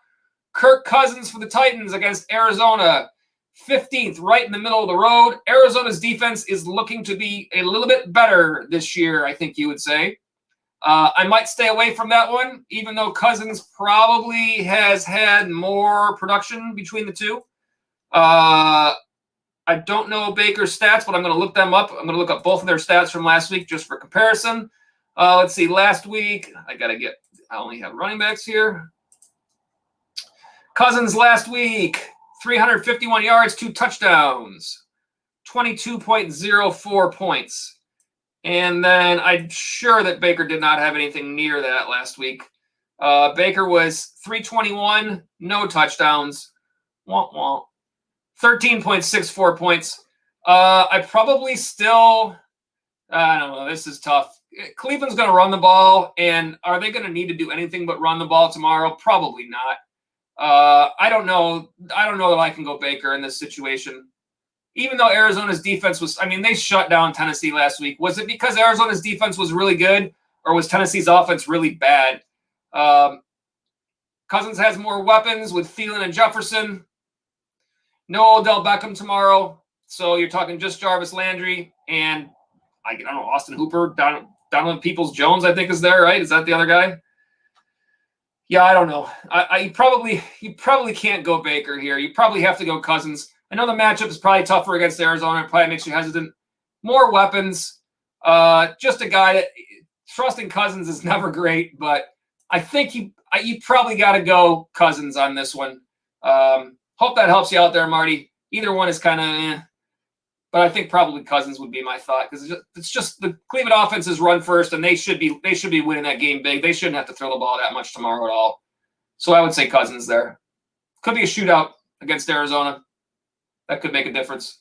Kirk Cousins for the Titans against Arizona, 15th, right in the middle of the road. Arizona's defense is looking to be a little bit better this year, I think you would say. I might stay away from that one, even though Cousins probably has had more production between the two. I don't know Baker's stats, but I'm going to look them up. I'm going to look up both of their stats from last week just for comparison. Let's see. Last week, I only have running backs here. Cousins last week, 351 yards, 2 touchdowns, 22.04 points. And then I'm sure that Baker did not have anything near that last week. Baker was 321, no touchdowns, 13.64 points. I probably still, I don't know, this is tough. Cleveland's going to run the ball, and are they going to need to do anything but run the ball tomorrow? Probably not. I don't know that I can go Baker in this situation. Even though Arizona's defense they shut down Tennessee last week. Was it because Arizona's defense was really good, or was Tennessee's offense really bad? Cousins has more weapons with Thielen and Jefferson. No Odell Beckham tomorrow. So you're talking just Jarvis Landry and, I don't know, Austin Hooper, Donovan Peoples-Jones, I think, is there, right? Is that the other guy? Yeah, I don't know. You probably can't go Baker here. You probably have to go Cousins. I know the matchup is probably tougher against Arizona. It probably makes you hesitant. More weapons. Just a guy that trusting Cousins is never great, but I think you probably got to go Cousins on this one. Hope that helps you out there, Marty. Either one is kind of but I think probably Cousins would be my thought because it's just the Cleveland offense is run first, and they should be winning that game big. They shouldn't have to throw the ball that much tomorrow at all. So I would say Cousins there. Could be a shootout against Arizona. That could make a difference.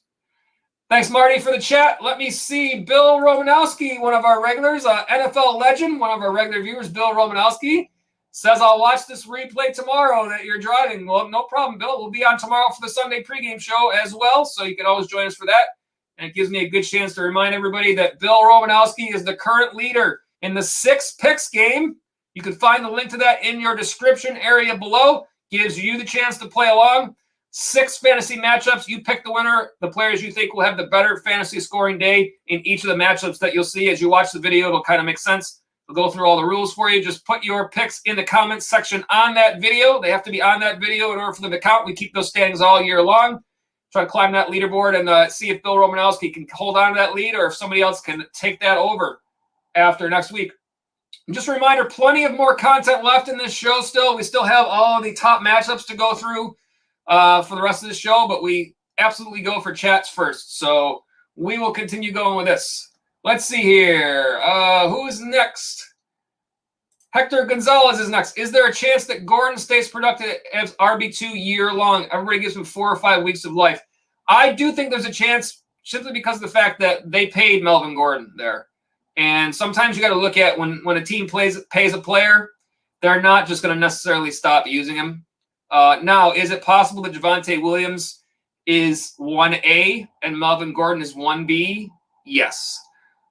Thanks, Marty, for the chat. Let me see. Bill Romanowski, one of our regulars, NFL legend, one of our regular viewers, Bill Romanowski, says, I'll watch this replay tomorrow that you're driving. Well, no problem, Bill. We'll be on tomorrow for the Sunday pregame show as well, so you can always join us for that. And it gives me a good chance to remind everybody that Bill Romanowski is the current leader in the 6 picks game. You can find the link to that in your description area below. Gives you the chance to play along. 6 fantasy matchups. You pick the winner, the players you think will have the better fantasy scoring day in each of the matchups that you'll see. As you watch the video, it'll kind of make sense. We'll go through all the rules for you. Just put your picks in the comments section on that video. They have to be on that video in order for them to count. We keep those standings all year long. Try to climb that leaderboard and see if Bill Romanowski can hold on to that lead or if somebody else can take that over after next week. And just a reminder, plenty of more content left in this show still. We still have all the top matchups to go through for the rest of the show, but we absolutely go for chats first. So we will continue going with this. Let's see here. Who is next? Hector Gonzalez is next. Is there a chance that Gordon stays productive as RB2 year long? Everybody gives him 4 or 5 weeks of life. I do think there's a chance simply because of the fact that they paid Melvin Gordon there. And sometimes you got to look at when a team pays a player, they're not just going to necessarily stop using him. Now, is it possible that Javonte Williams is 1A and Melvin Gordon is 1B? Yes.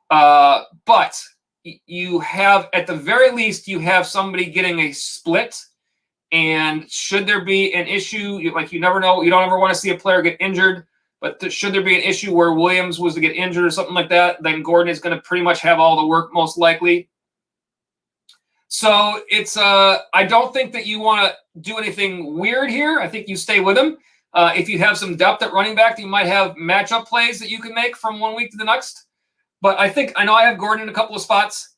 But you have, at the very least, you have somebody getting a split. And should there be an issue, you never know, you don't ever want to see a player get injured, but should there be an issue where Williams was to get injured or something like that, then Gordon is going to pretty much have all the work most likely. So it's, I don't think that you want to do anything weird here. I think you stay with him. If you have some depth at running back, you might have matchup plays that you can make from 1 week to the next. But I know I have Gordon in a couple of spots.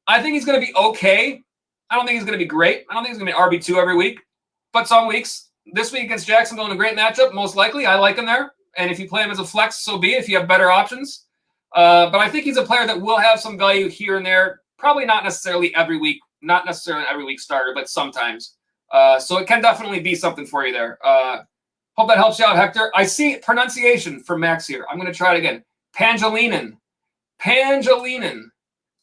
I think he's going to be okay. I don't think he's going to be great. I don't think he's going to be RB2 every week. But some weeks, this week against Jacksonville in a great matchup, most likely, I like him there. And if you play him as a flex, so be it, if you have better options. But I think he's a player that will have some value here and there. Probably not necessarily every week. Not necessarily an every week starter, but sometimes. So it can definitely be something for you there. Hope that helps you out, Hector. I see pronunciation for Max here. I'm going to try it again. Pangelinan.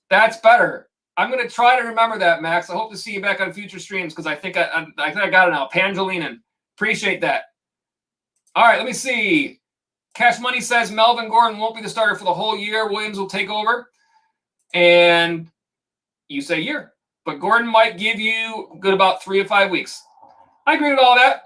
That's better. I'm going to try to remember that, Max. I hope to see you back on future streams because I think I got it now. Pangelinan. Appreciate that. All right, let me see. Cash Money says Melvin Gordon won't be the starter for the whole year. Williams will take over. And you say year. But Gordon might give you good about 3 to 5 weeks. I agree with all that.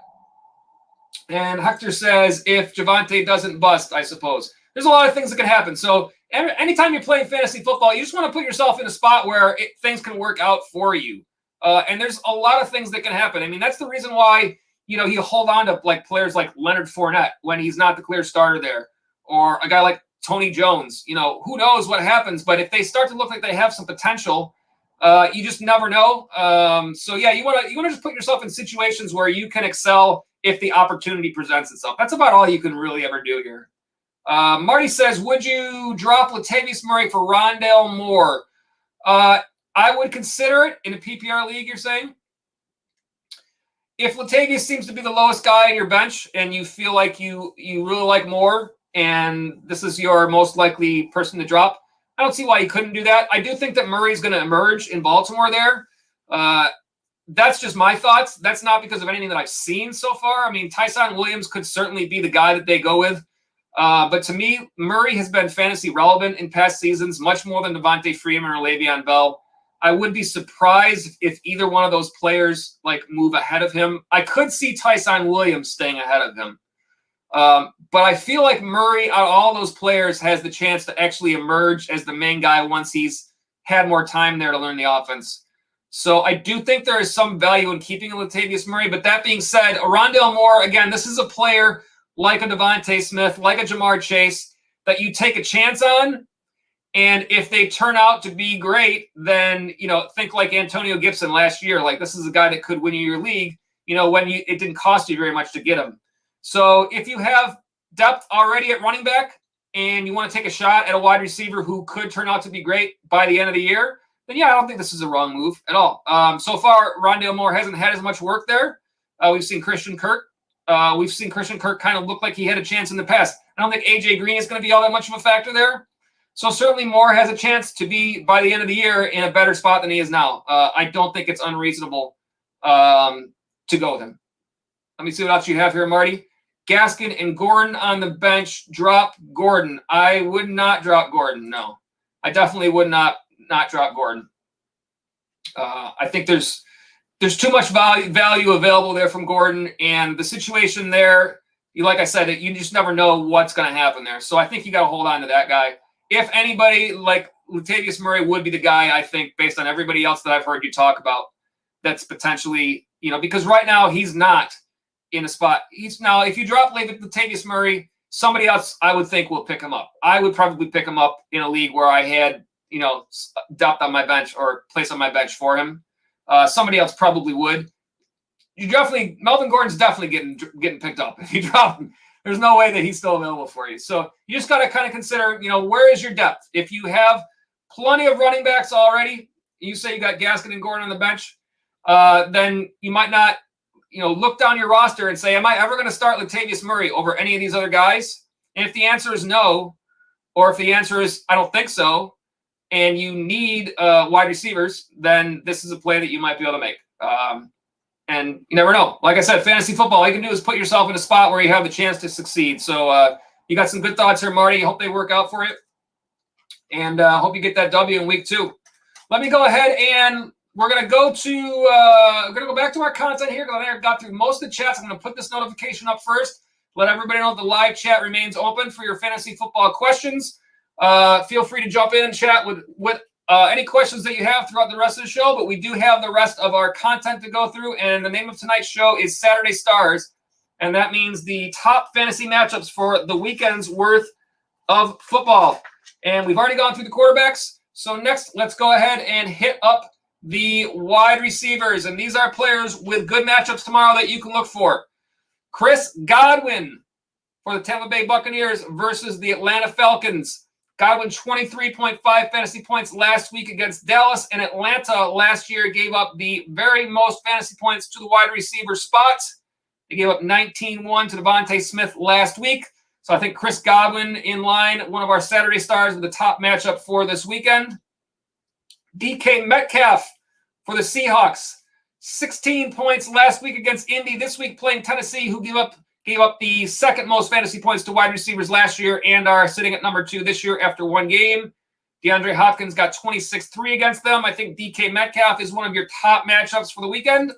And Hector says if Javonte doesn't bust, I suppose. There's a lot of things that can happen. So anytime you're playing fantasy football, you just want to put yourself in a spot where things can work out for you. And there's a lot of things that can happen. I mean, that's the reason why, you hold on to players like Leonard Fournette when he's not the clear starter there, or a guy like Tony Jones. Who knows what happens, but if they start to look like they have some potential, you just never know. So yeah, you want to just put yourself in situations where you can excel if the opportunity presents itself. That's about all you can really ever do here. Marty says, would you drop Latavius Murray for Rondale Moore? I would consider it in a PPR league, you're saying? If Latavius seems to be the lowest guy on your bench and you feel like you really like Moore and this is your most likely person to drop, I don't see why you couldn't do that. I do think that Murray's going to emerge in Baltimore there. That's just my thoughts. That's not because of anything that I've seen so far. I mean, Tyson Williams could certainly be the guy that they go with. But to me, Murray has been fantasy relevant in past seasons, much more than Devontae Freeman or Le'Veon Bell. I would be surprised if either one of those players move ahead of him. I could see Tyson Williams staying ahead of him. But I feel like Murray, out of all those players, has the chance to actually emerge as the main guy once he's had more time there to learn the offense. So I do think there is some value in keeping Latavius Murray. But that being said, Rondale Moore, again, this is a player like a Devonta Smith, like a Jamar Chase, that you take a chance on. And if they turn out to be great, then, think like Antonio Gibson last year. This is a guy that could win you your league, when it didn't cost you very much to get him. So if you have depth already at running back and you want to take a shot at a wide receiver who could turn out to be great by the end of the year, then yeah, I don't think this is a wrong move at all. So far, Rondale Moore hasn't had as much work there. We've seen Christian Kirk. Kind of look like he had a chance in the past. I don't think AJ Green is going to be all that much of a factor there. So certainly Moore has a chance to be, by the end of the year, in a better spot than he is now. I don't think it's unreasonable to go with him. Let me see what else you have here, Marty. Gaskin and Gordon on the bench. Drop Gordon. I would not drop Gordon, no. I definitely would not drop Gordon. I think there's too much value available there from Gordon, and the situation there, like I said, you just never know what's going to happen there. So I think you got to hold on to that guy. If anybody like Latavius Murray would be the guy, I think, based on everybody else that I've heard you talk about, that's potentially, because right now he's not in a spot. Now, if you drop Latavius Murray, somebody else I would think will pick him up. I would probably pick him up in a league where I had, depth on my bench or place on my bench for him. Somebody else probably would. Melvin Gordon's definitely getting picked up. If you drop him, there's no way that he's still available for you. So you just got to kind of consider, where is your depth? If you have plenty of running backs already, you say you got Gaskin and Gordon on the bench, then you might not, look down your roster and say, am I ever going to start Latavius Murray over any of these other guys? And if the answer is no, or if the answer is I don't think so, and you need wide receivers, then this is a play that you might be able to make. And you never know. Like I said, fantasy football, all you can do is put yourself in a spot where you have the chance to succeed. So you got some good thoughts here, Marty. Hope they work out for you. And hope you get that W in week 2. Let me go ahead and we're going to go back to our content here because I got through most of the chats. I'm going to put this notification up first. Let everybody know the live chat remains open for your fantasy football questions. Feel free to jump in and chat with any questions that you have throughout the rest of the show, but we do have the rest of our content to go through, and the name of tonight's show is Saturday Stars, and that means the top fantasy matchups for the weekend's worth of football. And we've already gone through the quarterbacks, so next let's go ahead and hit up the wide receivers, and these are players with good matchups tomorrow that you can look for. Chris Godwin for the Tampa Bay Buccaneers versus the Atlanta Falcons. Godwin, 23.5 fantasy points last week against Dallas, and Atlanta last year gave up the very most fantasy points to the wide receiver spots. They gave up 19-1 to Devonta Smith last week. So I think Chris Godwin in line, one of our Saturday stars with the top matchup for this weekend. DK Metcalf for the Seahawks, 16 points last week against Indy. This week playing Tennessee, who gave up the second most fantasy points to wide receivers last year and are sitting at number 2 this year after one game. DeAndre Hopkins got 26-3 against them. I think DK Metcalf is one of your top matchups for the weekend.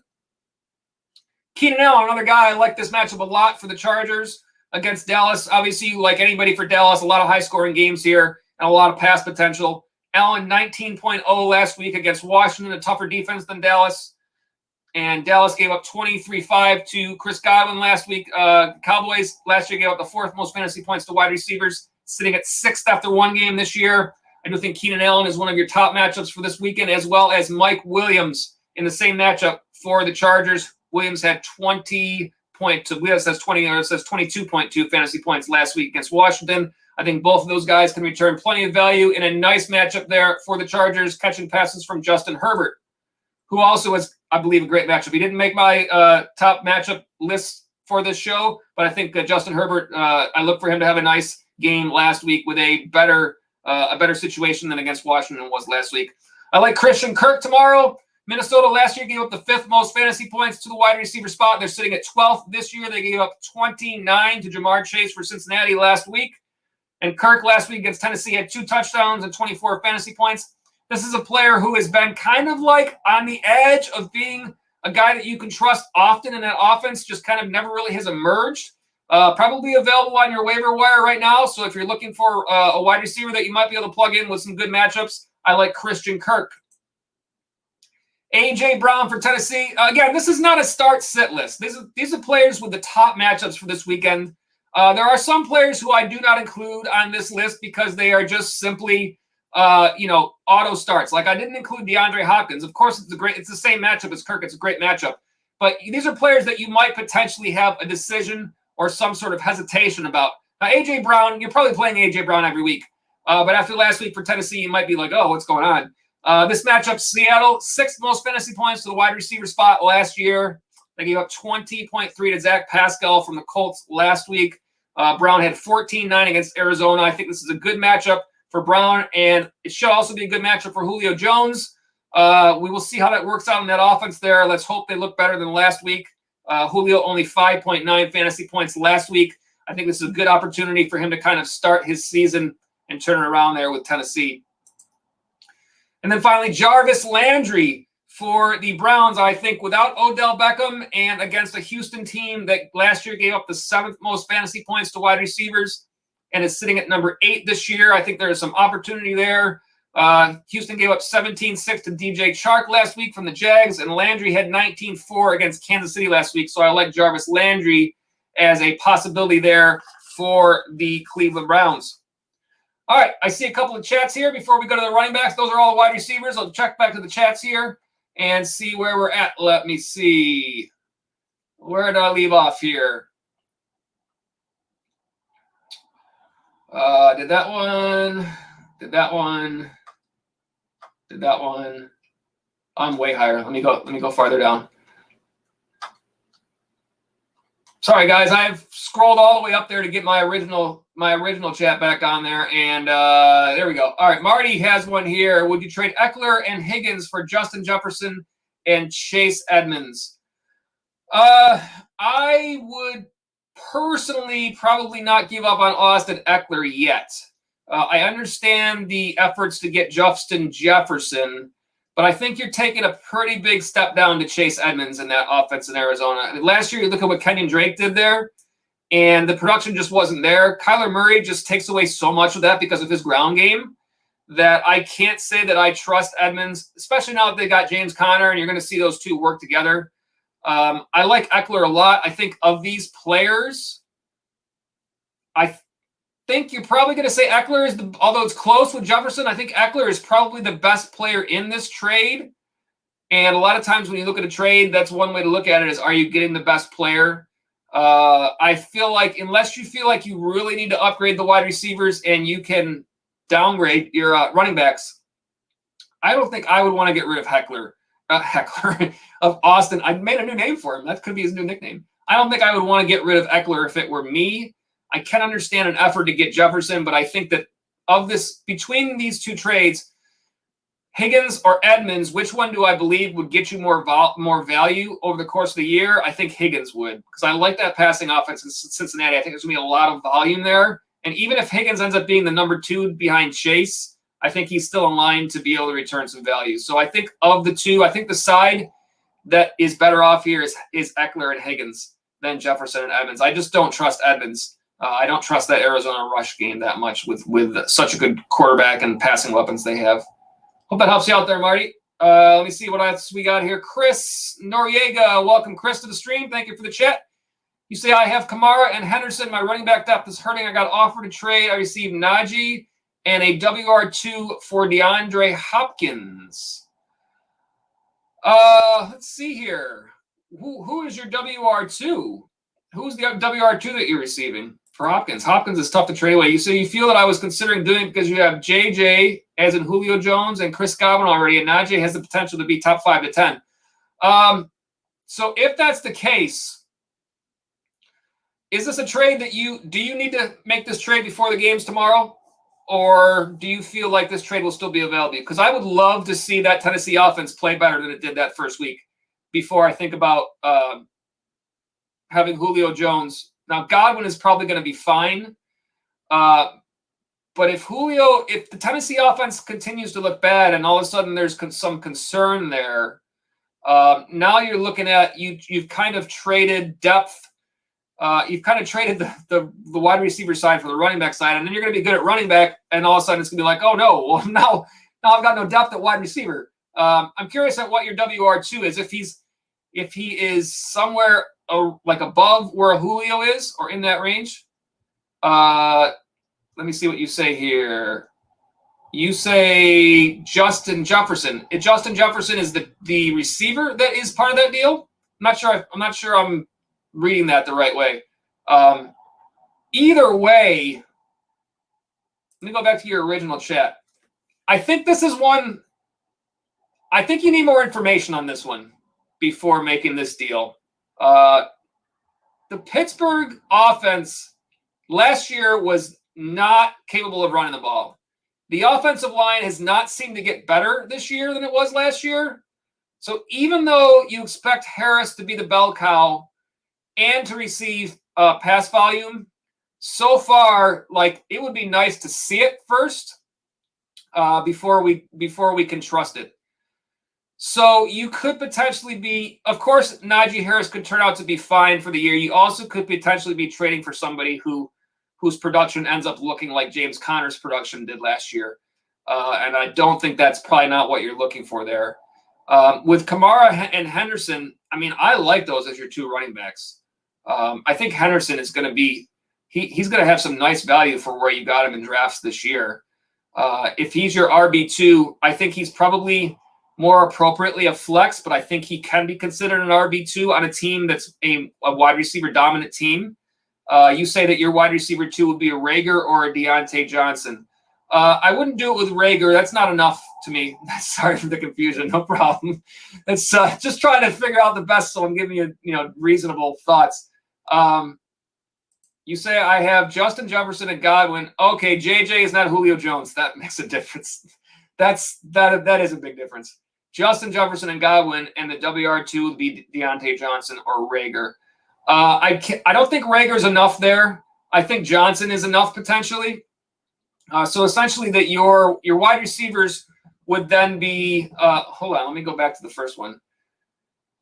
Keenan Allen, another guy. I like this matchup a lot for the Chargers against Dallas. Obviously, like anybody for Dallas, a lot of high-scoring games here and a lot of pass potential. Allen, 19.0 last week against Washington, a tougher defense than Dallas. And Dallas gave up 23-5 to Chris Godwin last week. Cowboys last year gave up the 4th most fantasy points to wide receivers, sitting at 6th after one game this year. I do think Keenan Allen is one of your top matchups for this weekend, as well as Mike Williams in the same matchup for the Chargers. Williams had 22.2 fantasy points last week against Washington. I think both of those guys can return plenty of value in a nice matchup there for the Chargers, catching passes from Justin Herbert, who also is, I believe, a great matchup. He didn't make my top matchup list for this show, but I think Justin Herbert, I look for him to have a nice game last week with a better situation than against Washington was last week. I like Christian Kirk tomorrow. Minnesota last year gave up the 5th most fantasy points to the wide receiver spot. They're sitting at 12th this year. They gave up 29 to Jamar Chase for Cincinnati last week. And Kirk last week against Tennessee had 2 touchdowns and 24 fantasy points. This is a player who has been kind of like on the edge of being a guy that you can trust often in that offense, just kind of never really has emerged. Probably available on your waiver wire right now. So if you're looking for a wide receiver that you might be able to plug in with some good matchups, I like Christian Kirk. A.J. Brown for Tennessee. Again, this is not a start-sit list. These are players with the top matchups for this weekend. There are some players who I do not include on this list because they are just simply auto starts. Like I didn't include DeAndre Hopkins. Of course, it's the same matchup as Kirk. It's a great matchup. But these are players that you might potentially have a decision or some sort of hesitation about. Now, A.J. Brown, you're probably playing A.J. Brown every week. But after last week for Tennessee, you might be like, oh, what's going on? This matchup, Seattle, 6th most fantasy points to the wide receiver spot last year. They gave up 20.3 to Zach Pascal from the Colts last week. Brown had 14-9 against Arizona. I think this is a good matchup for Brown, and it should also be a good matchup for Julio Jones. We will see how that works out in that offense there. Let's hope they look better than last week. Julio only 5.9 fantasy points last week. I think this is a good opportunity for him to kind of start his season and turn it around there with Tennessee. And then finally, Jarvis Landry for the Browns. I think without Odell Beckham and against a Houston team that last year gave up the 7th most fantasy points to wide receivers and is sitting at number 8 this year, I think there is some opportunity there Houston gave up 17-6 to DJ Chark last week from the Jags, and Landry had 19-4 against Kansas City last week. So I like Jarvis Landry as a possibility there for the Cleveland Browns. All right, I see a couple of chats here before we go to the running backs. Those are all the wide receivers. I'll check back to the chats here and see where we're at. Let me see. Where did I leave off here? Did that one? Did that one? Did that one? I'm way higher. Let me go farther down. Sorry, guys. I've scrolled all the way up there to get my original chat back on there, and there we go. All right, Marty has one here. Would you trade Eckler and Higgins for Justin Jefferson and Chase Edmonds? I would personally probably not give up on Austin Eckler yet. I understand the efforts to get Justin Jefferson, but I think you're taking a pretty big step down to Chase Edmonds in that offense in Arizona. Last year, you look at what Kenyon Drake did there, and the production just wasn't there. Kyler Murray just takes away so much of that because of his ground game that I can't say that I trust Edmonds, especially now that they got James Conner, and you're going to see those two work together. I like Eckler a lot. I think of these players, I think you're probably going to say Eckler is, although it's close with Jefferson, I think Eckler is probably the best player in this trade. And a lot of times when you look at a trade, that's one way to look at it is, are you getting the best player? I feel like unless you feel like you really need to upgrade the wide receivers and you can downgrade your running backs, I don't think I would want to get rid of Heckler of Austin. I made a new name for him. That could be his new nickname. I don't think I would want to get rid of Eckler if it were me. I can understand an effort to get Jefferson, but I think that between these two trades, Higgins or Edmonds, which one do I believe would get you more value over the course of the year? I think Higgins would, because I like that passing offense in Cincinnati. I think there's going to be a lot of volume there. And even if Higgins ends up being the number 2 behind Chase, I think he's still in line to be able to return some value. So I think of the two, I think the side that is better off here is Eckler and Higgins than Jefferson and Edmonds. I just don't trust Edmonds. I don't trust that Arizona rush game that much with such a good quarterback and passing weapons they have. Hope that helps you out there, Marty. Let me see what else we got here. Chris Noriega. Welcome, Chris, to the stream. Thank you for the chat. You say, I have Kamara and Henderson. My running back depth is hurting. I got offered a trade. I received Najee and a WR2 for DeAndre Hopkins. Let's see here. Who is your WR2? Who's the WR2 that you're receiving for Hopkins? Hopkins is tough to trade away. You feel that I was considering doing it because you have JJ, as in Julio Jones, and Chris Godwin already, and Najee has the potential to be top 5 to 10. So if that's the case, is this a trade that do you need to make this trade before the games tomorrow? Or do you feel like this trade will still be available? Because I would love to see that Tennessee offense play better than it did that first week before I think about having Julio Jones. Now, Godwin is probably going to be fine. But if the Tennessee offense continues to look bad and all of a sudden there's some concern there, now you're looking at you've kind of traded depth. You've kind of traded the wide receiver side for the running back side, and then you're going to be good at running back, and all of a sudden it's going to be like, oh no, well now I've got no depth at wide receiver. I'm curious at what your WR2 is. If he is somewhere like above where Julio is, or in that range. Let me see what you say here. You say Justin Jefferson. If Justin Jefferson is the receiver that is part of that deal, I'm not sure I'm reading that the right way. Either way, let me go back to your original chat. I think this is one. I think you need more information on this one before making this deal. The Pittsburgh offense last year was not capable of running the ball. The offensive line has not seemed to get better this year than it was last year. So even though you expect Harris to be the bell cow and to receive pass volume, so far, like, it would be nice to see it first before we can trust it. So you could potentially be, of course, Najee Harris could turn out to be fine for the year. You also could potentially be trading for somebody whose production ends up looking like James Conner's production did last year. And I don't think that's probably not what you're looking for there. With Kamara and Henderson, I mean, I like those as your two running backs. I think Henderson is going to be he's going to have some nice value for where you got him in drafts this year. If he's your RB2, I think he's probably more appropriately a flex, but I think he can be considered an RB2 on a team that's a wide receiver dominant team. You say that your wide receiver 2 would be a Rager or a Deontay Johnson. I wouldn't do it with Rager. That's not enough to me. Sorry for the confusion. No problem. It's just trying to figure out the best, so I'm giving you reasonable thoughts. You say I have Justin Jefferson and Godwin. Okay, JJ is not Julio Jones. That makes a difference. That is a big difference. Justin Jefferson and Godwin, and the WR2 would be Deontay Johnson or Rager. I don't think Rager's enough there. I think Johnson is enough potentially. So essentially that your wide receivers would then be hold on, let me go back to the first one.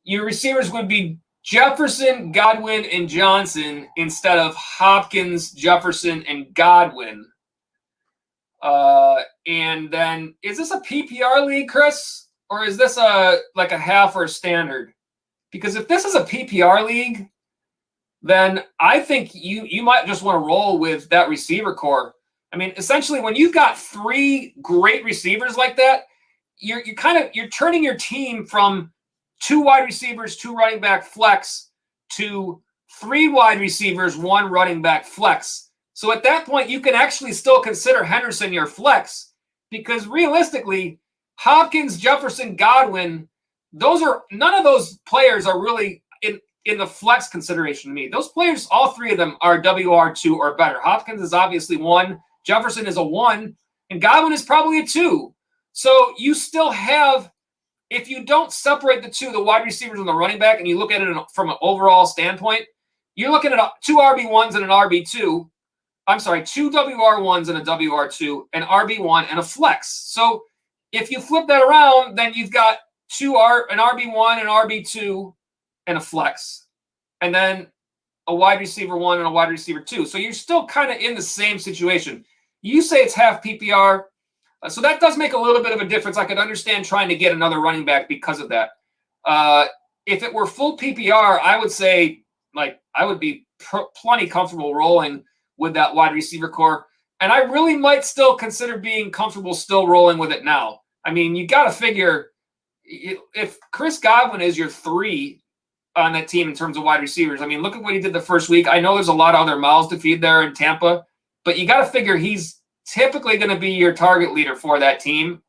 Your receivers would be Jefferson, Godwin, and Johnson instead of Hopkins, Jefferson, and Godwin. And then is this a PPR league, Chris? Or is this a half or a standard? Because if this is a PPR league, then I think you might just want to roll with that receiver core. I mean, essentially, when you've got 3 great receivers like that, you're turning your team from 2 wide receivers, 2 running back flex to 3 wide receivers, 1 running back flex. So at that point, you can actually still consider Henderson your flex, because realistically, Hopkins, Jefferson, Godwin, none of those players are really in the flex consideration to me. Those players, all 3 of them are WR2 or better. Hopkins is obviously 1. Jefferson is a 1, and Godwin is probably a 2. So you still have, if you don't separate the 2, the wide receivers and the running back, and you look at it from an overall standpoint, you're looking at 2 RB1s and an RB2. I'm sorry, 2 WR1s and a WR2, an RB1 and a flex. So if you flip that around, then you've got an RB1, an RB2, and a flex. And then a wide receiver 1 and a wide receiver 2. So you're still kind of in the same situation. You say it's half PPR. So that does make a little bit of a difference. I could understand trying to get another running back because of that. If it were full PPR, I would say I would be plenty comfortable rolling with that wide receiver core. And I really might still consider being comfortable still rolling with it now. I mean, you got to figure if Chris Godwin is your 3 on that team in terms of wide receivers. I mean, look at what he did the first week. I know there's a lot of other mouths to feed there in Tampa, but you got to figure he's typically going to be your target leader for that team.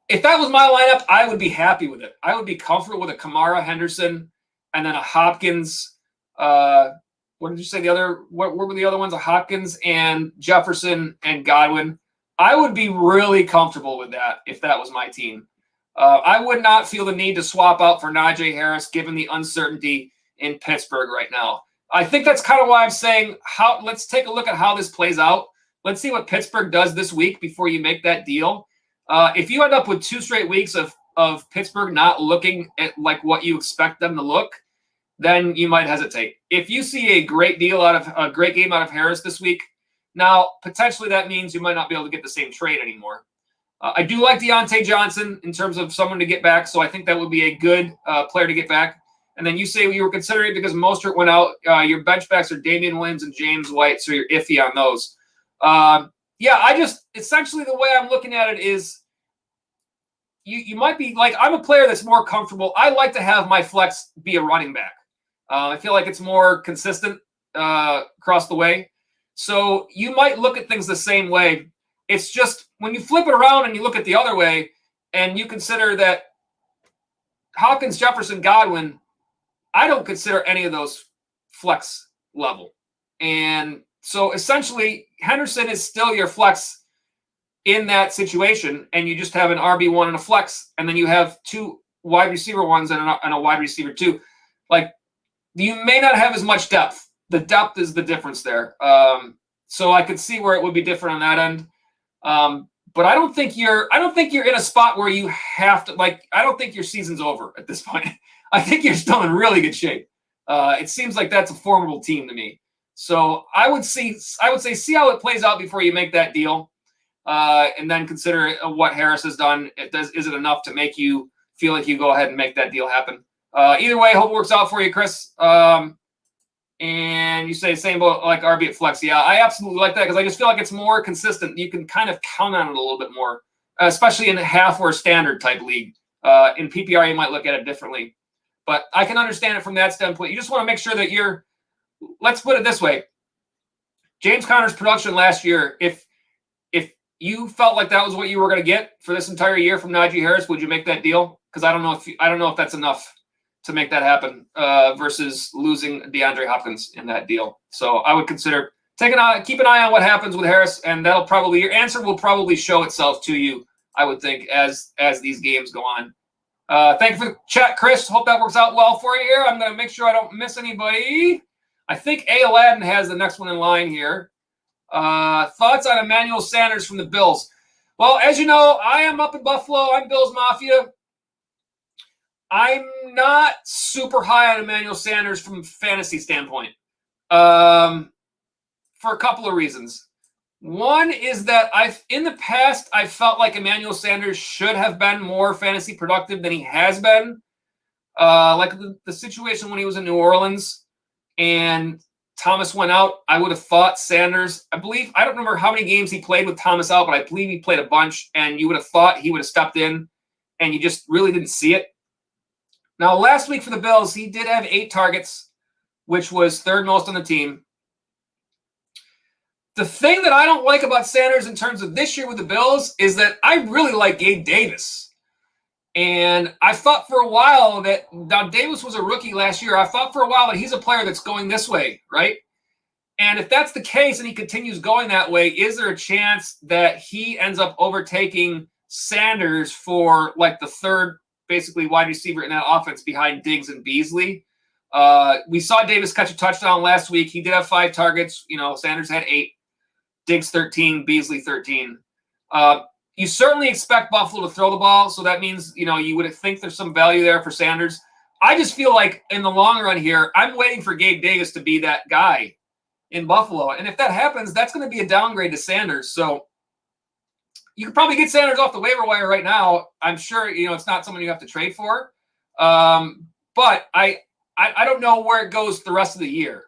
If that was my lineup, I would be happy with it. I would be comfortable with a Kamara, Henderson, and then a Hopkins. What did you say? What were the other ones? A Hopkins and Jefferson and Godwin. I would be really comfortable with that if that was my team. I would not feel the need to swap out for Najee Harris given the uncertainty in Pittsburgh right now. I think that's kind of why I'm saying let's take a look at how this plays out. Let's see what Pittsburgh does this week before you make that deal. If you end up with 2 straight weeks of Pittsburgh not looking at like what you expect them to look, then you might hesitate. If you see a great game out of Harris this week, now potentially that means you might not be able to get the same trade anymore. I do like Deontay Johnson in terms of someone to get back, so I think that would be a good player to get back. And then you say you were considering it because Mostert went out. Your bench backs are Damian Williams and James White, so you're iffy on those. Essentially the way I'm looking at it is you might be like, I'm a player that's more comfortable. I like to have my flex be a running back. I feel like it's more consistent across the way. So you might look at things the same way. It's just when you flip it around and you look at the other way and you consider that Hopkins, Jefferson, Godwin, I don't consider any of those flex level. And so essentially Henderson is still your flex in that situation, and you just have an RB1 and a flex, and then you have 2 wide receiver 1s and a wide receiver 2. Like, you may not have as much depth. The depth is the difference there. So I could see where it would be different on that end. But I don't think you're in a spot where you have to, I don't think your season's over at this point. I think you're still in really good shape. It seems like that's a formidable team to me. So I would say see how it plays out before you make that deal. and then consider what Harris has done. Is it enough to make you feel like you go ahead and make that deal happen? Either way, hope it works out for you, Chris. And you say same about like RB at flex. Yeah, I absolutely like that because I just feel like it's more consistent. You can kind of count on it a little bit more, especially in a half or standard type league. In PPR, you might look at it differently. But I can understand it from that standpoint. You just want to make sure that let's put it this way. James Conner's production last year, if you felt like that was what you were going to get for this entire year from Najee Harris, would you make that deal? Because I don't know if that's enough to make that happen versus losing DeAndre Hopkins in that deal. So I would consider keep an eye on what happens with Harris, and your answer will probably show itself to you, I would think, as these games go on. Thank you for the chat, Chris. Hope that works out well for you here. I'm going to make sure I don't miss anybody. I think A. Aladdin has the next one in line here. Thoughts on Emmanuel Sanders from the Bills? Well, as you know, I am up in Buffalo. I'm Bills Mafia. I'm not super high on Emmanuel Sanders from a fantasy standpoint for a couple of reasons. One is that in the past, I felt like Emmanuel Sanders should have been more fantasy productive than he has been. Like the situation when he was in New Orleans and Thomas went out, I would have thought Sanders, I don't remember how many games he played with Thomas out, but I believe he played a bunch, and you would have thought he would have stepped in, and you just really didn't see it. Now, last week for the Bills, he did have 8 targets, which was third most on the team. The thing that I don't like about Sanders in terms of this year with the Bills is that I really like Gabe Davis. And I thought for a while that now Davis was a rookie last year. I thought for a while that he's a player that's going this way, right? And if that's the case and he continues going that way, is there a chance that he ends up overtaking Sanders for like the third basically wide receiver in that offense behind Diggs and Beasley? We saw Davis catch a touchdown last week. He did have 5 targets. Sanders had 8, Diggs 13, Beasley 13. You certainly expect Buffalo to throw the ball, so that means, you would think there's some value there for Sanders. I just feel like in the long run here, I'm waiting for Gabe Davis to be that guy in Buffalo. And if that happens, that's going to be a downgrade to Sanders. So you could probably get Sanders off the waiver wire right now. I'm sure, it's not someone you have to trade for. But I don't know where it goes the rest of the year.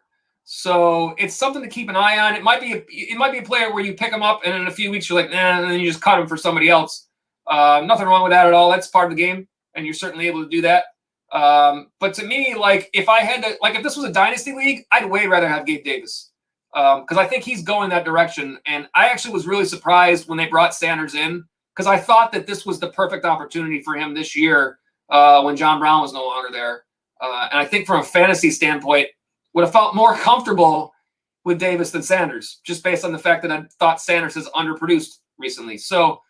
So it's something to keep an eye on. It might be a player where you pick him up and in a few weeks you're like, nah, and then you just cut him for somebody else. Nothing wrong with that at all. That's part of the game, and you're certainly able to do that. But to me, like if this was a dynasty league, I'd way rather have Gabe Davis because I think he's going that direction. And I actually was really surprised when they brought Sanders in because I thought that this was the perfect opportunity for him this year when John Brown was no longer there. And I think from a fantasy standpoint, would have felt more comfortable with Davis than Sanders, just based on the fact that I thought Sanders has underproduced recently. So,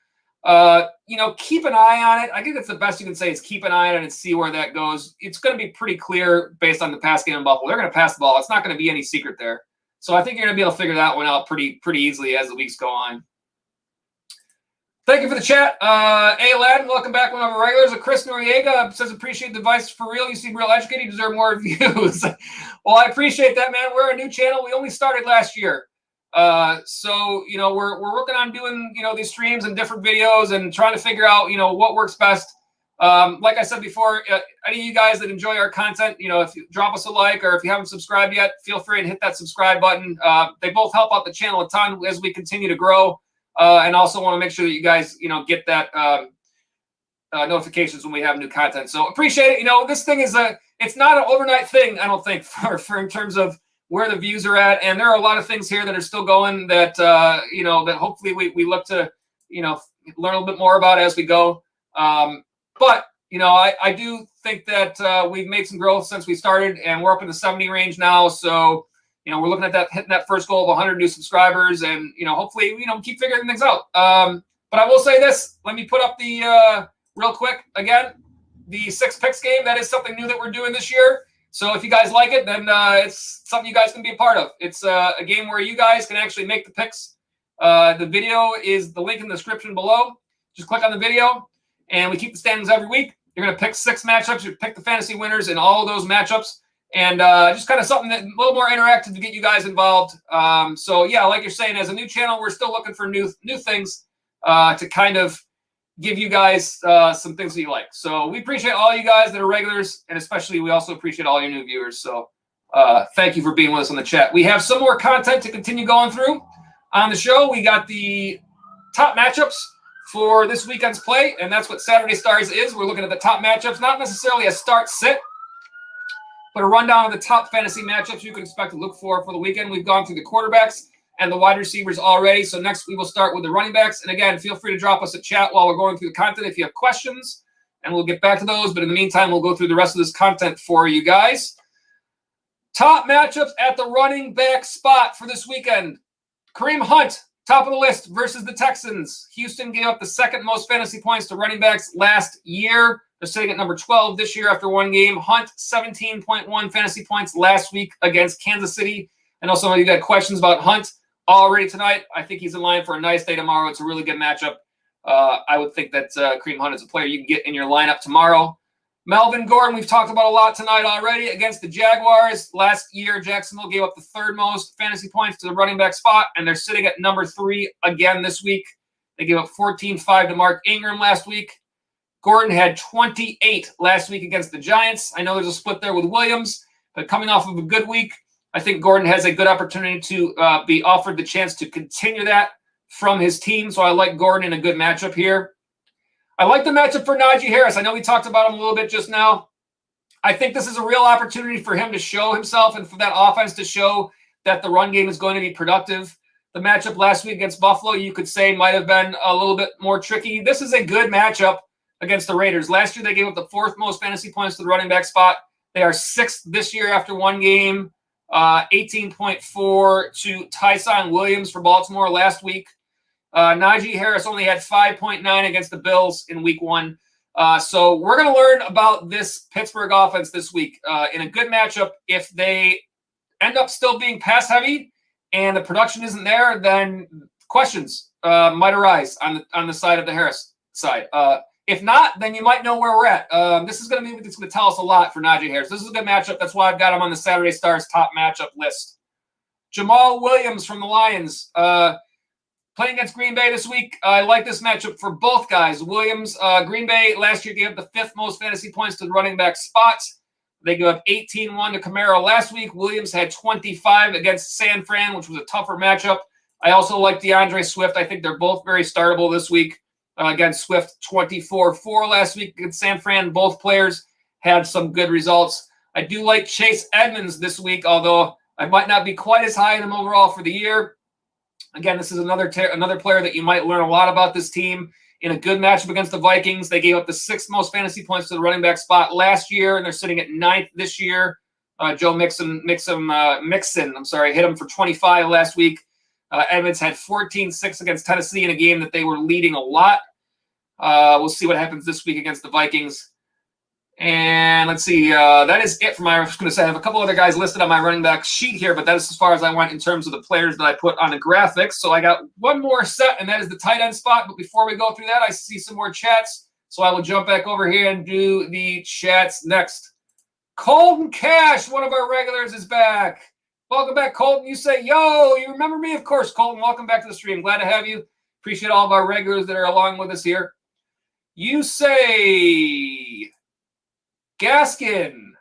keep an eye on it. I think that's the best you can say is keep an eye on it and see where that goes. It's going to be pretty clear based on the pass game in Buffalo. They're going to pass the ball. It's not going to be any secret there. So I think you're going to be able to figure that one out pretty easily as the weeks go on. Thank you for the chat. A. Aladdin, welcome back, one of our regulars. Chris Noriega says, appreciate the advice. For real, you seem real educated. You deserve more views. Well, I appreciate that, man. We're a new channel. We only started last year. So, we're working on doing, these streams and different videos and trying to figure out, what works best. Like I said before, any of you guys that enjoy our content, if you drop us a like or if you haven't subscribed yet, feel free to hit that subscribe button. They both help out the channel a ton as we continue to grow. And also want to make sure that you guys, get that notifications when we have new content. So appreciate it. This thing is it's not an overnight thing, I don't think, for in terms of where the views are at. And there are a lot of things here that are still going that, that hopefully we look to, learn a little bit more about as we go. But I do think that we've made some growth since we started, and we're up in the 70 range now. So, we're looking at hitting that first goal of 100 new subscribers, and hopefully, keep figuring things out. But I will say this: let me put up the real quick again, the 6 picks game. That is something new that we're doing this year. So if you guys like it, then it's something you guys can be a part of. It's a game where you guys can actually make the picks. The video is the link in the description below. Just click on the video, and we keep the standings every week. You're going to pick 6 matchups. You pick the fantasy winners in all of those matchups. And just kind of something that a little more interactive to get you guys involved. So yeah, like you're saying, as a new channel, we're still looking for new things. to kind of give you guys some things that you like. So we appreciate all you guys that are regulars, and especially we also appreciate all your new viewers. So thank you for being with us on the chat. We have some more content to continue going through on the show. We got the top matchups for this weekend's play, and that's what Saturday Stars is. We're looking at the top matchups, not necessarily a start-sit, but a rundown of the top fantasy matchups you can expect to look for the weekend. We've gone through the quarterbacks and the wide receivers already. So next we will start with the running backs. And again, feel free to drop us a chat while we're going through the content if you have questions, and we'll get back to those. But in the meantime, we'll go through the rest of this content for you guys. Top matchups at the running back spot for this weekend. Kareem Hunt, top of the list versus the Texans. Houston gave up the second most fantasy points to running backs last year. They're sitting at number 12 this year after one game. Hunt, 17.1 fantasy points last week against Kansas City. I know some of you got questions about Hunt already tonight. I think he's in line for a nice day tomorrow. It's a really good matchup. I would think that Kareem Hunt is a player you can get in your lineup tomorrow. Melvin Gordon, we've talked about a lot tonight already against the Jaguars. Last year, Jacksonville gave up the third most fantasy points to the running back spot, and they're sitting at number 3 again this week. They gave up 14-5 to Mark Ingram last week. Gordon had 28 last week against the Giants. I know there's a split there with Williams, but coming off of a good week, I think Gordon has a good opportunity to be offered the chance to continue that from his team. So I like Gordon in a good matchup here. I like the matchup for Najee Harris. I know we talked about him a little bit just now. I think this is a real opportunity for him to show himself and for that offense to show that the run game is going to be productive. The matchup last week against Buffalo, you could say, might have been a little bit more tricky. This is a good matchup against the Raiders. Last year, they gave up the 4th most fantasy points to the running back spot. They are 6th this year after one game. 18.4 to Tyrell Williams for Baltimore last week. Najee Harris only had 5.9 against the Bills in week 1. So we're going to learn about this Pittsburgh offense this week in a good matchup. If they end up still being pass heavy and the production isn't there, then questions might arise on the side of the Harris side. If not, then you might know where we're at. This is going to be what's going to tell us a lot for Najee Harris. This is a good matchup. That's why I've got him on the Saturday Stars top matchup list. Jamal Williams from the Lions. Playing against Green Bay this week, I like this matchup for both guys. Williams, Green Bay last year gave up the 5th most fantasy points to the running back spots. They gave up 18-1 to Kamara last week. Williams had 25 against San Fran, which was a tougher matchup. I also like Deandre Swift. I think they're both very startable this week. Again, Swift 24-4 last week against San Fran. Both players had some good results. I do like Chase Edmonds this week, although I might not be quite as high in him overall for the year. Again, this is another player that you might learn a lot about this team in a good matchup against the Vikings. They gave up the 6th most fantasy points to the running back spot last year, and they're sitting at 9th this year. Joe Mixon, hit him for 25 last week. Edmonds had 14-6 against Tennessee in a game that they were leading a lot. We'll see what happens this week against the Vikings. And let's see. That is it for my – I was going to say I have a couple other guys listed on my running back sheet here, but that is as far as I went in terms of the players that I put on the graphics. So I got one more set, and that is the tight end spot. But before we go through that, I see some more chats. So I will jump back over here and do the chats next. Colton Cash, one of our regulars, is back. Welcome back, Colton. You say, yo, you remember me? Of course, Colton. Welcome back to the stream. Glad to have you. Appreciate all of our regulars that are along with us here. You say Gaskin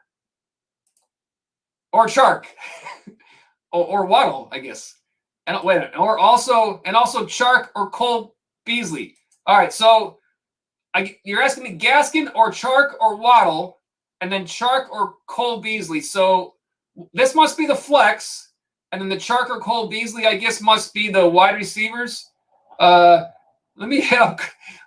or Chark or Waddle, I guess. And wait a minute. Or also Chark or Cole Beasley. All right, so you're asking me Gaskin or Chark or Waddle, and then Chark or Cole Beasley. So this must be the flex, and then the Chark or Cole Beasley, I guess, must be the wide receivers. Let me hit up.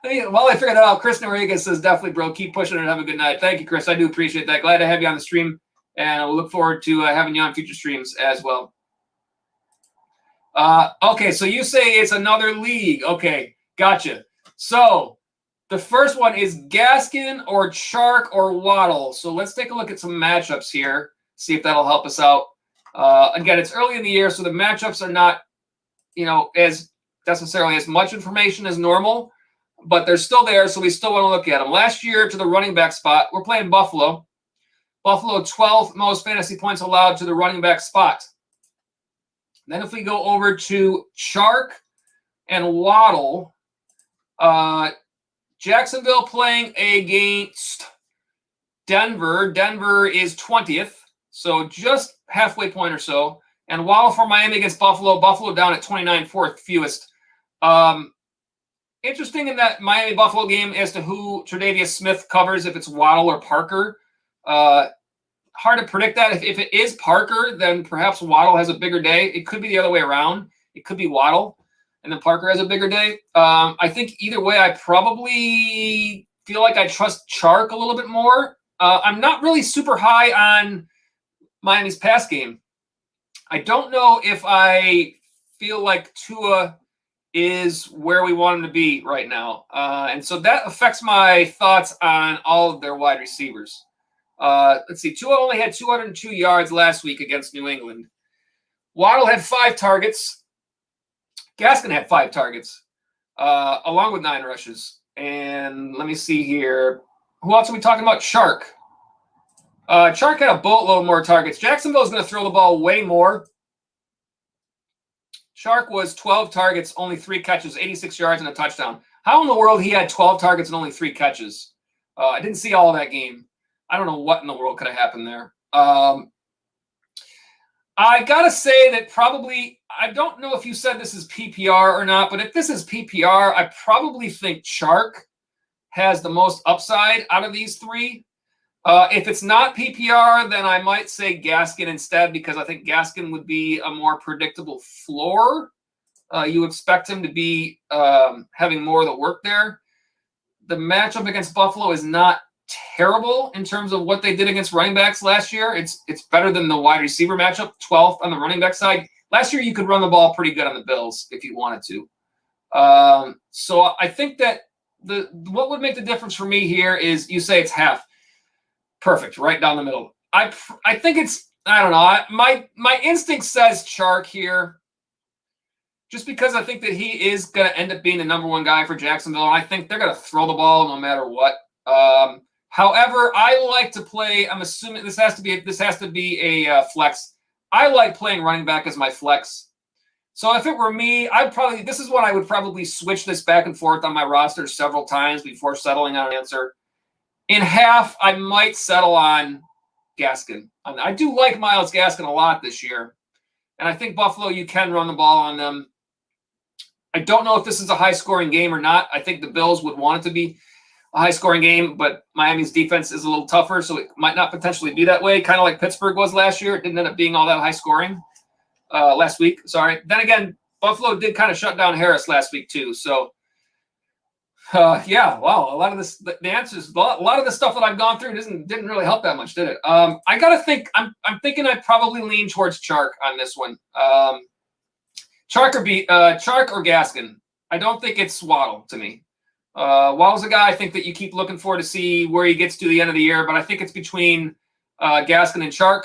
While I figure that out, Chris Noriega says, definitely, bro. Keep pushing it and have a good night. Thank you, Chris. I do appreciate that. Glad to have you on the stream, and we'll look forward to having you on future streams as well. Okay, so you say it's another league. Okay, gotcha. So the first one is Gaskin or Chark or Waddle. So let's take a look at some matchups here, see if that'll help us out. Again, it's early in the year, so the matchups are not, as necessarily as much information as normal, but they're still there, so we still want to look at them. Last year to the running back spot, we're playing Buffalo. Buffalo, 12th most fantasy points allowed to the running back spot. Then if we go over to Chark and Waddle, Jacksonville playing against Denver. Denver is 20th, so just halfway point or so. And Waddle for Miami against Buffalo. Buffalo down at 29, fourth fewest. Interesting in that Miami-Buffalo game as to who Tre'Davious Smith covers, if it's Waddle or Parker. Hard to predict that. If it is Parker, then perhaps Waddle has a bigger day. It could be the other way around. It could be Waddle, and then Parker has a bigger day. I think either way, I probably feel like I trust Chark a little bit more. I'm not really super high on Miami's pass game. I don't know if I feel like Tua is where we want him to be right now. And so that affects my thoughts on all of their wide receivers. Let's see. Tua only had 202 yards last week against New England. Waddle had 5 targets. Gaskin had 5 targets, along with 9 rushes. And let me see here. Who else are we talking about? Chark. Chark had a boatload more targets. Jacksonville's going to throw the ball way more. Chark was 12 targets, only 3 catches, 86 yards, and a touchdown. How in the world he had 12 targets and only 3 catches? I didn't see all of that game. I don't know what in the world could have happened there. I got to say that probably, I don't know if you said this is PPR or not, but if this is PPR, I probably think Chark has the most upside out of these 3. If it's not PPR, then I might say Gaskin instead, because I think Gaskin would be a more predictable floor. You expect him to be having more of the work there. The matchup against Buffalo is not terrible in terms of what they did against running backs last year. It's better than the wide receiver matchup, 12th on the running back side. Last year, you could run the ball pretty good on the Bills if you wanted to. So I think that what would make the difference for me here is you say it's half. Perfect, right down the middle. I think it's, I don't know. My instinct says Chark here, just because I think that he is going to end up being the number 1 guy for Jacksonville. And I think they're going to throw the ball no matter what. However, I like to play. I'm assuming this has to be a flex. I like playing running back as my flex. So if it were me, this is when I would probably switch this back and forth on my roster several times before settling on an answer. In half, I might settle on Gaskin. I do like Myles Gaskin a lot this year. And I think Buffalo, you can run the ball on them. I don't know if this is a high-scoring game or not. I think the Bills would want it to be a high-scoring game, but Miami's defense is a little tougher, so it might not potentially be that way, kind of like Pittsburgh was last year. It didn't end up being all that high-scoring last week. Sorry. Then again, Buffalo did kind of shut down Harris last week too, so yeah, wow. A lot of this, the answers, a lot of the stuff that I've gone through didn't really help that much, did it? I gotta think. I'm thinking I'd probably lean towards Chark on this one. Chark or Gaskin. I don't think it's Waddle to me. Waddle's a guy I think that you keep looking for to see where he gets to the end of the year, but I think it's between Gaskin and Chark.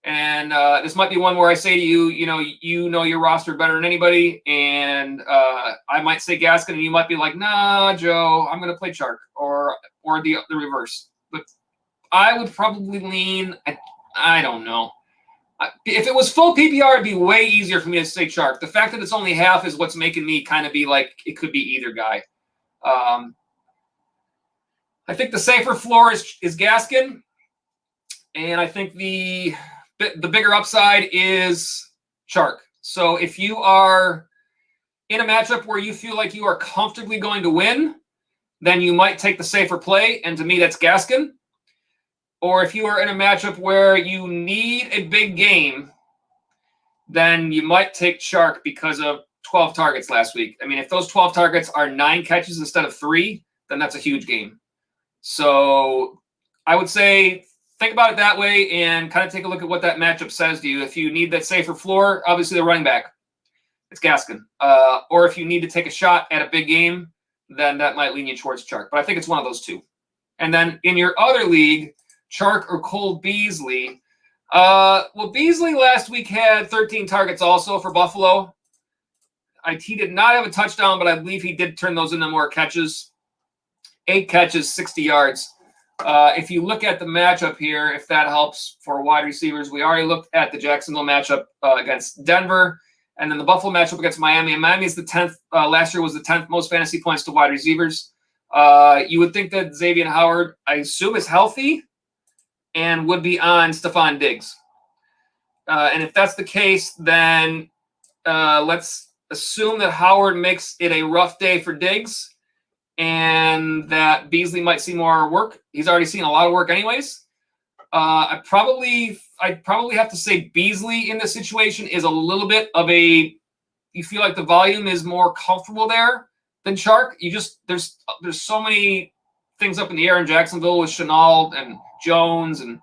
And this might be one where I say to you, you know your roster better than anybody, and I might say Gaskin, and you might be like, nah, Joe, I'm going to play Chark, or the reverse. But I would probably lean, I don't know. If it was full PPR, it'd be way easier for me to say Chark. The fact that it's only half is what's making me kind of be like, it could be either guy. I think the safer floor is Gaskin, and I think the bigger upside is Chark. So if you are in a matchup where you feel like you are comfortably going to win, then you might take the safer play, and to me that's Gaskin. Or if you are in a matchup where you need a big game, then you might take Chark because of 12 targets last week. I mean, if those 12 targets are 9 catches instead of 3, then that's a huge game. So I would say think about it that way and kind of take a look at what that matchup says to you. If you need that safer floor, obviously the running back, it's Gaskin. Or if you need to take a shot at a big game, then that might lean you towards Chark. But I think it's one of those two. And then in your other league, Chark or Cole Beasley. Well, Beasley last week had 13 targets also for Buffalo. He did not have a touchdown, but I believe he did turn those into more catches. 8 catches, 60 yards. If you look at the matchup here, if that helps for wide receivers, we already looked at the Jacksonville matchup against Denver. And then the Buffalo matchup against Miami. And Miami is the 10th. Last year was the 10th most fantasy points to wide receivers. You would think that Xavier Howard, I assume, is healthy and would be on Stephon Diggs. And if that's the case, then let's assume that Howard makes it a rough day for Diggs and that Beasley might see more work. He's already seen a lot of work anyways. I'd probably have to say Beasley in this situation is a little bit of a, you feel like the volume is more comfortable there than Chark. There's so many things up in the air in Jacksonville with Shenault and Jones and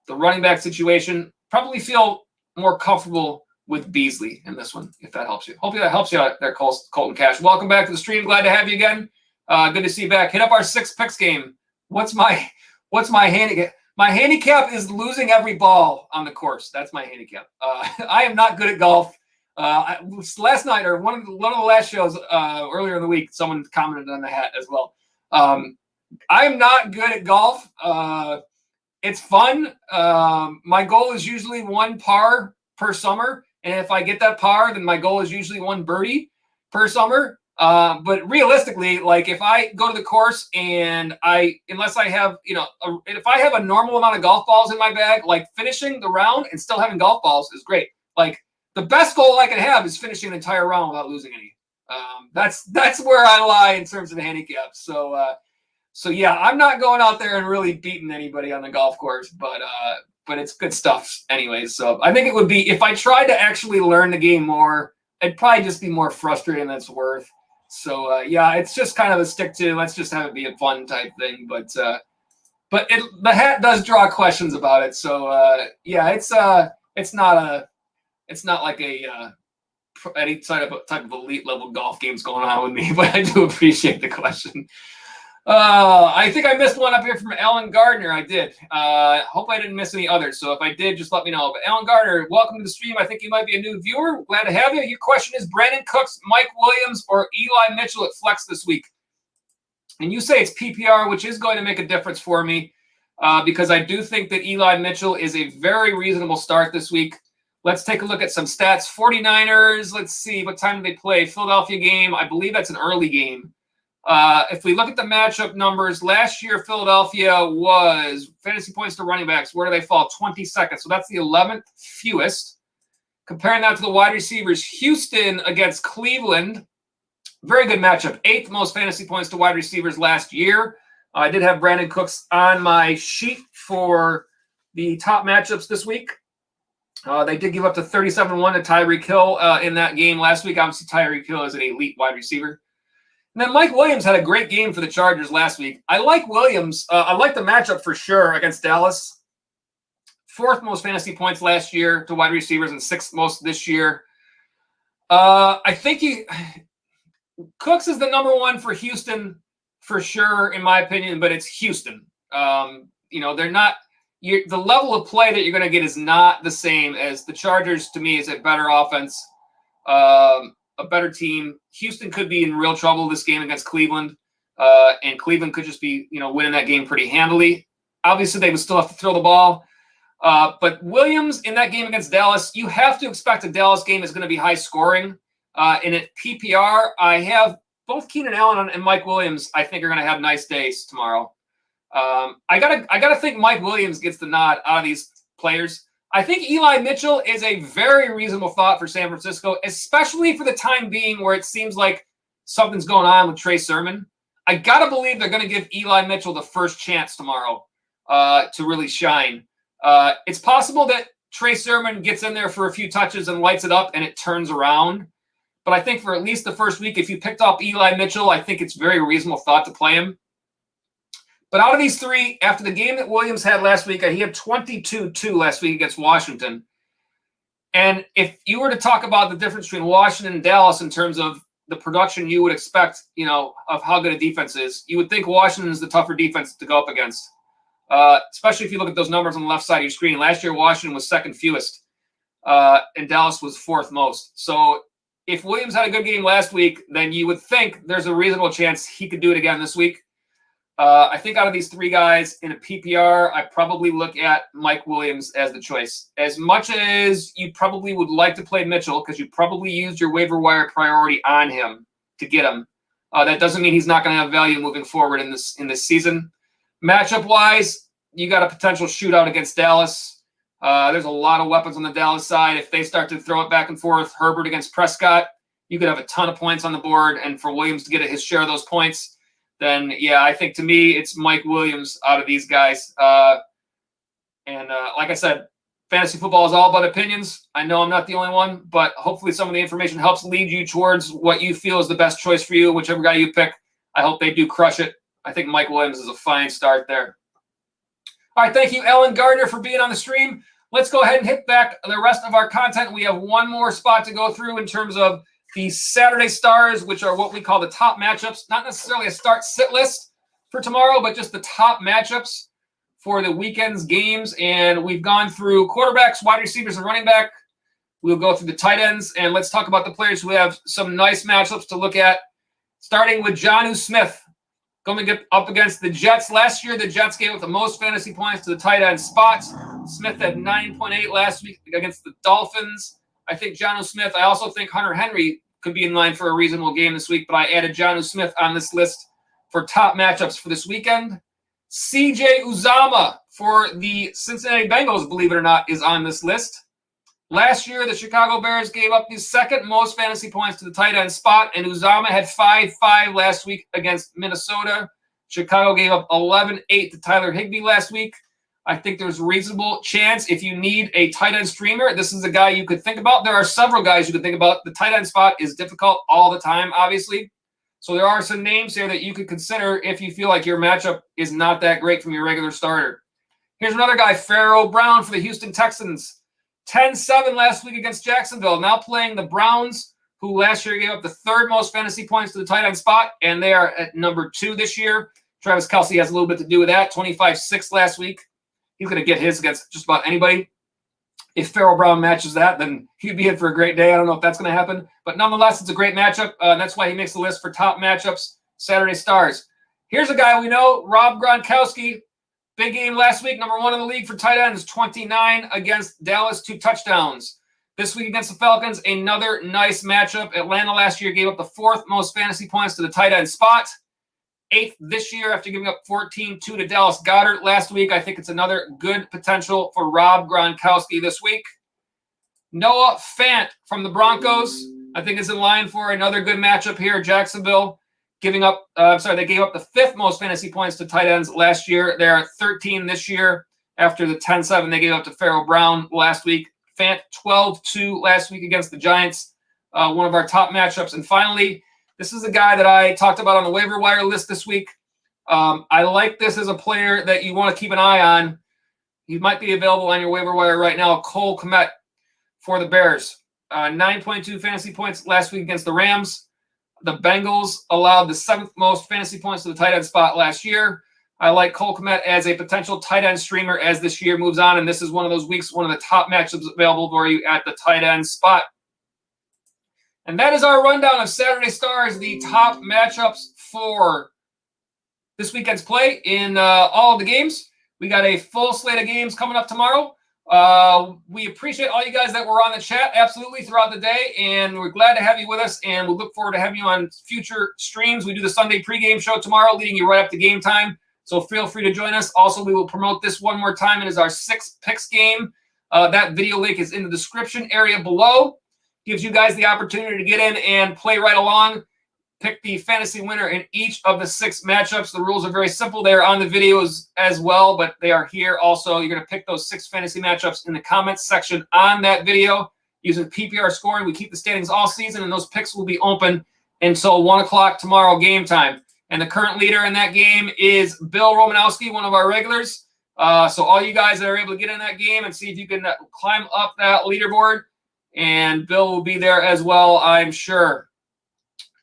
the running back situation. Probably feel more comfortable with Beasley in this one, if that helps you. Hopefully that helps you out there, Colton Cash. Welcome back to the stream. Glad to have you again. Good to see you back. Hit up our 6 picks game. What's my handicap? My handicap is losing every ball on the course. That's my handicap. I am not good at golf. Last night or one of the last shows earlier in the week, someone commented on the hat as well. I am not good at golf. It's fun. My goal is usually 1 par per summer. And if I get that par, then my goal is usually 1 birdie per summer. But realistically, like if I go to the course and unless I have, if I have a normal amount of golf balls in my bag, like finishing the round and still having golf balls is great. Like the best goal I can have is finishing an entire round without losing any. That's where I lie in terms of handicap. So yeah, I'm not going out there and really beating anybody on the golf course, but it's good stuff anyways. So I think it would be, if I tried to actually learn the game more, it'd probably just be more frustrating than it's worth. So yeah, it's just kind of a stick to, let's just have it be a fun type thing. But the hat does draw questions about it. So yeah, it's not like any type of elite level golf games going on with me, but I do appreciate the question. I think I missed one up here from Alan Gardner. I did. Hope I didn't miss any others. So if I did, just let me know. But Alan Gardner, welcome to the stream. I think you might be a new viewer. Glad to have you. Your question is Brandon Cooks, Mike Williams, or Eli Mitchell at flex this week. And you say it's PPR, which is going to make a difference for me because I do think that Eli Mitchell is a very reasonable start this week. Let's take a look at some stats. 49ers, let's see. What time do they play? Philadelphia game. I believe that's an early game. If we look at the matchup numbers, last year Philadelphia was fantasy points to running backs. Where do they fall? 22nd. So that's the 11th fewest. Comparing that to the wide receivers, Houston against Cleveland. Very good matchup. 8th most fantasy points to wide receivers last year. I did have Brandon Cooks on my sheet for the top matchups this week. They did give up to 37-1 to Tyreek Hill in that game last week. Obviously, Tyreek Hill is an elite wide receiver. And then Mike Williams had a great game for the Chargers last week. I like Williams. I like the matchup for sure against Dallas. 4th most fantasy points last year to wide receivers and 6th most this year. I think Cooks is the number 1 for Houston for sure, in my opinion, but it's Houston. They're not the level of play that you're going to get is not the same as the Chargers. To me, is a better offense. A better team. Houston could be in real trouble this game against Cleveland, and Cleveland could just be, winning that game pretty handily. Obviously, they would still have to throw the ball. But Williams in that game against Dallas, you have to expect a Dallas game is going to be high scoring. And at PPR, I have both Keenan Allen and Mike Williams. I think are going to have nice days tomorrow. I gotta think Mike Williams gets the nod out of these players. I think Eli Mitchell is a very reasonable thought for San Francisco, especially for the time being where it seems like something's going on with Trey Sermon. I got to believe they're going to give Eli Mitchell the first chance tomorrow to really shine. It's possible that Trey Sermon gets in there for a few touches and lights it up and it turns around. But I think for at least the first week, if you picked up Eli Mitchell, I think it's very reasonable thought to play him. But out of these 3, after the game that Williams had last week, he had 22-2 last week against Washington. And if you were to talk about the difference between Washington and Dallas in terms of the production you would expect, of how good a defense is, you would think Washington is the tougher defense to go up against, especially if you look at those numbers on the left side of your screen. Last year, Washington was 2nd fewest, and Dallas was 4th most. So if Williams had a good game last week, then you would think there's a reasonable chance he could do it again this week. I think out of these three guys in a PPR, I probably look at Mike Williams as the choice. As much as you probably would like to play Mitchell because you probably used your waiver wire priority on him to get him, that doesn't mean he's not going to have value moving forward in this season. Matchup-wise, you got a potential shootout against Dallas. There's a lot of weapons on the Dallas side. If they start to throw it back and forth, Herbert against Prescott, you could have a ton of points on the board. And for Williams to get his share of those points, then, yeah, I think to me it's Mike Williams out of these guys. Like I said, fantasy football is all about opinions. I know I'm not the only one, but hopefully some of the information helps lead you towards what you feel is the best choice for you, whichever guy you pick. I hope they do crush it. I think Mike Williams is a fine start there. All right, thank you, Ellen Gardner, for being on the stream. Let's go ahead and hit back the rest of our content. We have one more spot to go through in terms of the Saturday stars, which are what we call the top matchups. Not necessarily a start-sit list for tomorrow, but just the top matchups for the weekend's games. And we've gone through quarterbacks, wide receivers, and running back. We'll go through the tight ends, and let's talk about the players who have some nice matchups to look at, starting with Jonnu Smith. Going to get up against the Jets. Last year, the Jets gave up the most fantasy points to the tight end spots. Smith had 9.8 last week against the Dolphins. I think Jonnu Smith. I also think Hunter Henry could be in line for a reasonable game this week, but I added Jonnu Smith on this list for top matchups for this weekend. CJ Uzomah for the Cincinnati Bengals, believe it or not, is on this list. Last year, the Chicago Bears gave up the second most fantasy points to the tight end spot, and Uzomah had 5.5 last week against Minnesota. Chicago gave up 11.8 to Tyler Higbee last week. I think there's a reasonable chance if you need a tight end streamer, this is a guy you could think about. There are several guys you could think about. The tight end spot is difficult all the time, obviously. So there are some names here that you could consider if you feel like your matchup is not that great from your regular starter. Here's another guy, Pharaoh Brown for the Houston Texans. 10-7 last week against Jacksonville. Now playing the Browns, who last year gave up the third most fantasy points to the tight end spot, and they are at number 2 this year. Travis Kelce has a little bit to do with that. 25-6 last week. He's going to get his against just about anybody. If Pharaoh Brown matches that, then he'd be in for a great day. I don't know if that's going to happen. But nonetheless, it's a great matchup. That's why he makes the list for top matchups, Saturday stars. Here's a guy we know, Rob Gronkowski. Big game last week, number 1 in the league for tight ends, 29 against Dallas, 2 touchdowns. This week against the Falcons, another nice matchup. Atlanta last year gave up the 4th most fantasy points to the tight end spot. 8th this year after giving up 14-2 to Dallas Goedert last week. I think it's another good potential for Rob Gronkowski this week. Noah Fant from the Broncos, I think is in line for another good matchup here. Jacksonville they gave up the 5th most fantasy points to tight ends last year. They're at 13 this year after the 10-7 they gave up to Pharaoh Brown last week. Fant 12-2 last week against the Giants, one of our top matchups. And finally, this is a guy that I talked about on the waiver wire list this week. I like this as a player that you want to keep an eye on. He might be available on your waiver wire right now. Cole Kmet for the Bears. 9.2 fantasy points last week against the Rams. The Bengals allowed the 7th most fantasy points to the tight end spot last year. I like Cole Kmet as a potential tight end streamer as this year moves on, and this is one of those weeks, one of the top matchups available for you at the tight end spot. And that is our rundown of Saturday Stars, the top matchups for this weekend's play in all of the games. We got a full slate of games coming up tomorrow. We appreciate all you guys that were on the chat absolutely throughout the day, and we're glad to have you with us, and we look forward to having you on future streams. We do the Sunday pregame show tomorrow, leading you right up to game time, so feel free to join us. Also, we will promote this one more time. It is our 6 picks game. That video link is in the description area below. Gives you guys the opportunity to get in and play right along. Pick the fantasy winner in each of the 6 matchups. The rules are very simple. They are on the videos as well, but they are here also. You're going to pick those 6 fantasy matchups in the comments section on that video using PPR scoring. We keep the standings all season, and those picks will be open until 1 o'clock tomorrow game time. And the current leader in that game is Bill Romanowski, one of our regulars. So all you guys that are able to get in that game and see if you can climb up that leaderboard, and Bill will be there as well, I'm sure.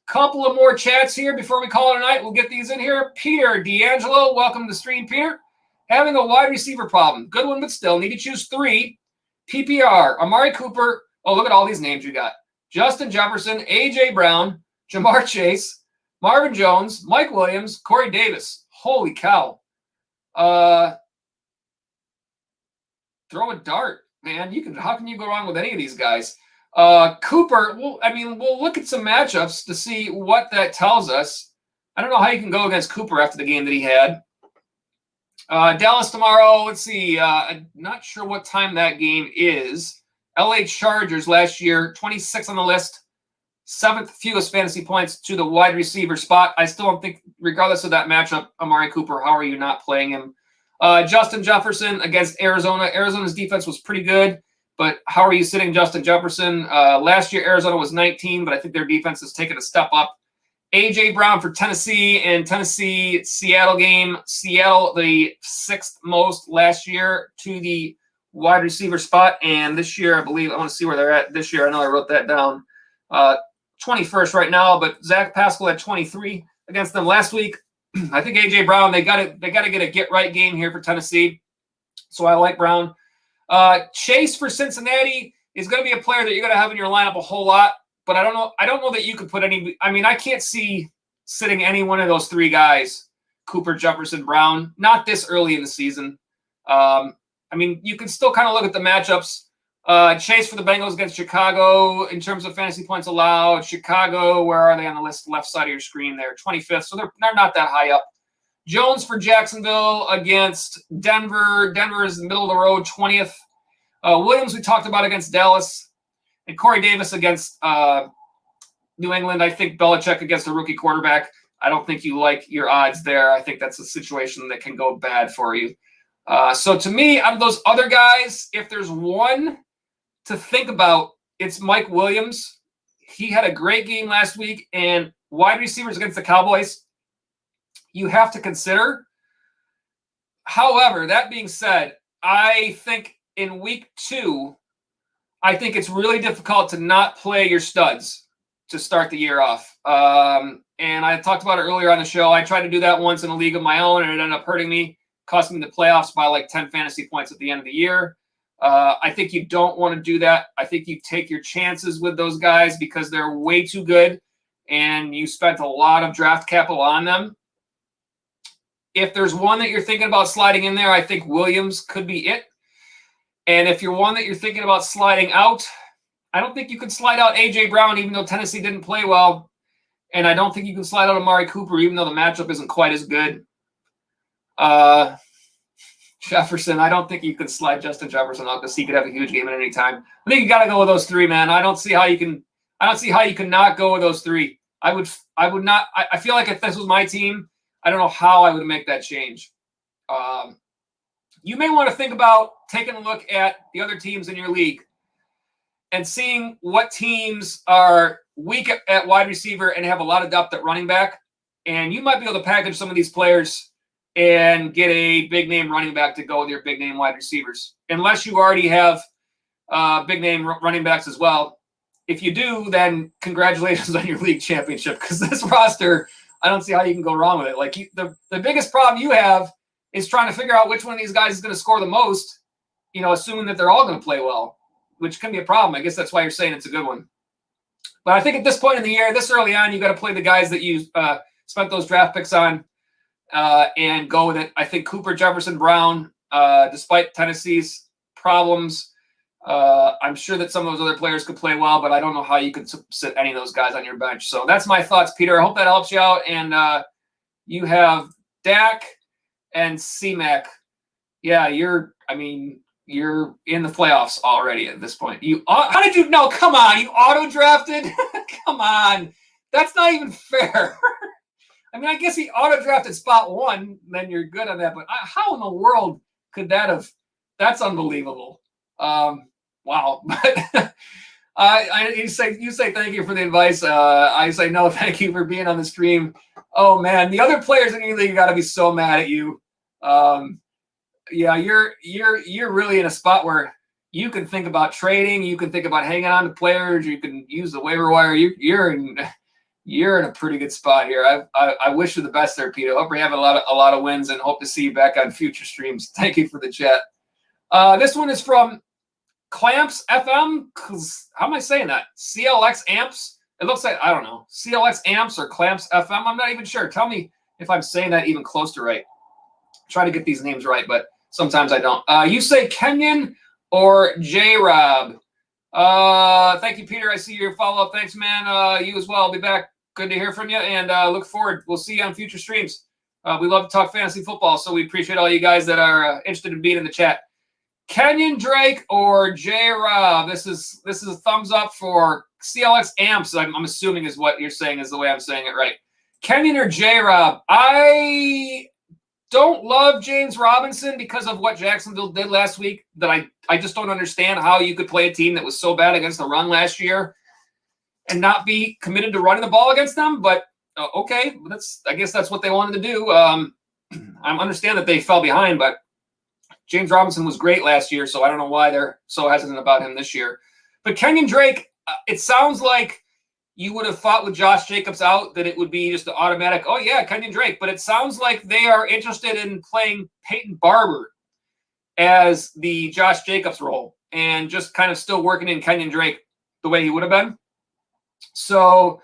Couple of more chats here before we call it a night. We'll get these in here. Peter D'Angelo, welcome to the stream, Peter. Having a wide receiver problem. Good one, but still. Need to choose 3. PPR, Amari Cooper. Oh, look at all these names you got. Justin Jefferson, A.J. Brown, Jamar Chase, Marvin Jones, Mike Williams, Corey Davis. Holy cow. Throw a dart, man. How can you go wrong with any of these guys? Cooper, we'll look at some matchups to see what that tells us. I don't know how you can go against Cooper after the game that he had. Dallas tomorrow, let's see. I'm not sure what time that game is. LA Chargers last year, 26th on the list, 7th fewest fantasy points to the wide receiver spot. I still don't think, regardless of that matchup, Amari Cooper, how are you not playing him? Justin Jefferson against Arizona. Arizona's defense was pretty good, but how are you sitting Justin Jefferson? Last year, Arizona was 19, but I think their defense has taken a step up. A.J. Brown for Tennessee and Tennessee-Seattle game. Seattle, the 6th most last year to the wide receiver spot. And this year, I want to see where they're at this year. I know I wrote that down. 21st right now, but Zach Pascal had 23 against them last week. I think A.J. Brown, they got to get a get-right game here for Tennessee. So I like Brown. Chase for Cincinnati is going to be a player that you're going to have in your lineup a whole lot. But I don't know that you could put any. I mean, I can't see sitting any one of those three guys, Cooper, Jefferson, Brown, not this early in the season. You can still kind of look at the matchups. Chase for the Bengals against Chicago in terms of fantasy points allowed. Chicago, where are they on the list? Left side of your screen there, 25th. So they're not that high up. Jones for Jacksonville against Denver. Denver is the middle of the road, 20th. Williams we talked about against Dallas. And Corey Davis against New England. I think Belichick against a rookie quarterback. I don't think you like your odds there. I think that's a situation that can go bad for you. So to me, out of those other guys, if there's one to think about, it's Mike Williams. He had a great game last week, and wide receivers against the Cowboys, you have to consider. However, that being said, I think in week 2, I think it's really difficult to not play your studs to start the year off. And I talked about it earlier on the show. I tried to do that once in a league of my own, and it ended up hurting me, costing me the playoffs by like 10 fantasy points at the end of the year. I think you don't want to do that. I think you take your chances with those guys because they're way too good, and you spent a lot of draft capital on them. If there's one that you're thinking about sliding in there, I think Williams could be it. And if you're one that you're thinking about sliding out, I don't think you can slide out A.J. Brown, even though Tennessee didn't play well. And I don't think you can slide out Amari Cooper, even though the matchup isn't quite as good. Jefferson, I don't think you can slide Justin Jefferson out because he could have a huge game at any time. I think you got to go with those three, man. I don't see how you can not go with those three. I would not. I feel like if this was my team, I don't know how I would make that change. You may want to think about taking a look at the other teams in your league and seeing what teams are weak at wide receiver and have a lot of depth at running back. And you might be able to package some of these players and get a big-name running back to go with your big-name wide receivers, unless you already have big-name running backs as well. If you do, then congratulations on your league championship, because this roster, I don't see how you can go wrong with it. Like the biggest problem you have is trying to figure out which one of these guys is going to score the most, assuming that they're all going to play well, which can be a problem. I guess that's why you're saying it's a good one. But I think at this point in the year, this early on, you got to play the guys that you spent those draft picks on and go with it. I think Cooper, Jefferson, Brown, despite Tennessee's problems, I'm sure that some of those other players could play well, but I don't know how you could sit any of those guys on your bench. So that's my thoughts, Peter. I hope that helps you out. And you have Dak and C-Mac. Yeah, you're in the playoffs already at this point. How did you know? Come on, you auto-drafted? Come on. That's not even fair. I guess he auto-drafted spot 1, then you're good on that. But how in the world could that have – that's unbelievable. Wow. But you say thank you for the advice. I say no, thank you for being on the stream. Oh, man. The other players in your league got to be so mad at you. Yeah, you're really in a spot where you can think about trading, you can think about hanging on to players, you can use the waiver wire. You're in a pretty good spot here. I wish you the best there, Peter. Hope you're having a lot of wins and hope to see you back on future streams. Thank you for the chat. This one is from Clamps FM. How am I saying that? CLX Amps. It looks like, I don't know, CLX Amps or Clamps FM. I'm not even sure. Tell me if I'm saying that even close to right. Try to get these names right, but sometimes I don't. You say Kenyon or J-Rob? Thank you, Peter. I see your follow-up. Thanks, man. You as well. I'll be back. Good to hear from you, and look forward. We'll see you on future streams. We love to talk fantasy football, so we appreciate all you guys that are interested in being in the chat. Kenyon Drake or J-Rob? This is a thumbs up for CLX Amps. I'm assuming is what you're saying is the way I'm saying it right. Kenyon or J-Rob? I don't love James Robinson because of what Jacksonville did last week. That I just don't understand how you could play a team that was so bad against the run last year and not be committed to running the ball against them. But okay, I guess that's what they wanted to do. I understand that they fell behind, but James Robinson was great last year, so I don't know why they're so hesitant about him this year. But Kenyon Drake, it sounds like you would have thought with Josh Jacobs out that it would be just the automatic, oh, yeah, Kenyon Drake. But it sounds like they are interested in playing Peyton Barber as the Josh Jacobs role and just kind of still working in Kenyon Drake the way he would have been. So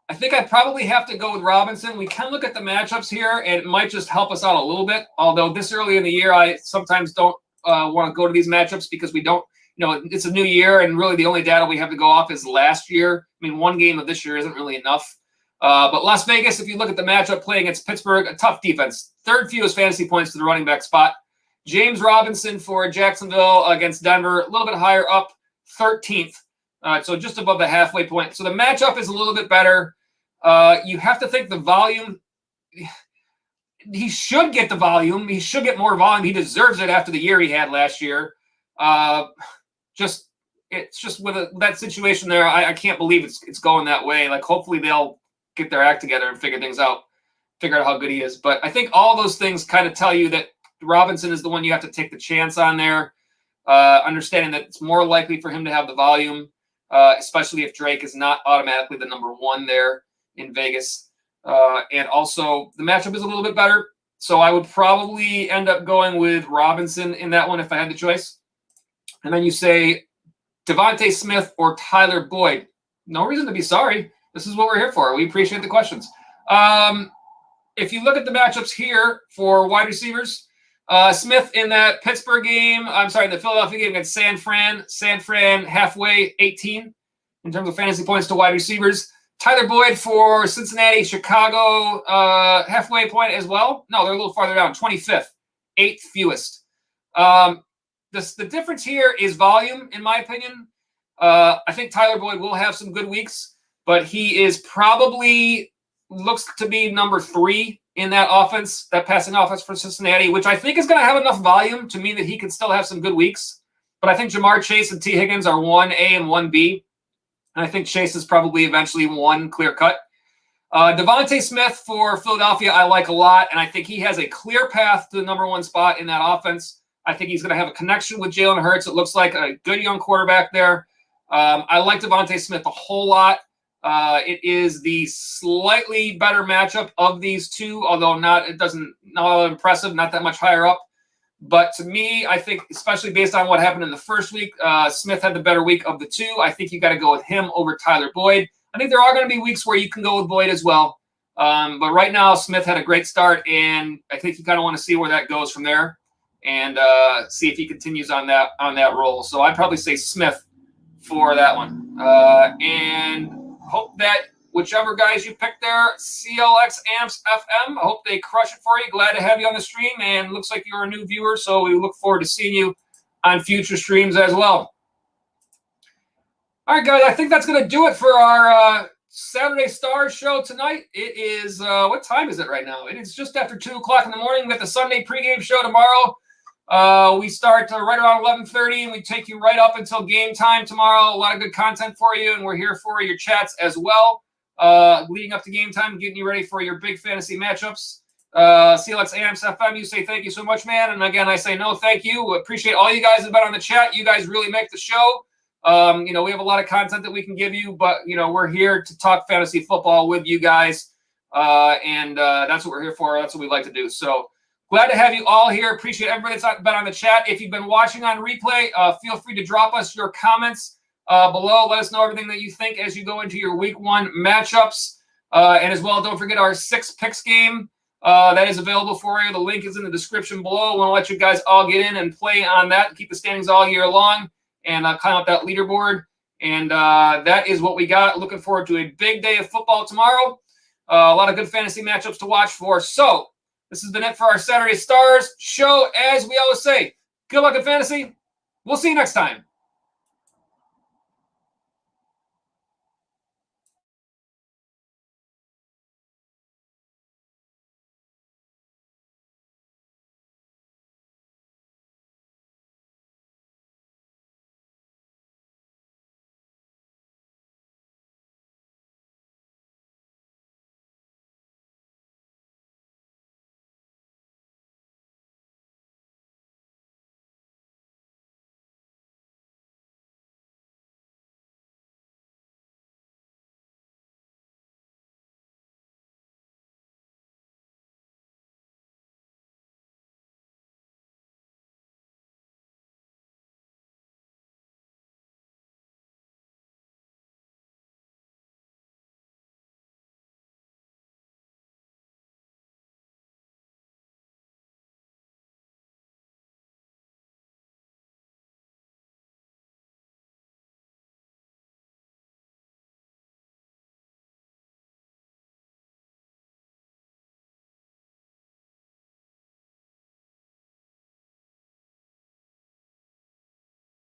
I think I probably have to go with Robinson. We can look at the matchups here, and it might just help us out a little bit. Although this early in the year, I sometimes don't want to go to these matchups because we don't, it's a new year, and really the only data we have to go off is last year. I mean, one game of this year isn't really enough. But Las Vegas, if you look at the matchup playing against Pittsburgh, a tough defense. Third fewest fantasy points to the running back spot. James Robinson for Jacksonville against Denver, a little bit higher up, 13th. So just above the halfway point. So the matchup is a little bit better. You have to think the volume. He should get the volume. He should get more volume. He deserves it after the year he had last year. It's just with that situation there, I can't believe it's going that way. Like, hopefully they'll get their act together and figure out how good he is. But I think all those things kind of tell you that Robinson is the one you have to take the chance on there, understanding that it's more likely for him to have the volume, especially if Drake is not automatically the number one there in Vegas. And also the matchup is a little bit better. So I would probably end up going with Robinson in that one if I had the choice. And then you say Devonta Smith or Tyler Boyd. No reason to be sorry. This is what we're here for. We appreciate the questions. If you look at the matchups here for wide receivers, Smith in that Pittsburgh game, the Philadelphia game against San Fran halfway 18 in terms of fantasy points to wide receivers. Tyler Boyd for Cincinnati, Chicago, halfway point as well. No, they're a little farther down, 25th, 8th fewest. The difference here is volume, in my opinion. I think Tyler Boyd will have some good weeks, but he is probably looks to be number 3 in that offense, that passing offense for Cincinnati, which I think is going to have enough volume to mean that he can still have some good weeks. But I think Jamar Chase and T. Higgins are 1A and 1B. And I think Chase is probably eventually 1 clear cut. Devonta Smith for Philadelphia, I like a lot. And I think he has a clear path to the number 1 spot in that offense. I think he's going to have a connection with Jalen Hurts. It looks like a good young quarterback there. I like Devonta Smith a whole lot. It is the slightly better matchup of these two, although not impressive, not that much higher up. But to me, I think, especially based on what happened in the first week, Smith had the better week of the two. I think you got to go with him over Tyler Boyd. I think there are going to be weeks where you can go with Boyd as well. But right now, Smith had a great start, and I think you kind of want to see where that goes from there and see if he continues on that roll. So I'd probably say Smith for that one. And hope that whichever guys you pick there, CLX Amps FM, I hope they crush it for you. Glad to have you on the stream, and looks like you're a new viewer, so we look forward to seeing you on future streams as well. All right, guys, I think that's going to do it for our Saturday Stars show tonight. It is, what time is it right now? It is just after 2 o'clock in the morning. We got the Sunday pregame show tomorrow. We start right around 11:30, and we take you right up until game time tomorrow. A lot of good content for you, and we're here for your chats as well. Leading up to game time, getting you ready for your big fantasy matchups. CLX Amps FM, you say thank you so much, man. And again, I say no, thank you. We appreciate all you guys that have been on the chat. You guys really make the show. We have a lot of content that we can give you, but, we're here to talk fantasy football with you guys. And that's what we're here for. That's what we like to do. So glad to have you all here. Appreciate everybody that's been on the chat. If you've been watching on replay, feel free to drop us your comments below. Let us know everything that you think as you go into your week 1 matchups. And as well, don't forget our 6 picks game That is available for you. The link is in the description below. I want to let you guys all get in and play on that, keep the standings all year long, and climb up that leaderboard. And that is what we got. Looking forward to a big day of football tomorrow. A lot of good fantasy matchups to watch for. So this has been it for our Saturday Stars show. As we always say, good luck in fantasy. We'll see you next time.